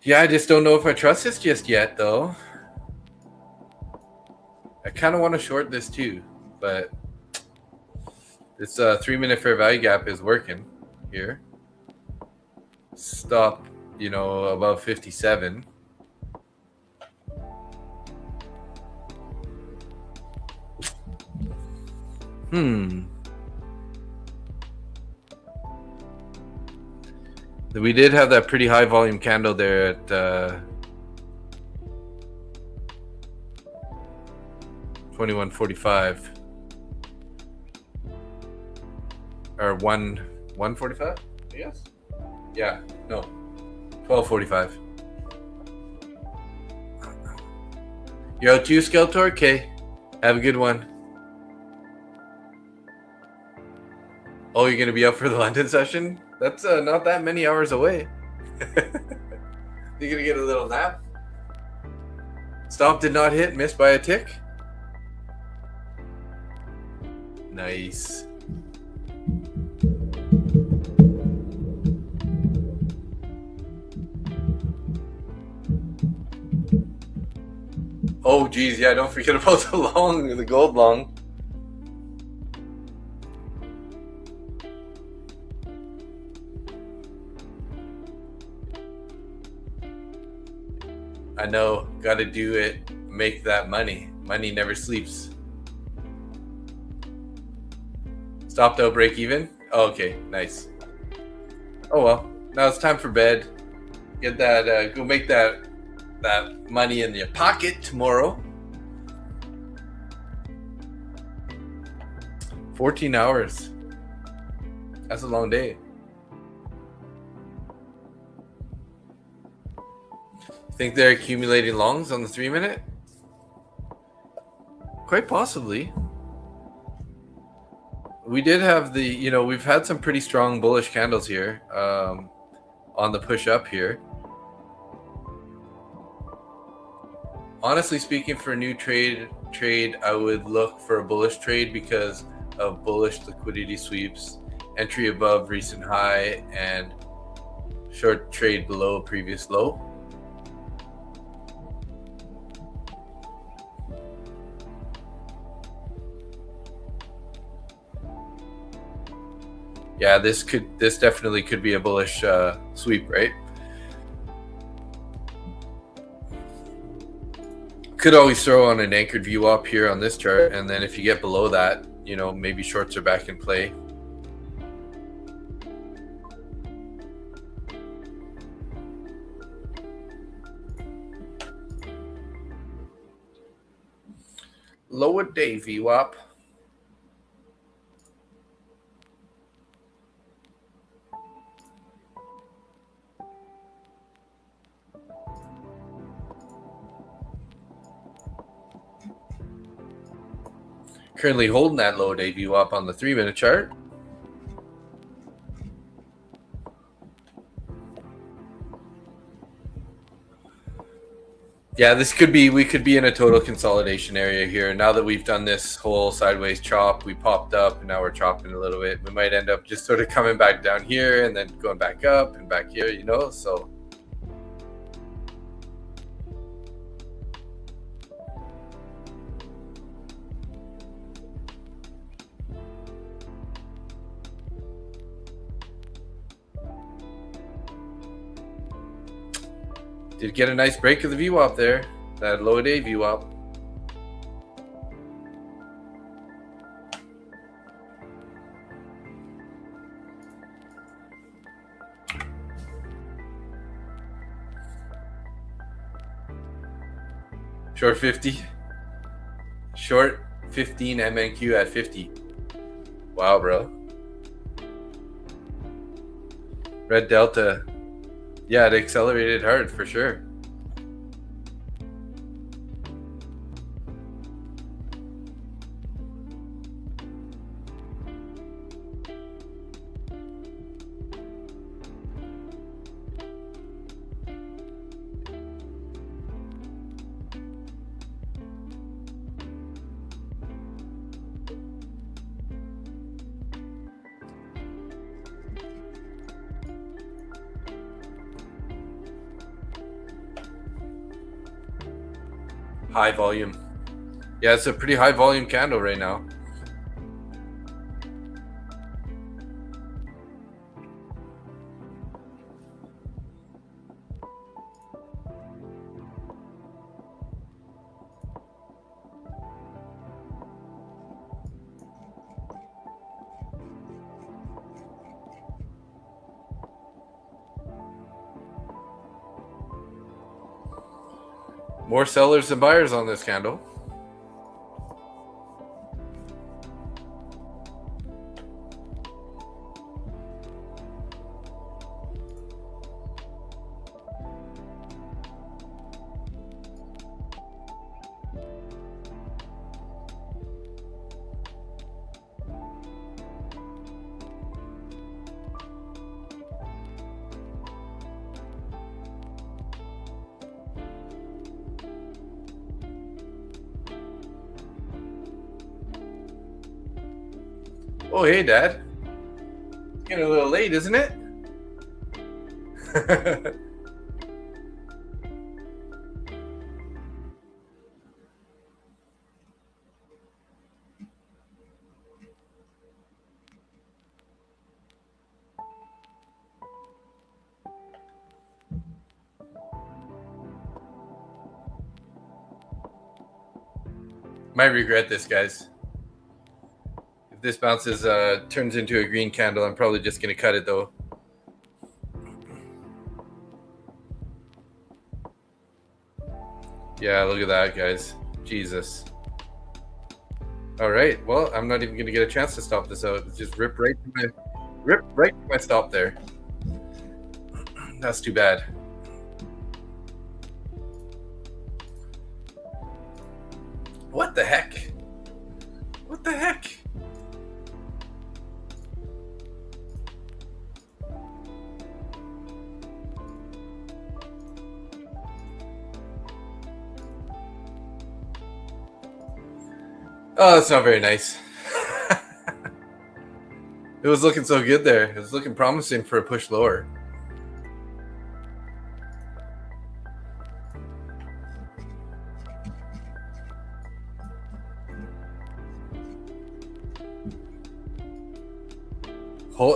Yeah, I just don't know if I trust this just yet, though. I kind of want to short this too, but this 3-minute fair value gap is working here. Stop, above 57. We did have that pretty high volume candle there at 2145 or 145, I guess. Yeah, no, 1245. You're out too, Skeletor? Okay, have a good one. Oh, you're gonna be up for the London session? That's not that many hours away. You're gonna get a little nap. Stop did not hit, missed by a tick. Nice. Oh geez, yeah, don't forget about the gold long. I know, gotta do it, make that money. Money never sleeps. Stopped out, break even? Oh, okay, nice. Oh well, now it's time for bed. Get that, go make that money in your pocket tomorrow. 14 hours. That's a long day. Think they're accumulating longs on the 3-minute? Quite possibly. We did have we've had some pretty strong bullish candles here on the push up here. Honestly speaking, for a new trade, I would look for a bullish trade because of bullish liquidity sweeps, entry above recent high, and short trade below previous low. Yeah, this definitely could be a bullish sweep, right? Could always throw on an anchored view up here on this chart, and then if you get below that, maybe shorts are back in play. Lower day VWAP. Currently holding that low day view up on the 3-minute chart. Yeah, we could be in a total consolidation area here. Now that we've done this whole sideways chop, we popped up and now we're chopping a little bit. We might end up just sort of coming back down here and then going back up and back here, so. Did get a nice break of the VWAP there, that low day VWAP. Short 50. Short 15 MNQ at 50. Wow, bro. Red Delta. Yeah, it accelerated hard for sure. High volume. Yeah, it's a pretty high volume candle right now. More sellers than buyers on this candle. Oh, hey, Dad. Getting a little late, isn't it? Might regret this, guys. If this bounces, turns into a green candle, I'm probably just going to cut it, though. Yeah, look at that, guys. Jesus. All right. Well, I'm not even going to get a chance to stop this out. It's just rip right to my stop there. That's too bad. What the heck? What the heck? Oh, that's not very nice. It was looking so good there. It was looking promising for a push lower.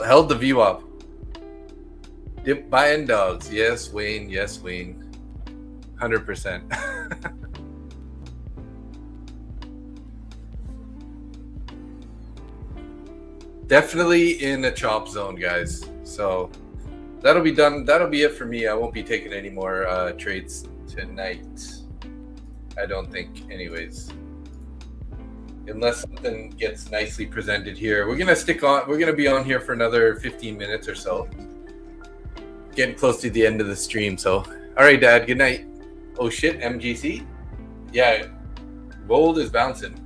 Held the VWAP. Dip buying dogs. Yes, Wayne. Yes, Wayne. 100%. Definitely in a chop zone, guys. So that'll be done. That'll be it for me. I won't be taking any more trades tonight. I don't think, anyways. Unless something gets nicely presented here. We're gonna stick on. We're gonna be on here for another 15 minutes or so. Getting close to the end of the stream. So, all right, Dad. Good night. Oh shit, MGC. Yeah, gold is bouncing.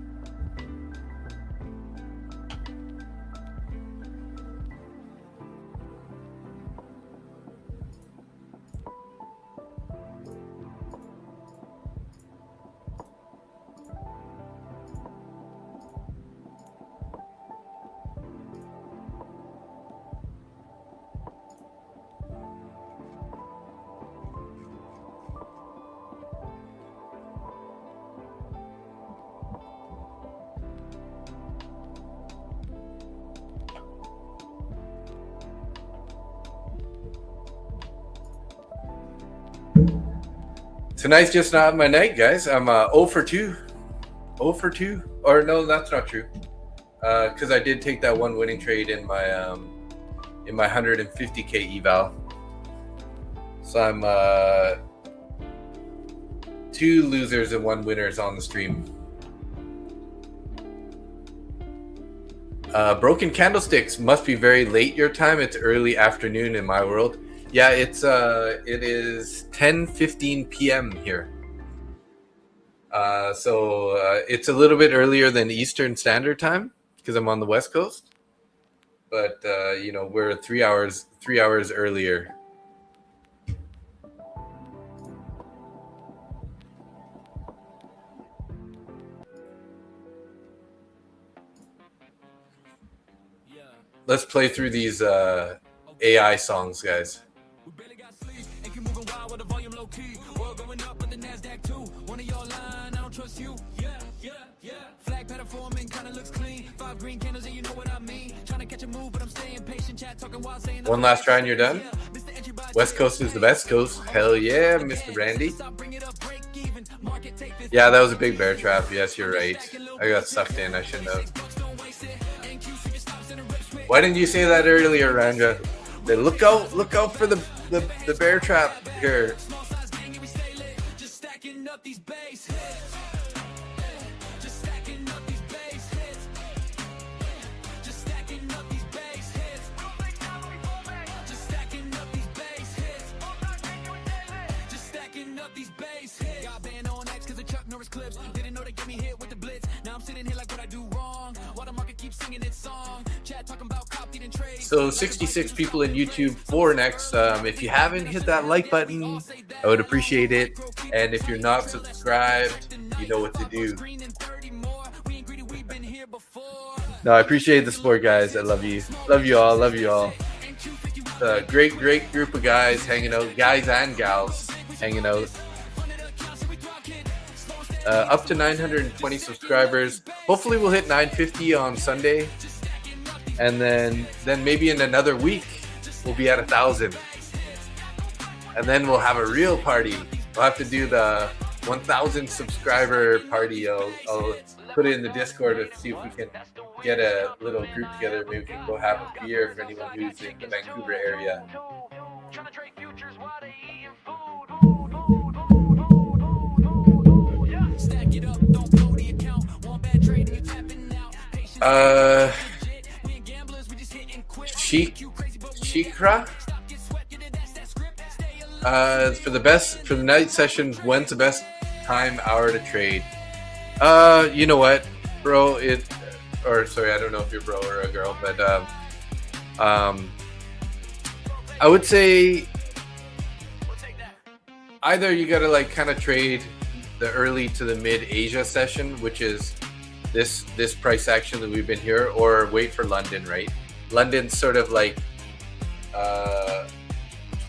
Tonight's just not my night, guys. I'm 0 for 2. 0 for 2. Or no, that's not true. Because I did take that one winning trade in my 150k eval. So I'm 2 losers and 1 winners on the stream. Broken candlesticks must be very late your time. It's early afternoon in my world. Yeah, it is 10:15 p.m. here. So it's a little bit earlier than Eastern Standard Time because I'm on the West Coast. But you know, we're 3 hours earlier. Let's play through these AI songs, guys. One last try and you're done. West Coast is the best coast. Hell yeah, Mr. Randy. Yeah, that was a big bear trap. Yes, you're right. I got sucked in. I shouldn't have. Why didn't you say that earlier, Ranja? Look out for the bear trap here. So 66 people in YouTube for next. If you haven't hit that like button, I would appreciate it. And if you're not subscribed, you know what to do. No, I appreciate the support, guys. I love you. Love you all. Love you all. Great group of guys hanging out. Guys and gals hanging out. Up to 920 subscribers. Hopefully we'll hit 950 on Sunday. And then maybe in another week, we'll be at 1,000. And then we'll have a real party. We'll have to do the 1,000 subscriber party. I'll put it in the Discord to see if we can get a little group together. Maybe we can go have a beer for anyone who's in the Vancouver area. Shikra. For the night sessions, when's the best time hour to trade? You know what, bro? Or sorry, I don't know if you're bro or a girl, but I would say either you gotta like kind of trade the early to the mid Asia session, which is this price action that we've been here, or wait for London, right? London's sort of like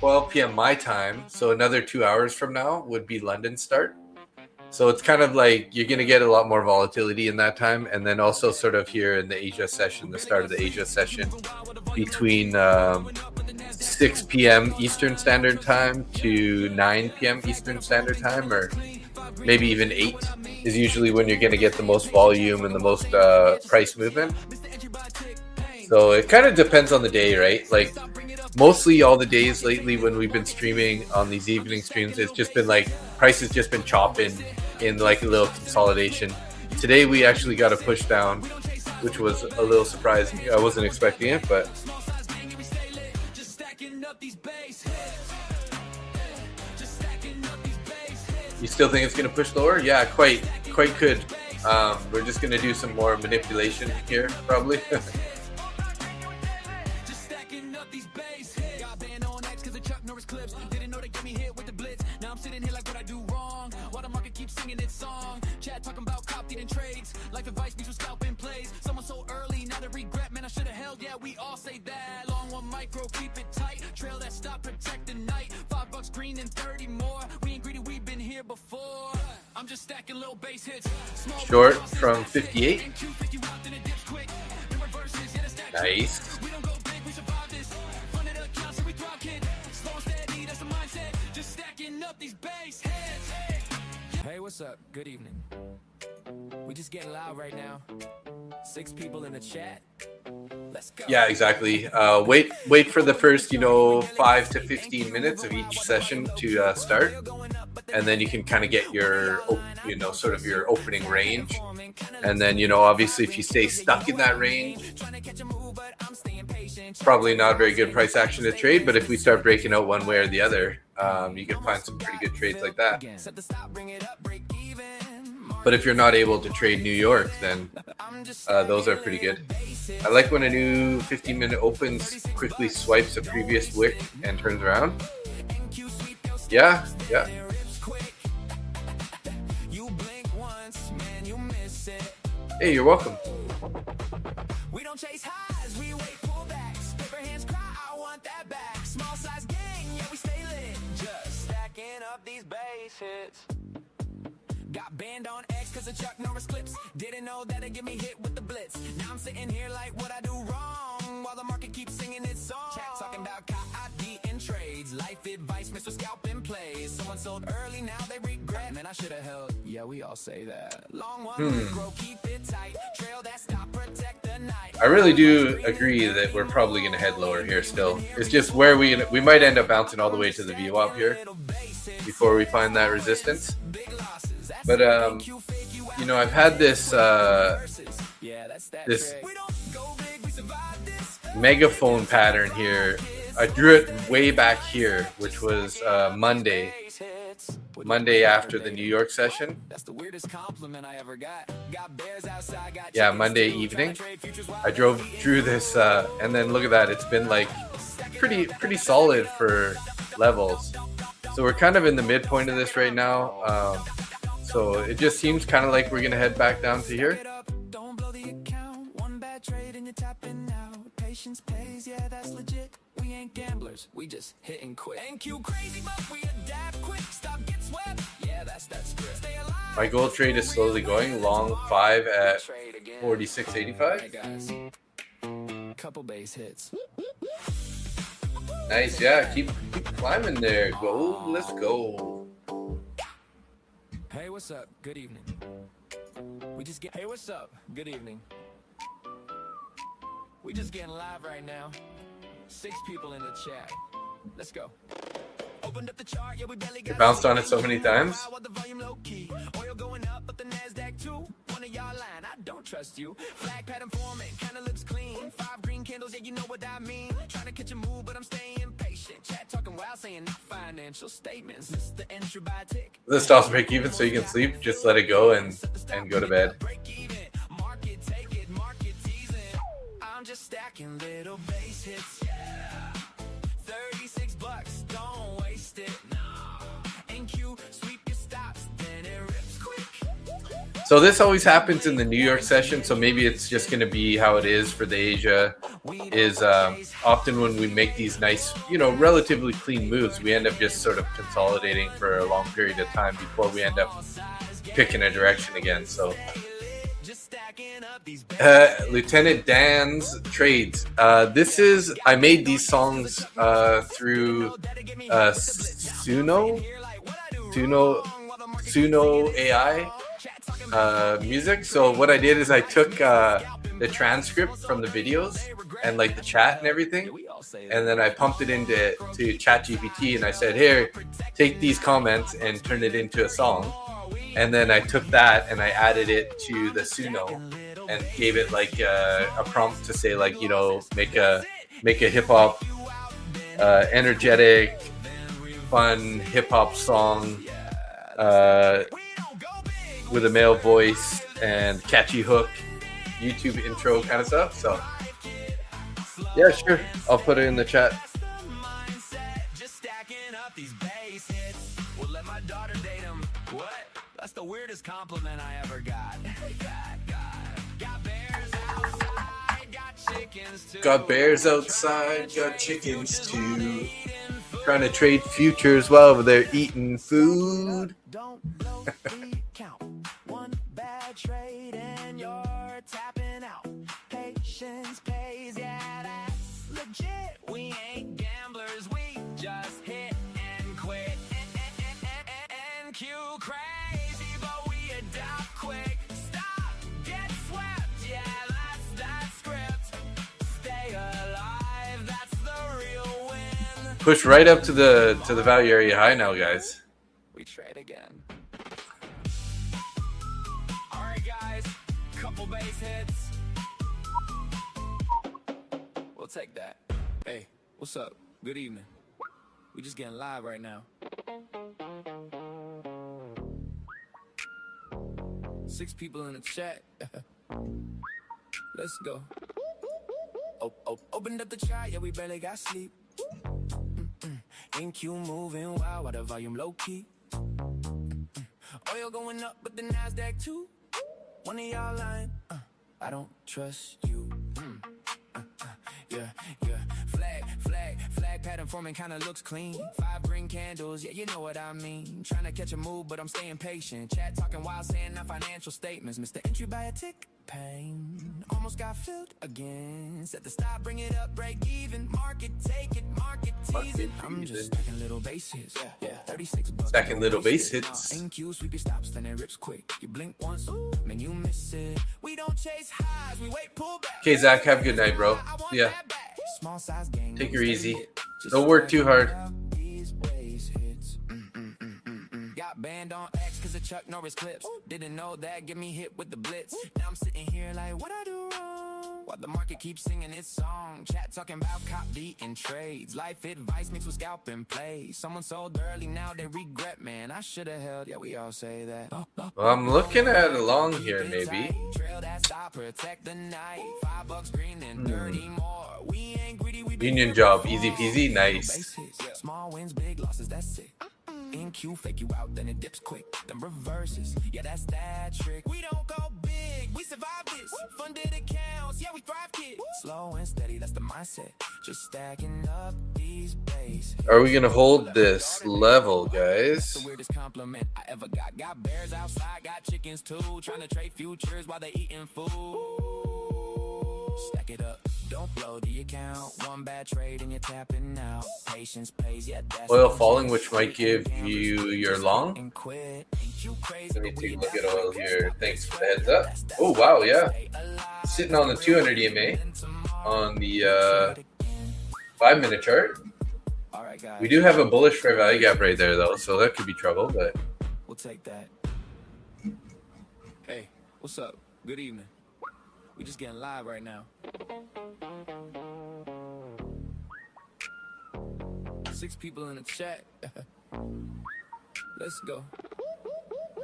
12 p.m. my time, so another 2 hours from now would be London start. So it's kind of like you're going to get a lot more volatility in that time. And then also sort of here in the Asia session, the start of the Asia session between 6 p.m. Eastern Standard Time to 9 p.m. Eastern Standard Time, or maybe even 8 is usually when you're going to get the most volume and the most price movement. So it kind of depends on the day, right? Like mostly all the days lately when we've been streaming on these evening streams, it's just been like price has just been chopping in like a little consolidation. Today we actually got a push down, which was a little surprising. I wasn't expecting it, but you still think it's going to push lower? Yeah, quite could. We're just going to do some more manipulation here, probably. Talking about copied and trades, life advice needs scalping plays. Someone so early, now the regret, man, I should have held. Yeah, we all say that. Long one micro, keep it tight. Trail that stop, protect the night. $5 green and 30 more. We ain't greedy, we've been here before. I'm just stacking little base hits. Short from 58. Nice. We don't go big, we survive this. Fun at a couch, so we thrive, kid. Slow and steady, that's the mindset. Just stacking up these base hits. Hey, what's up? Good evening. We just getting loud right now. 6 people in the chat. Let's go. Yeah, exactly. Wait for the first, 5 to 15 minutes of each session to start, and then you can kind of get your, sort of your opening range. And then, obviously, if you stay stuck in that range, probably not a very good price action to trade. But if we start breaking out one way or the other, you can find some pretty good trades like that. But if you're not able to trade New York, then those are pretty good. I like when a new 15-minute opens, quickly swipes a previous wick and turns around. Yeah. Hey, you're welcome. We don't chase highs, we wait pullbacks. Paper hands cry, I want that back. Small size gang, yeah, we stay lit. Just stacking up these base hits. Got banned on X cause of Chuck Norris clips. Didn't know that it'd get me hit with the blitz. Now I'm sitting here like what I do wrong, while the market keeps singing its song. Chat talking about KID and trades, life advice, Mr. Scalping plays. Someone sold early, now they regret. Man, I should have held. Yeah, we all say that. Long one, grow, keep it tight. Trail that stop, protect the night. I really do agree that we're probably going to head lower here still. It's just where we might end up bouncing all the way to the VWAP here before we find that resistance. But I've had this megaphone pattern here. I drew it way back here, which was Monday after the New York session. Yeah, Monday evening. I drew this, and then look at that. It's been like pretty solid for levels. So we're kind of in the midpoint of this right now. So it just seems kind of like we're going to head back down to here. Don't blow the account. One bad trade and you're tapping out. Patience pays, yeah, that's legit. We ain't gamblers, we just hit and quit. MNQ crazy, but we adapt quick. Stop, get swept. Yeah, that's that script. Stay alive. My gold trade is slowly going. Long 5 at 46.85. Couple base hits. Nice, yeah. Keep climbing there. Go, let's go. Hey, what's up? Good evening. Hey, what's up? Good evening. We just getting live right now. 6 people in the chat. Let's go. Opened up the chart, yeah, we barely got. You bounced on it so many times. Oil going up, but the NASDAQ too. One of y'all lying, I don't trust you. Flag pattern forming, kinda looks clean. 5 green candles, yeah, you know what I mean. Trying to catch a move, but I'm staying patient. Chat talking wild, saying not financial statements. This is the entry by tick. This stops break even so you can sleep. Just let it go and and go to bed. I'm just stacking little bass hits. 36 bucks, don't waste it. MNQ, sweep your stops, then it rips quick. So this always happens in the New York session, so maybe it's just going to be how it is for the Asia. Is often when we make these nice, relatively clean moves, we end up just sort of consolidating for a long period of time before we end up picking a direction again. So Lieutenant Dan's trades. I made these songs through Suno AI music. So what I did is I took the transcript from the videos and like the chat and everything, and then I pumped it into ChatGPT, and I said, here, take these comments and turn it into a song. And then I took that and I added it to the Suno and gave it like a prompt to say, like, make a hip hop, energetic, fun hip hop song with a male voice and catchy hook, YouTube intro kind of stuff. So yeah, sure, I'll put it in the chat. That's the weirdest compliment I ever got. Got bears outside, got chickens too. Trying to trade futures while they're eating food. Don't count one bad trade and you're tapping out. Patience pays, yeah, that's legit. We ain't gamblers, we just hit and quit. MNQ crazy, but we adapt quick. Stop, get swept, yeah, that's that script. Stay alive, that's the real win. Push right up to the value area high now, guys. We trade again. All right, guys, couple base hits. We'll take that. Hey, what's up? Good evening. We just getting live right now. 6 people in the chat. Let's go. Opened up the chat, yeah, we barely got sleep. MNQ moving wild while the volume low key. Oil going up, but the Nasdaq too. One of y'all lying. I don't trust you. Yeah. Flag pattern forming kinda looks clean. 5 green candles, yeah, you know what I mean. Trying to catch a move, but I'm staying patient. Chat talking wild, saying our financial statements. Mr. Entry by a tick, pain. Almost got filled again. Set the stop, bring it up, break even. Market, take it, market, tease it. I'm just stacking little base hits. Yeah, 36 bucks. Stacking little base hits. MNQ, sweep your stops, then it rips quick. You blink once, man, you miss it. We don't chase highs, we wait, pull back. Okay, Zach, have a good night, bro. Yeah. Take her easy. Don't work too hard. Got banned on X cause of Chuck Norris clips. Didn't know that, get me hit with the blitz. Now I'm sitting here like, what I do wrong? While the market keeps singing its song. Chat talking about cop beating trades. Life advice mixed with scalp and play. Someone sold early, now they regret, man. I should have held, yeah, we all say that. Well, I'm looking at a long here, maybe. Trail that stop, protect the night. $5 green and 30 more. We ain't greedy, we Union job, easy peasy, nice. Small wins, big losses, that's it. MNQ fake you out, then it dips quick, then reverses. Yeah, that's that trick. We don't go big, we survive this. Funded accounts, yeah, we thrive, kid. Slow and steady, that's the mindset. Just stacking up these base. Are we gonna hold this level, guys? The weirdest compliment I ever got. Got bears outside, got chickens too. Trying to trade futures while they eating food. Stack it up, don't blow the account. One bad trade and you're tapping out. Patience pays, yeah, that's Oil falling, which might give you your long. Let me take a look at oil here. Thanks for the heads up. Oh, wow, yeah. Sitting on the 200 EMA on the 5-minute chart. We do have a bullish fair value gap right there, though, so that could be trouble, but we'll take that. Hey, what's up? Good evening. We just getting live right now. 6 people in the chat. Let's go.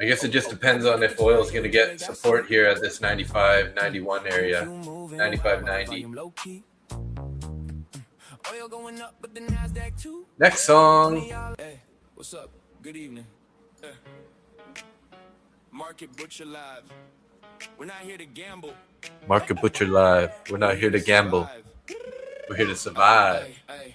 I guess it just depends on if oil is going to get support here at this 95, 91 area, 95, 90. Next song. Hey, what's up? Good evening. Market Butcher Live. We're not here to gamble. Market Butcher Live. We're not here to gamble. We're here to survive. Hey.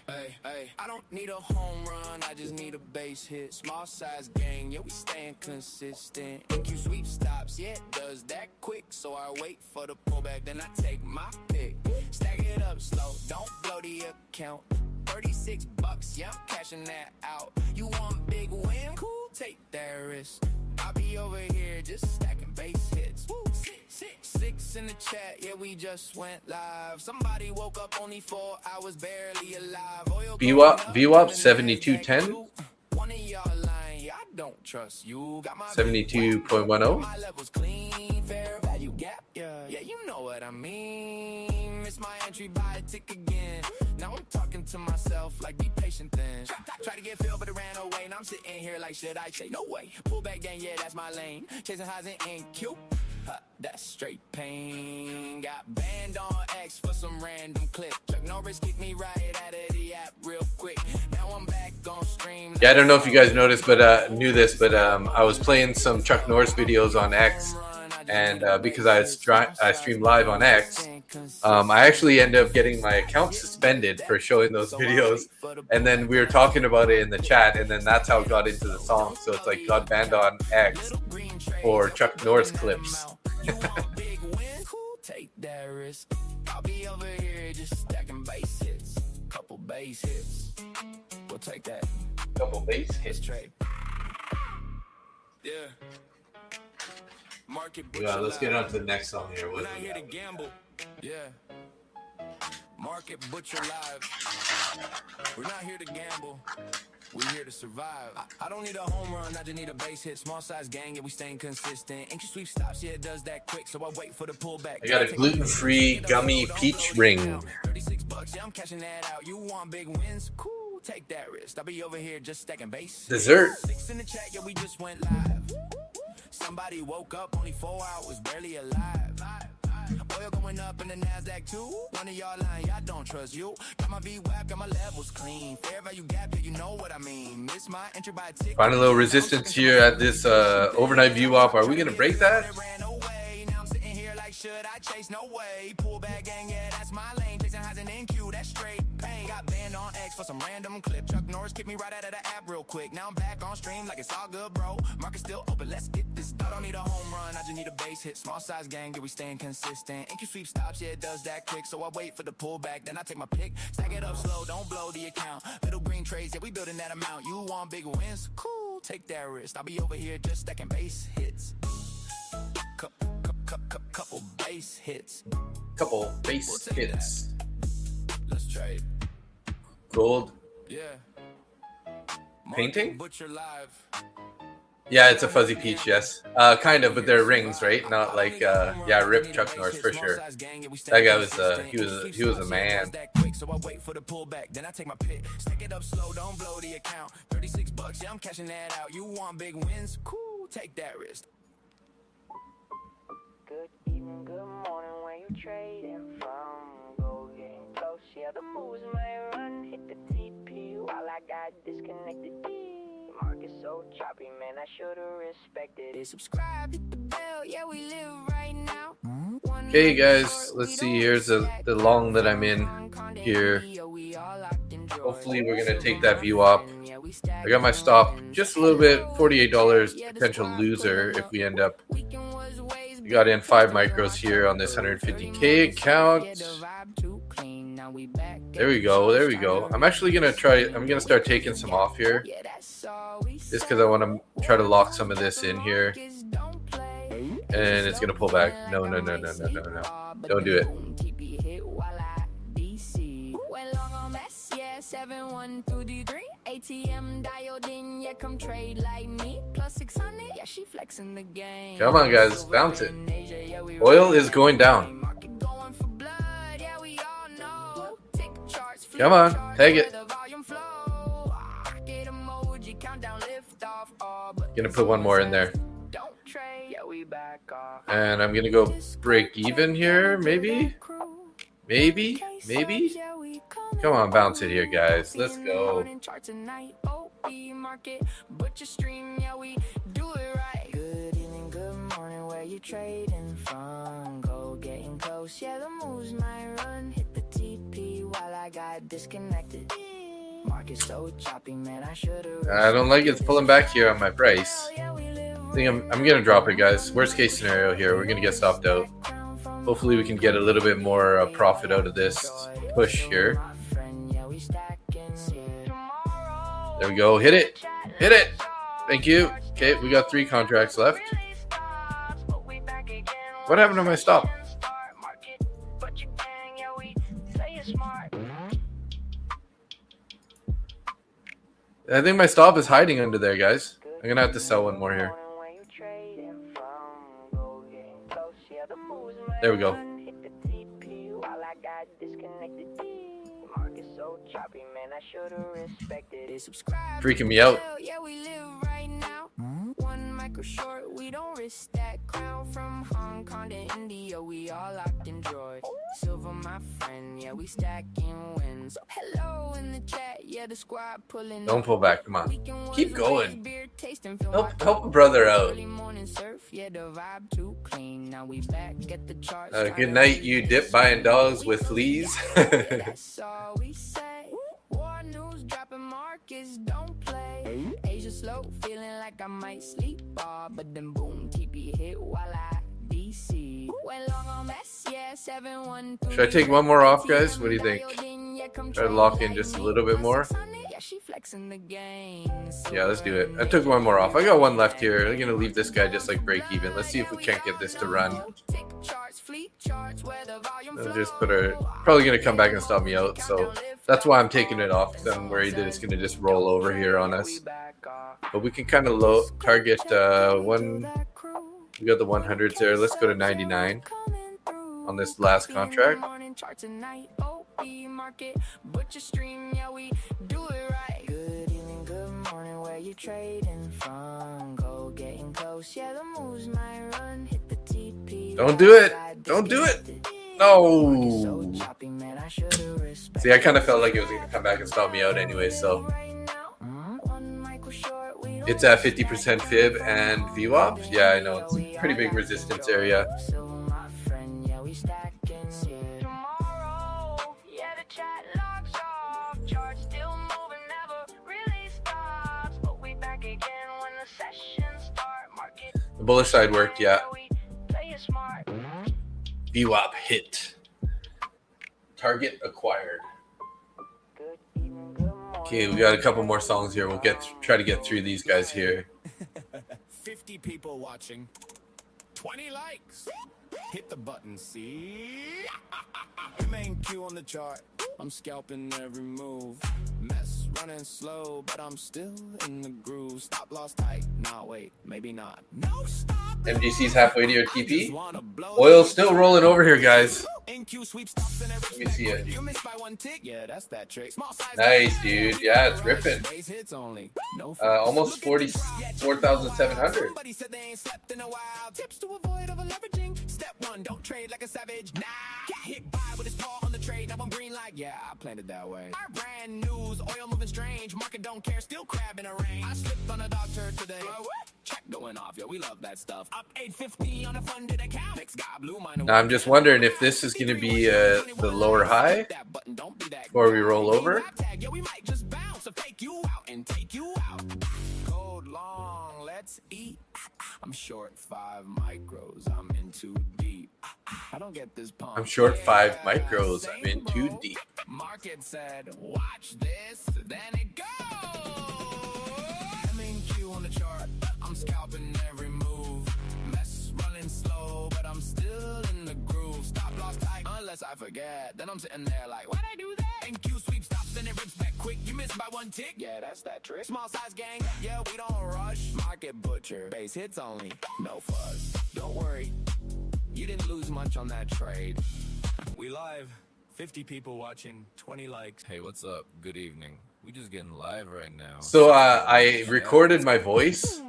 I don't need a home run, I just need a base hit. Small size gang, yeah, we staying consistent. MQ sweep stops, yeah, it does that quick. So I wait for the pullback, then I take my pick. Stack it up slow, don't blow the account. 36 bucks, yeah, I'm cashing that out. You want big win? Cool, take that risk. I'll be over here just stacking base hits. Woo, six in the chat, yeah, we just went live. Somebody woke up only 4 hours, barely alive. VWAP 7210. One of y'all lying, yeah, I don't trust you. Got my 72.10. my levels clean, fair value gap, yeah, you know what I mean. Miss my entry, buy a tick again. Now I'm talking to myself like be patient then. Try to get filled but it ran away. And I'm sitting here like should I say no way. Pull back then, yeah, that's my lane. Chasing highs in MNQ. That's straight pain. Got banned on X for some random clip. Chuck Norris kicked me right out of the app real quick. Now I'm back on stream. Yeah, I don't know if you guys noticed, but knew this, but I was playing some Chuck Norris videos on X, and because I stream live on X, I actually ended up getting my account suspended for showing those videos, and then we were talking about it in the chat, and then that's how it got into the song. So it's like got banned on X for Chuck Norris clips. Take that risk. I'll be over here just stacking base hits. Couple base hits. We'll take that. Double base hit. Trade. Yeah. Market Yeah, let's get on to the next song here. We're What not do we here to got? gamble. Yeah. Market Butcher Live. We're not here to gamble. We're here to survive. I don't need a home run, I just need a base hit. Small size gang, yeah, we staying consistent. MQ sweep stops, yeah, it does that quick. So I wait for the pullback. I got a gluten-free gummy peach ring. 36 bucks, yeah, I'm cashing that out. You want big wins? Cool, take that risk. I'll be over here just stacking base. Dessert. 6 in the chat, yeah, we just went live. Somebody woke up only 4 hours, barely alive. Oil going up in the NASDAQ too. One of y'all lying, y'all don't trust you. Got my VWAP, got my levels clean. Fair value gap, yeah, you know what I mean. Miss my entry by a tick. Find a little resistance here at this overnight VWAP. Are we gonna break that? Now I'm sitting here like should I chase? No way. Pull back gang, yeah, that's my lane. Chasing highs in MQ, that's straight pain. Got banned on X for some random clip. Chuck Norris kicked me right out of the app real quick. Now I'm back on stream like it's all good, bro. Market still open, let's get this. I don't need a home run, I just need a base hit. Small size gang, yeah, we staying consistent. MQ sweep stops, yeah, it does that quick. So I wait for the pullback, then I take my pick. Stack it up slow, don't blow the account. Little green trades, yeah, we building that amount. You want big wins? Cool, take that risk. I'll be over here just stacking base hits. Couple base hits. Couple base hits. Let's trade. Gold Yeah. painting? Butcher Live. Yeah, it's a fuzzy peach, yes. Kind of, but they're rings, right? Not like yeah, rip Chuck Norris for sure. That guy was he was a man. So I wait for the pullback, then I take my pick. Stack it up slow, don't blow the account. 36 bucks, yeah, I'm cashing that out. You want big wins? Cool, take that risk. Good evening, good morning, where you trading from? Go getting close, yeah, the moves may run. Hit the TP while I got disconnected. Market so choppy, man, I should've respected it. Subscribe, hit the bell, yeah, we live right now. Okay, guys, let's see. Here's the long that I'm in here. Hopefully, we're gonna take that VWAP. I got my stop just a little bit, $48. Potential loser if we end up. We got in 5 micros here on this 150K account. There we go. There we go. I'm actually gonna try. I'm gonna start taking some off here, just because I want to try to lock some of this in here. And it's gonna pull back. No. Don't do it. 7123 ATM dialed in, yeah, come trade like me. Plus 600, yeah, she flexing the game. Come on, guys, bounce it. Oil is going down. Come on, take it. Gonna put one more in there. And I'm gonna go break even here, maybe. Come on, bounce it here, guys. Let's go. Good evening, good morning, where you trading from? Go getting close, yeah, the moves might run. Hit the TP while I got disconnected. Market so choppy, man, I should've. I don't like it's pulling back here on my price. I think I'm gonna drop it, guys. Worst case scenario here, we're gonna get stopped out. Hopefully we can get a little bit more profit out of this push here. There we go. Hit it. Hit it. Thank you. Okay, we got 3 contracts left. What happened to my stop? I think my stop is hiding under there, guys. I'm gonna have to sell one more here. There we go. Freaking me out. One micro short, we don't risk that crown. From Hong Kong to India, we all locked in joy. Silver, my friend, yeah, we stacking wins. Hello in the chat, yeah, the squad pulling. Don't pull back, come on. Keep going. Help a brother out. Good night, you dip buying dogs with fleas. War news dropping, markets don't play. Asia slow, feeling like I might sleep, but then boom, TP hit while I DC. Went long on mess, yeah, 7-1. Should I take one more off, guys? What do you think? Try to lock in just a little bit more. Yeah, let's do it. I took one more off. I got one left here. I'm gonna leave this guy just like break even. Let's see if we can't get this to run. I'll just put her. Probably gonna come back and stop me out. So that's why I'm taking it off, because I'm worried that it's gonna just roll over here on us. But we can kind of low target one. We got the 100s there. Let's go to 99 on this last contract. Don't do it. Don't do it. No. See, I kind of felt like it was going to come back and stop me out anyway, so. It's at 50% fib and VWAP. Yeah, I know. It's a pretty big resistance area. The bullish side worked, yeah. VWAP hit. Target acquired. Okay, we got a couple more songs here. We'll try to get through these guys here. 50 people watching. 20 likes. Hit the button, see? MNQ on the chart. I'm scalping every move. Mess running slow, but I'm still in the groove. Stop loss tight. Nah, wait, maybe not. No stop. MGC's halfway to your TP. Oil's still rolling over here, guys. Let me see it. Nice, dude. Yeah, it's ripping. Almost 44,700. Step 1, don't trade like a savage. Nah, got hit by with his paw on the trade. Now I'm green like, yeah, I planned it that way. Our brand news, oil moving strange. Market don't care, still crabbing a range. I slipped on a dog turd today. Check going off, yo, we love that stuff. Up 850 on a funded account. Next guy blew mine. Now I'm just wondering if this is going to be the lower high before we roll over. Yeah, we might just bounce or fake you out and take you out. Code long, let's eat. I'm short 5 micros, I'm in too deep. I don't get this pump. I'm short 5 micros, I'm in too deep. Market said, watch this, then it goes. MNQ on the chart, I'm scalping every move. Mess running slow, but I'm still in the groove. Stop loss tight, unless I forget. Then I'm sitting there like, why'd I do that? MNQ sweep stops, then it rips back quick. You missed by 1 tick, yeah, that's that trick. Small size gang, yeah, we don't rush. Market butcher, base hits only, no fuss. Don't worry, you didn't lose much on that trade. We live, 50 people watching, 20 likes. Hey, what's up? Good evening. We just getting live right now. So I recorded my voice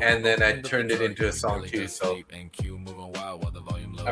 and then I turned it into a song too. So I'm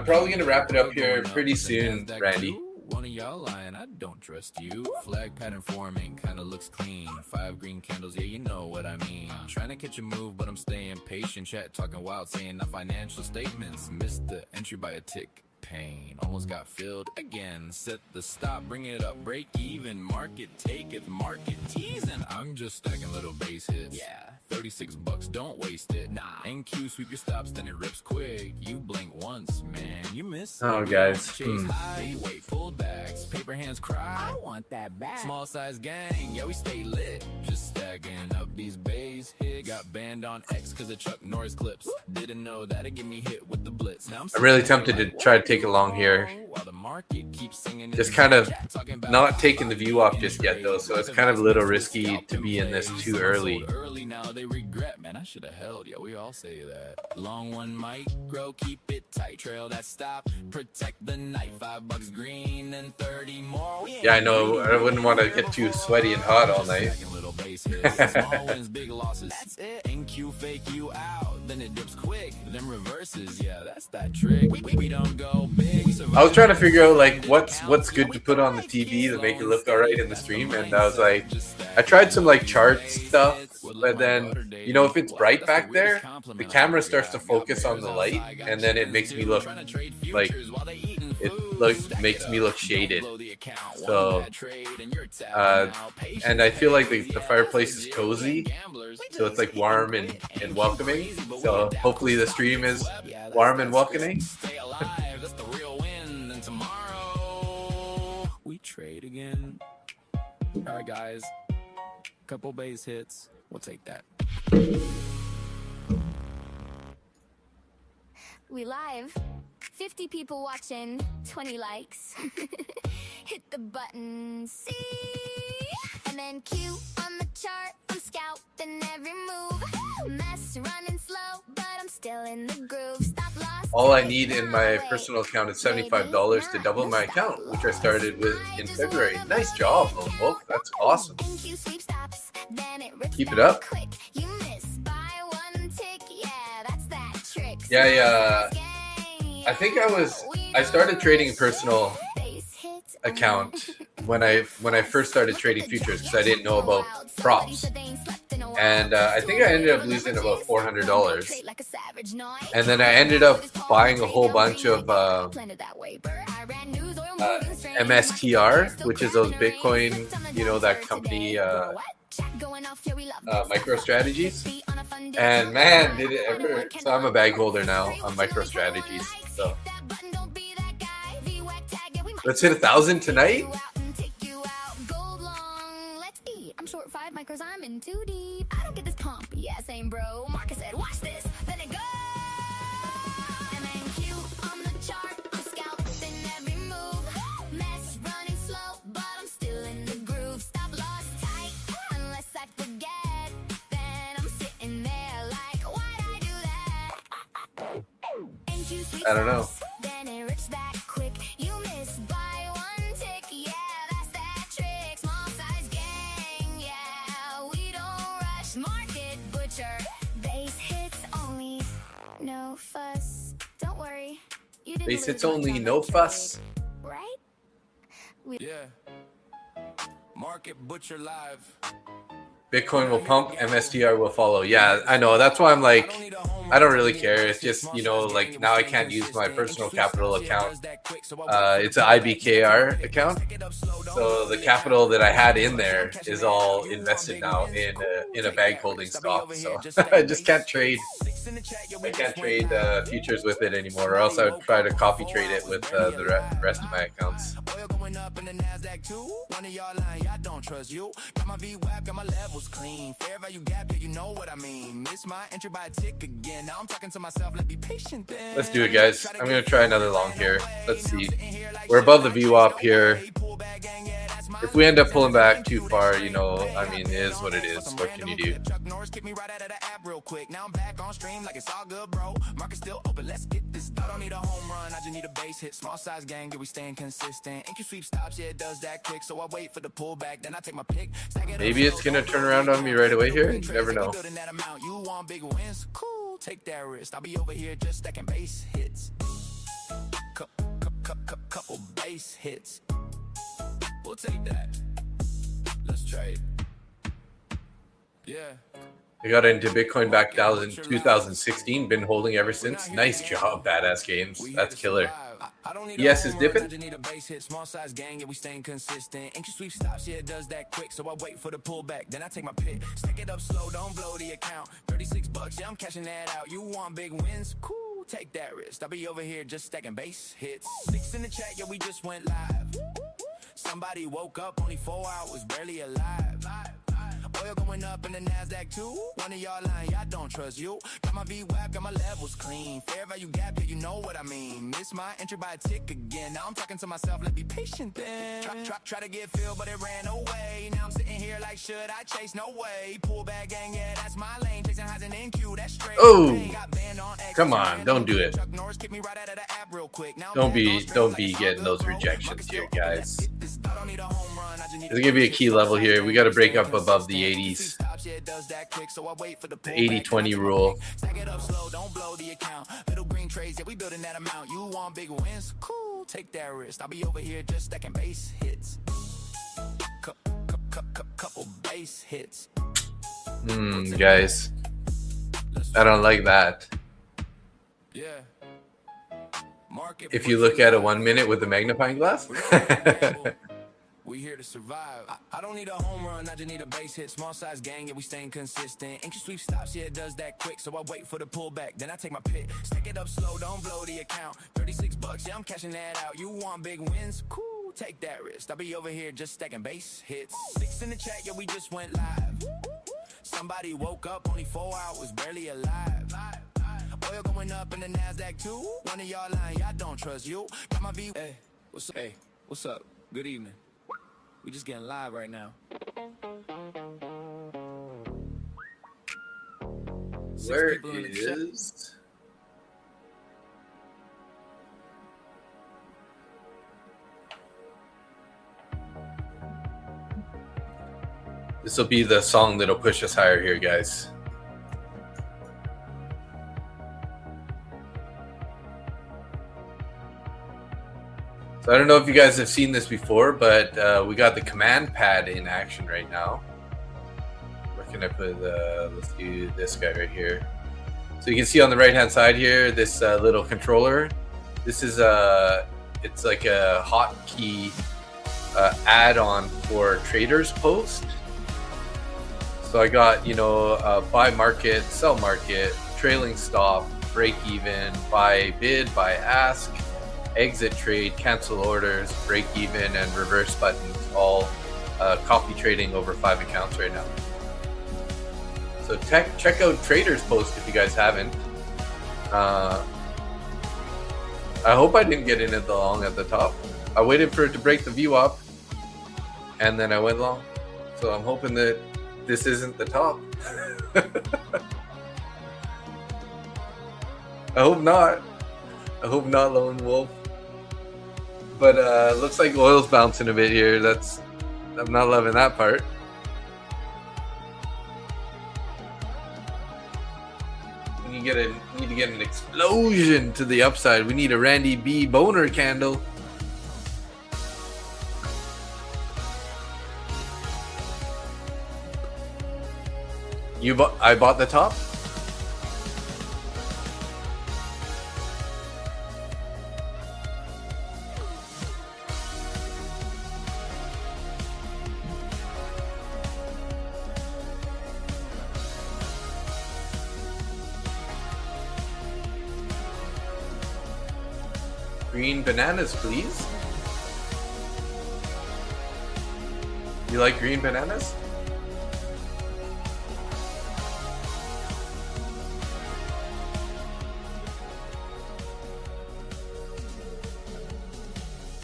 probably gonna wrap it up here pretty soon, Randy. One of y'all lying, I don't trust you. Flag pattern forming, kinda looks clean. 5 green candles, yeah, you know what I mean. Trying to catch a move, but I'm staying patient. Chat talking wild, saying the financial statements. Missed the entry by a tick. Pain almost got filled again. Set the stop, bring it up, break even. Market take it, market teasing. I'm just stacking little base hits. Yeah, 36 bucks, don't waste it. Nah, NQ sweep your stops, then it rips quick. You blink once, man, you miss. Oh, guys. Chase high, wait, pull backs. Paper hands cry. I want that back. Small size gang, yeah, we stay lit. Just stacking up these base hits. Got banned on X cause of Chuck Norris clips. Didn't know that'd get me hit with the blitz. Now I'm really tempted to try to take along here. Just kind of not taking the view off just yet though, so it's kind of a little risky to be in this too early. Now they regret, man, I should have held. Yeah, we all say that. Long one micro, keep it tight. Trail that stop, protect the night. $5 green and 30 more. Yeah, I know. I wouldn't want to get too sweaty and hot all night. Small wins, big losses. That's it. NQ fake you out, then it dips quick. Then reverses. Yeah, that's that trick. We don't go big. I was trying to figure out like what's good to put on the TV to make it look all right in the stream, and I was like, I tried some like chart stuff, but then you know if it's bright back there, the camera starts to focus on the light, and then it makes me look like makes me look shaded. So and I feel like the fireplace is cozy, so it's like warm and welcoming. So hopefully the stream is warm and welcoming. We trade again. All right, guys. Couple base hits. We'll take that. We live. 50 people watching, 20 likes. Hit the button, see? MNQ on the chart, I'm scalping every move. Mess running slow, but I'm still in the groove. Stop loss. All I need in my personal account is $75 to double my account, which I started with in February. Nice job, Lone Wolf. That's awesome. Keep it up. Yeah. I think I started trading a personal account when I first started trading futures because I didn't know about props. And I think I ended up losing about $400. And then I ended up buying a whole bunch of MSTR, which is those Bitcoin, you know, that company MicroStrategies. And man, did it ever. So I'm a bag holder now on MicroStrategies. So let's hit 1,000 tonight. I'm short 5 micros, I'm in too deep. I don't get this pump. Yeah, same bro. Marcus said, watch this. Let it go. MNQ on the chart. I'm scalping every move. Mess running slow, but I'm still in the groove. Stop loss tight. Unless I forget, then I'm sitting there like, why'd I do that? I don't know. Then it reached that quick. You missed by one tick. Yeah, that's that trick. Small size gang. Yeah, we don't rush. Market butcher. Base hits only. No fuss. Don't worry. You didn't Base hits lose only, much on no the fuss. trade, right? Yeah. Market butcher live. Bitcoin will pump, MSTR will follow. Yeah, I know. That's why I'm like, I don't really care. It's just, you know, like now I can't use my personal capital account. It's an IBKR account. So the capital that I had in there is all invested now in a bag holding stock. So I just can't trade. I can't trade futures with it anymore, or else I would try to copy trade it with the rest of my accounts. Clean, fair value gap, yeah, you know what I mean. Miss my entry by a tick again. Now I'm talking to myself, let be patient then. Let's do it, guys. I'm gonna try another long here. Let's see. We're above the VWAP here. if we end up pulling back too far, you know, I mean, it is what it is. What can you do? Real quick, now I'm back on stream like it's all good, bro. Market still open, let's get this. I don't need a home run, I just need a base hit. Small size gang, yeah, we staying consistent. MQ sweep stops, yeah, it does that quick. So I wait for the pullback, then I take my pick. Maybe it's gonna turn around on me right away here. You never know. You want big wins? Cool, take that risk. I'll be over here just stacking base hits. Couple base hits. We'll take that. Let's trade. Yeah. I got into Bitcoin back down in 2016. Been holding ever since. Nice job, badass games. That's killer. Yes, is dipping. Small size gang, yeah, we staying consistent. MQ sweep stops, yeah, it does that quick. So I wait for the pullback, then I take my pick. Stack it up slow, don't blow the account. $36, yeah, I'm cashing that out. You want big wins? Cool, take that risk. I'll be over here just stacking base hits. 6 in the chat, yeah, we just went live. Somebody woke up, only 4 hours, barely alive. Oil going up in the NASDAQ too. One of y'all lying, y'all don't trust you. Got my VWAP, got my levels clean. Fair value gap, yeah, you know what I mean. Miss my entry by a tick again. Now I'm talking to myself, let's be patient then. Try to get filled, but it ran away. Now I'm sitting here like, should I chase? No way. Pull back gang, yeah, that's my lane. Chasing highs and NQ, that's straight. Oh, come on, don't do it. Don't be getting those rejections here, guys. There's gonna be a key level here. We got to break up above the 80s. The 80-20 rule. Take that risk. I'll be over here just stacking base hits. Couple base hits. Guys, I don't like that. Yeah. If you look at a 1 minute with a magnifying glass. We here to survive. I don't need a home run, I just need a base hit. Small size gang, yeah, we staying consistent. MQ sweep stops, yeah, it does that quick. So I wait for the pullback, then I take my pick. Stack it up slow, don't blow the account. $36, yeah, I'm cashing that out. You want big wins? Cool, take that risk. I'll be over here just stacking base hits. 6 in the chat, yeah, we just went live. Somebody woke up, only 4 hours, barely alive. Oil going up in the NASDAQ too. One of y'all lying, y'all don't trust you. Got my V. Hey, what's up? Good evening. We just getting live right now. Where is... This will be the song that'll push us higher here, guys. So I don't know if you guys have seen this before, but we got the command pad in action right now. Where can I put let's do this guy right here. So you can see on the right hand side here, this little controller. This is it's like a hotkey add-on for Traders Post. So I got, you know, buy market, sell market, trailing stop, break even, buy bid, buy ask, exit trade, cancel orders, break even, and reverse buttons, all copy trading over 5 accounts right now. So check out Traders Post if you guys haven't. I hope I didn't get in at the long at the top. I waited for it to break the VWAP, and then I went long. So I'm hoping that this isn't the top. I hope not. I hope not, Lone Wolf. But looks like oil's bouncing a bit here. I'm not loving that part. We need to get an explosion to the upside. We need a Randy B. Boner candle. I bought the top. Green bananas, please. You like green bananas?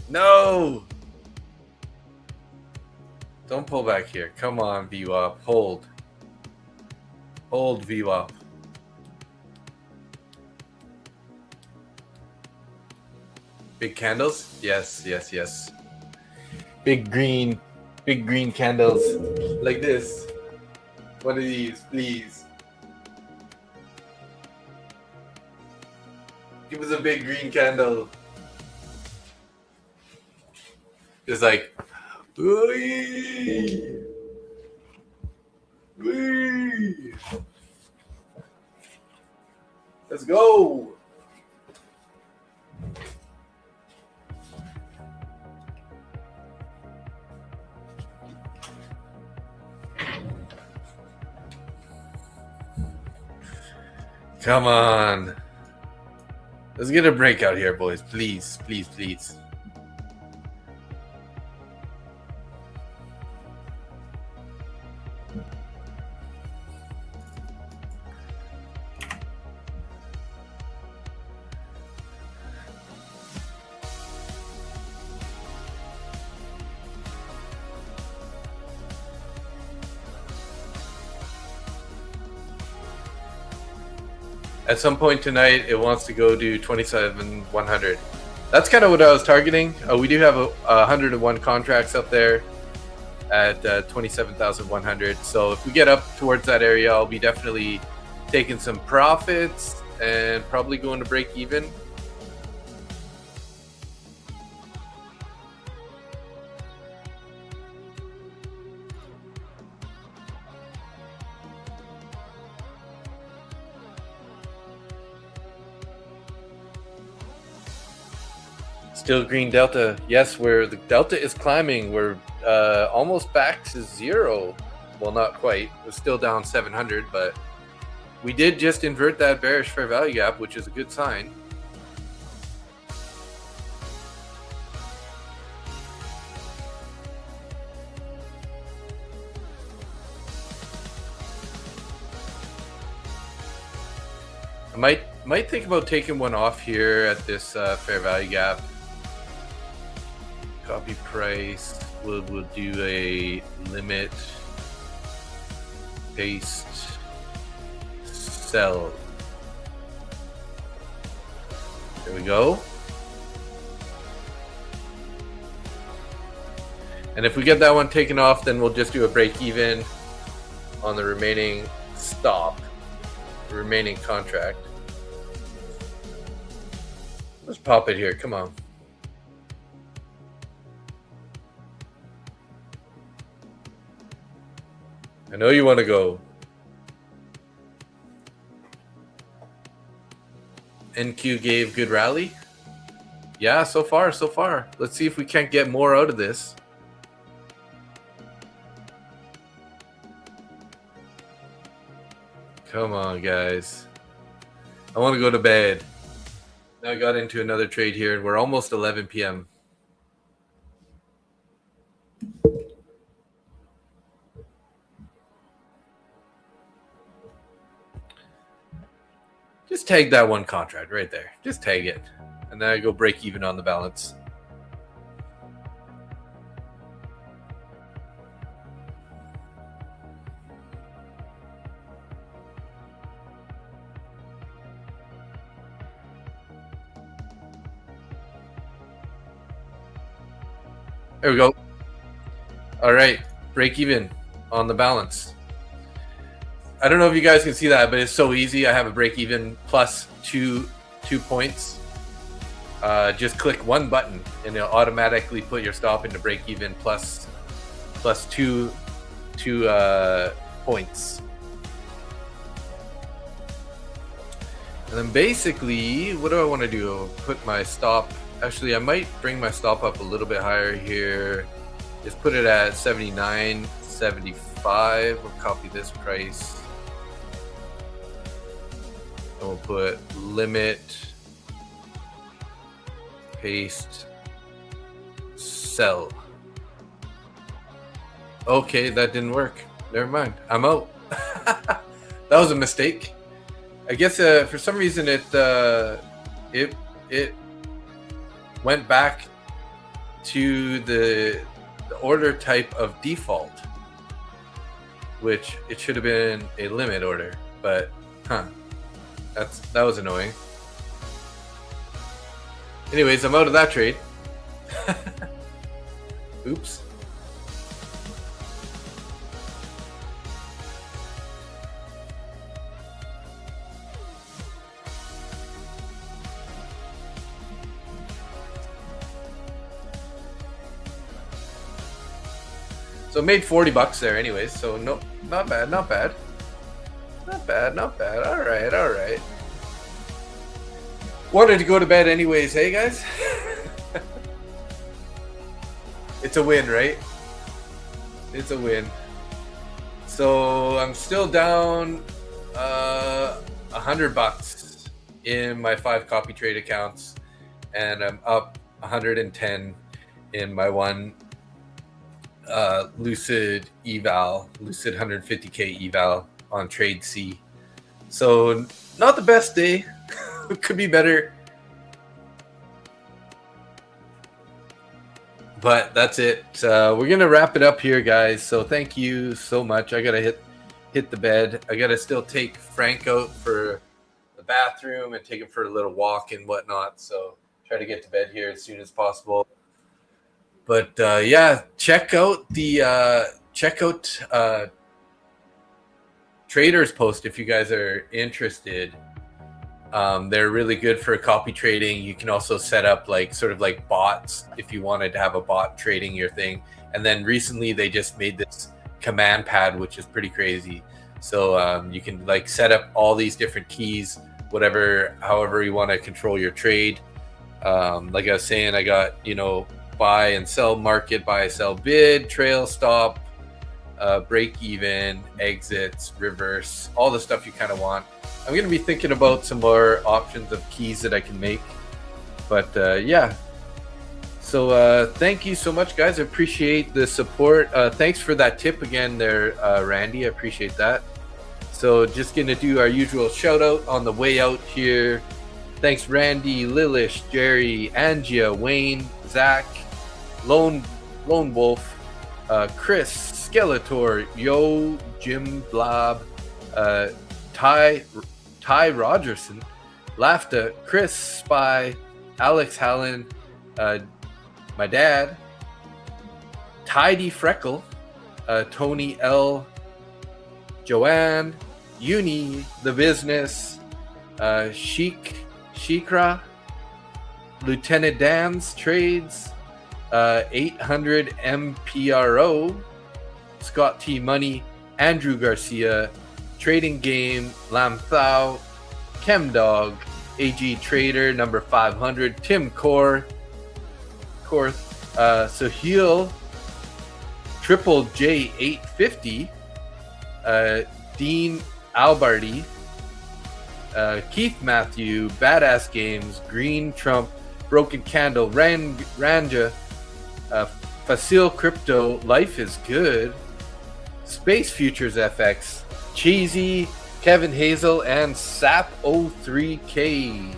No! Don't pull back here. Come on, VWAP. Hold. Hold, VWAP. Big candles? Yes, yes, yes. Big green candles. Like this. One of these, please. Give us a big green candle. Just like, wee, wee. Let's go. Come on. Let's get a breakout here, boys. Please, please, please. At some point tonight, it wants to go to 27,100. That's kind of what I was targeting. We do have 101 contracts up there at 27,100. So if we get up towards that area, I'll be definitely taking some profits and probably going to break even. Still green delta. Yes, where the delta is climbing. We're almost back to zero. Well, not quite. We're still down 700, but we did just invert that bearish fair value gap, which is a good sign. I might think about taking one off here at this fair value gap. Copy price. We'll do a limit, paste, sell. There we go. And if we get that one taken off, then we'll just do a break even on the remaining stop, the remaining contract. Let's pop it here. Come on. I know you want to go. NQ gave good rally. Yeah, so far, so far. Let's see if we can't get more out of this. Come on, guys. I want to go to bed. Now I got into another trade here, and we're almost 11 p.m. Just tag that one contract right there. Just tag it. And then I go break even on the balance. There we go. All right. Break even on the balance. I don't know if you guys can see that, but it's so easy. I have a break even plus two points. Just click one button and it'll automatically put your stop into break even plus two points. And then basically, what do I want to do? I'll put my stop. Actually, I might bring my stop up a little bit higher here. Just put it at 79.75. We'll copy this price. And we'll put limit, paste, sell. Okay, that didn't work. Never mind. I'm out. That was a mistake. I guess for some reason it went back to the the order type of default, which it should have been a limit order, but that was annoying. Anyways, I'm out of that trade. Oops. So made $40 there anyways, so no, not bad. Not bad. All right. Wanted to go to bed anyways, hey guys? It's a win, right? It's a win. So I'm still down $100 in my 5 copy trade accounts, and I'm up 110 in my one Lucid 150k eval on trade C. So not the best day. It could be better, but that's it. We're gonna wrap it up here, guys. So thank you so much. I gotta hit the bed. I gotta still take Frank out for the bathroom and take him for a little walk and whatnot. So try to get to bed here as soon as possible. But yeah, check out the Traders post if you guys are interested. They're really good for copy trading. You can also set up sort of like bots if you wanted to have a bot trading your thing. And then recently they just made this command pad, which is pretty crazy. So you can set up all these different keys, however you want to control your trade. Like I was saying, I got, buy and sell market, buy, sell, bid, trail, stop, break even, exits, reverse, all the stuff you kind of want. I'm going to be thinking about some more options of keys that I can make. But yeah. So thank you so much, guys. I appreciate the support. Thanks for that tip again there, Randy. I appreciate that. So just going to do our usual shout out on the way out here. Thanks, Randy, Lilish, Jerry, Angia, Wayne, Zach, Lone Wolf, Chris, Skeletor, Yo, Jim Blob, Ty Rogerson, Lafta, Chris, Spy, Alex Hallen, my dad, Tidy Freckle, Tony L, Joanne, Uni, The Business, Shikra, Lieutenant Dan's Trades, 800 MPRO, Scott T Money, Andrew Garcia, Trading Game, Lam Thao, Chemdog, AG Trader number 500, Tim Korth, Sahil, Triple J 850, Dean Albardi, Keith Matthew, Badass Games, Green Trump, Broken Candle, Ranja, Facile Crypto, Life is Good, Space Futures FX, Cheesy, Kevin Hazel, and Sap03K.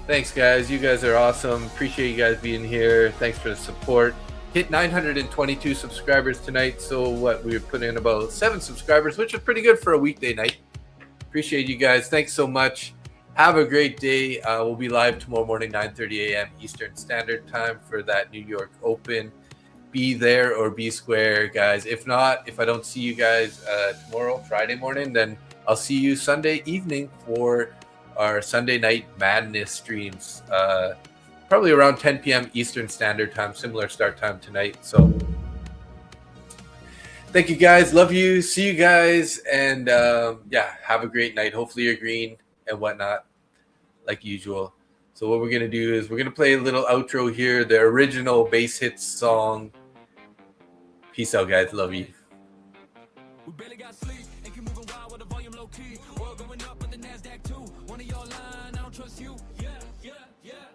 Thanks, guys. You guys are awesome. Appreciate you guys being here. Thanks for the support. Hit 922 subscribers tonight. So we put in about 7 subscribers, which is pretty good for a weekday night. Appreciate you guys. Thanks so much. Have a great day. We'll be live tomorrow morning, 9:30 a.m. Eastern Standard Time for that New York Open. Be there or be square, guys. If not, if I don't see you guys tomorrow, Friday morning, then I'll see you Sunday evening for our Sunday night madness streams. Probably around 10 p.m. Eastern Standard Time, similar start time tonight. So thank you, guys. Love you. See you guys. And yeah, have a great night. Hopefully you're green and whatnot, like usual. So what we're going to do is we're going to play a little outro here, the original Bass Hits song. Peace out, guys. Love you. We barely got sleep and keep moving wild with the volume low key. Oil going up with the NASDAQ too. One of your line, I don't trust you. Yeah.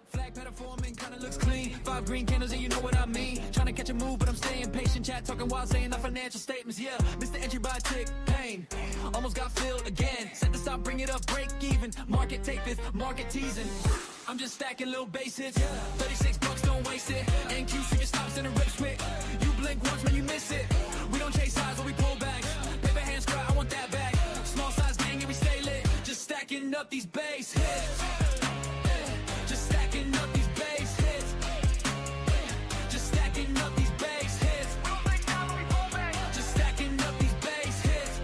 Flag pattern forming, kinda looks clean. 5 green candles and you know what I mean. Trying to catch a move, but I'm staying patient. Chat talking while saying our financial statements. Yeah, Mr. Entry by tick, pain. Almost got filled again. Set to stop, bring it up, break even. Market take this, market teasing. I'm just stacking little bass hits. $36. don't waste it. NQ switch stops and a rip switch. You blink once, man, you miss it. We don't chase sides when we pull back. Paper hands cry, I want that back. Small size gang and we stay lit. Just stacking up these base hits. Just stacking up these base hits. Just stacking up these base hits. Just stacking up these base hits.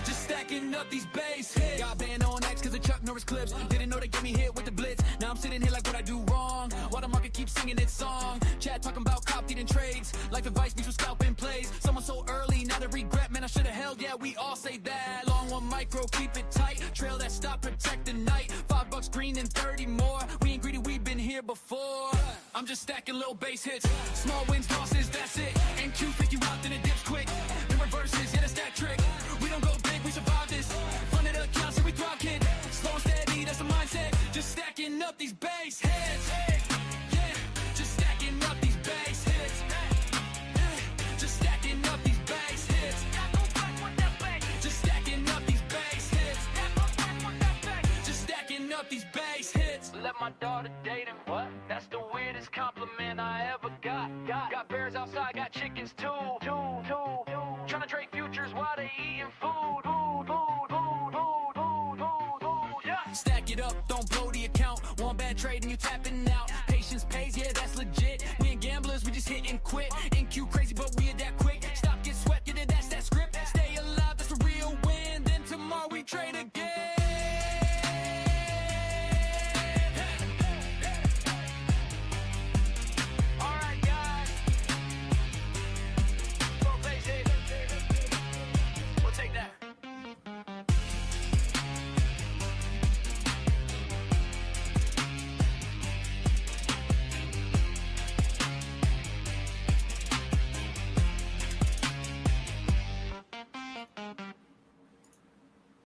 Just stacking up these base hits. Got banned on X cause of Chuck Norris clips. Didn't know they get me hit with the blitz. Now I'm sitting here like what I do wrong. While the market keeps singing its song. Chat talking about cop deeding trades. Life advice means with scalping plays. Someone so early, now they regret. Man, I should've held, yeah, we all say that. Long one micro, keep it tight. Trail that stop, protect the night. $5 green and 30 more. We ain't greedy, we've been here before. I'm just stacking little base hits. Small wins, losses, that's it. NQ pick you out, then it dips quick. The reverses, yeah, that's that trick. We don't go big, we survive this. Front of the accounts, and we thrive, kid. Slow and steady, that's the mindset. Just stacking up these base hits. Yeah, just stacking up these base hits. Just stacking up these base hits. Just stacking up these base hits. Just stacking up these base hits. Let my daughter date him. What? That's the weirdest compliment I ever got. Got bears outside, got chickens too. Tryna trade futures while they eating food. Yeah. Stack it up, don't blow the account. One bad trade and you tapping out. Patience pays, yeah, that's legit. We ain't gamblers, we just hit and quit. NQ crazy, but we adapt quick. Stop, get switched.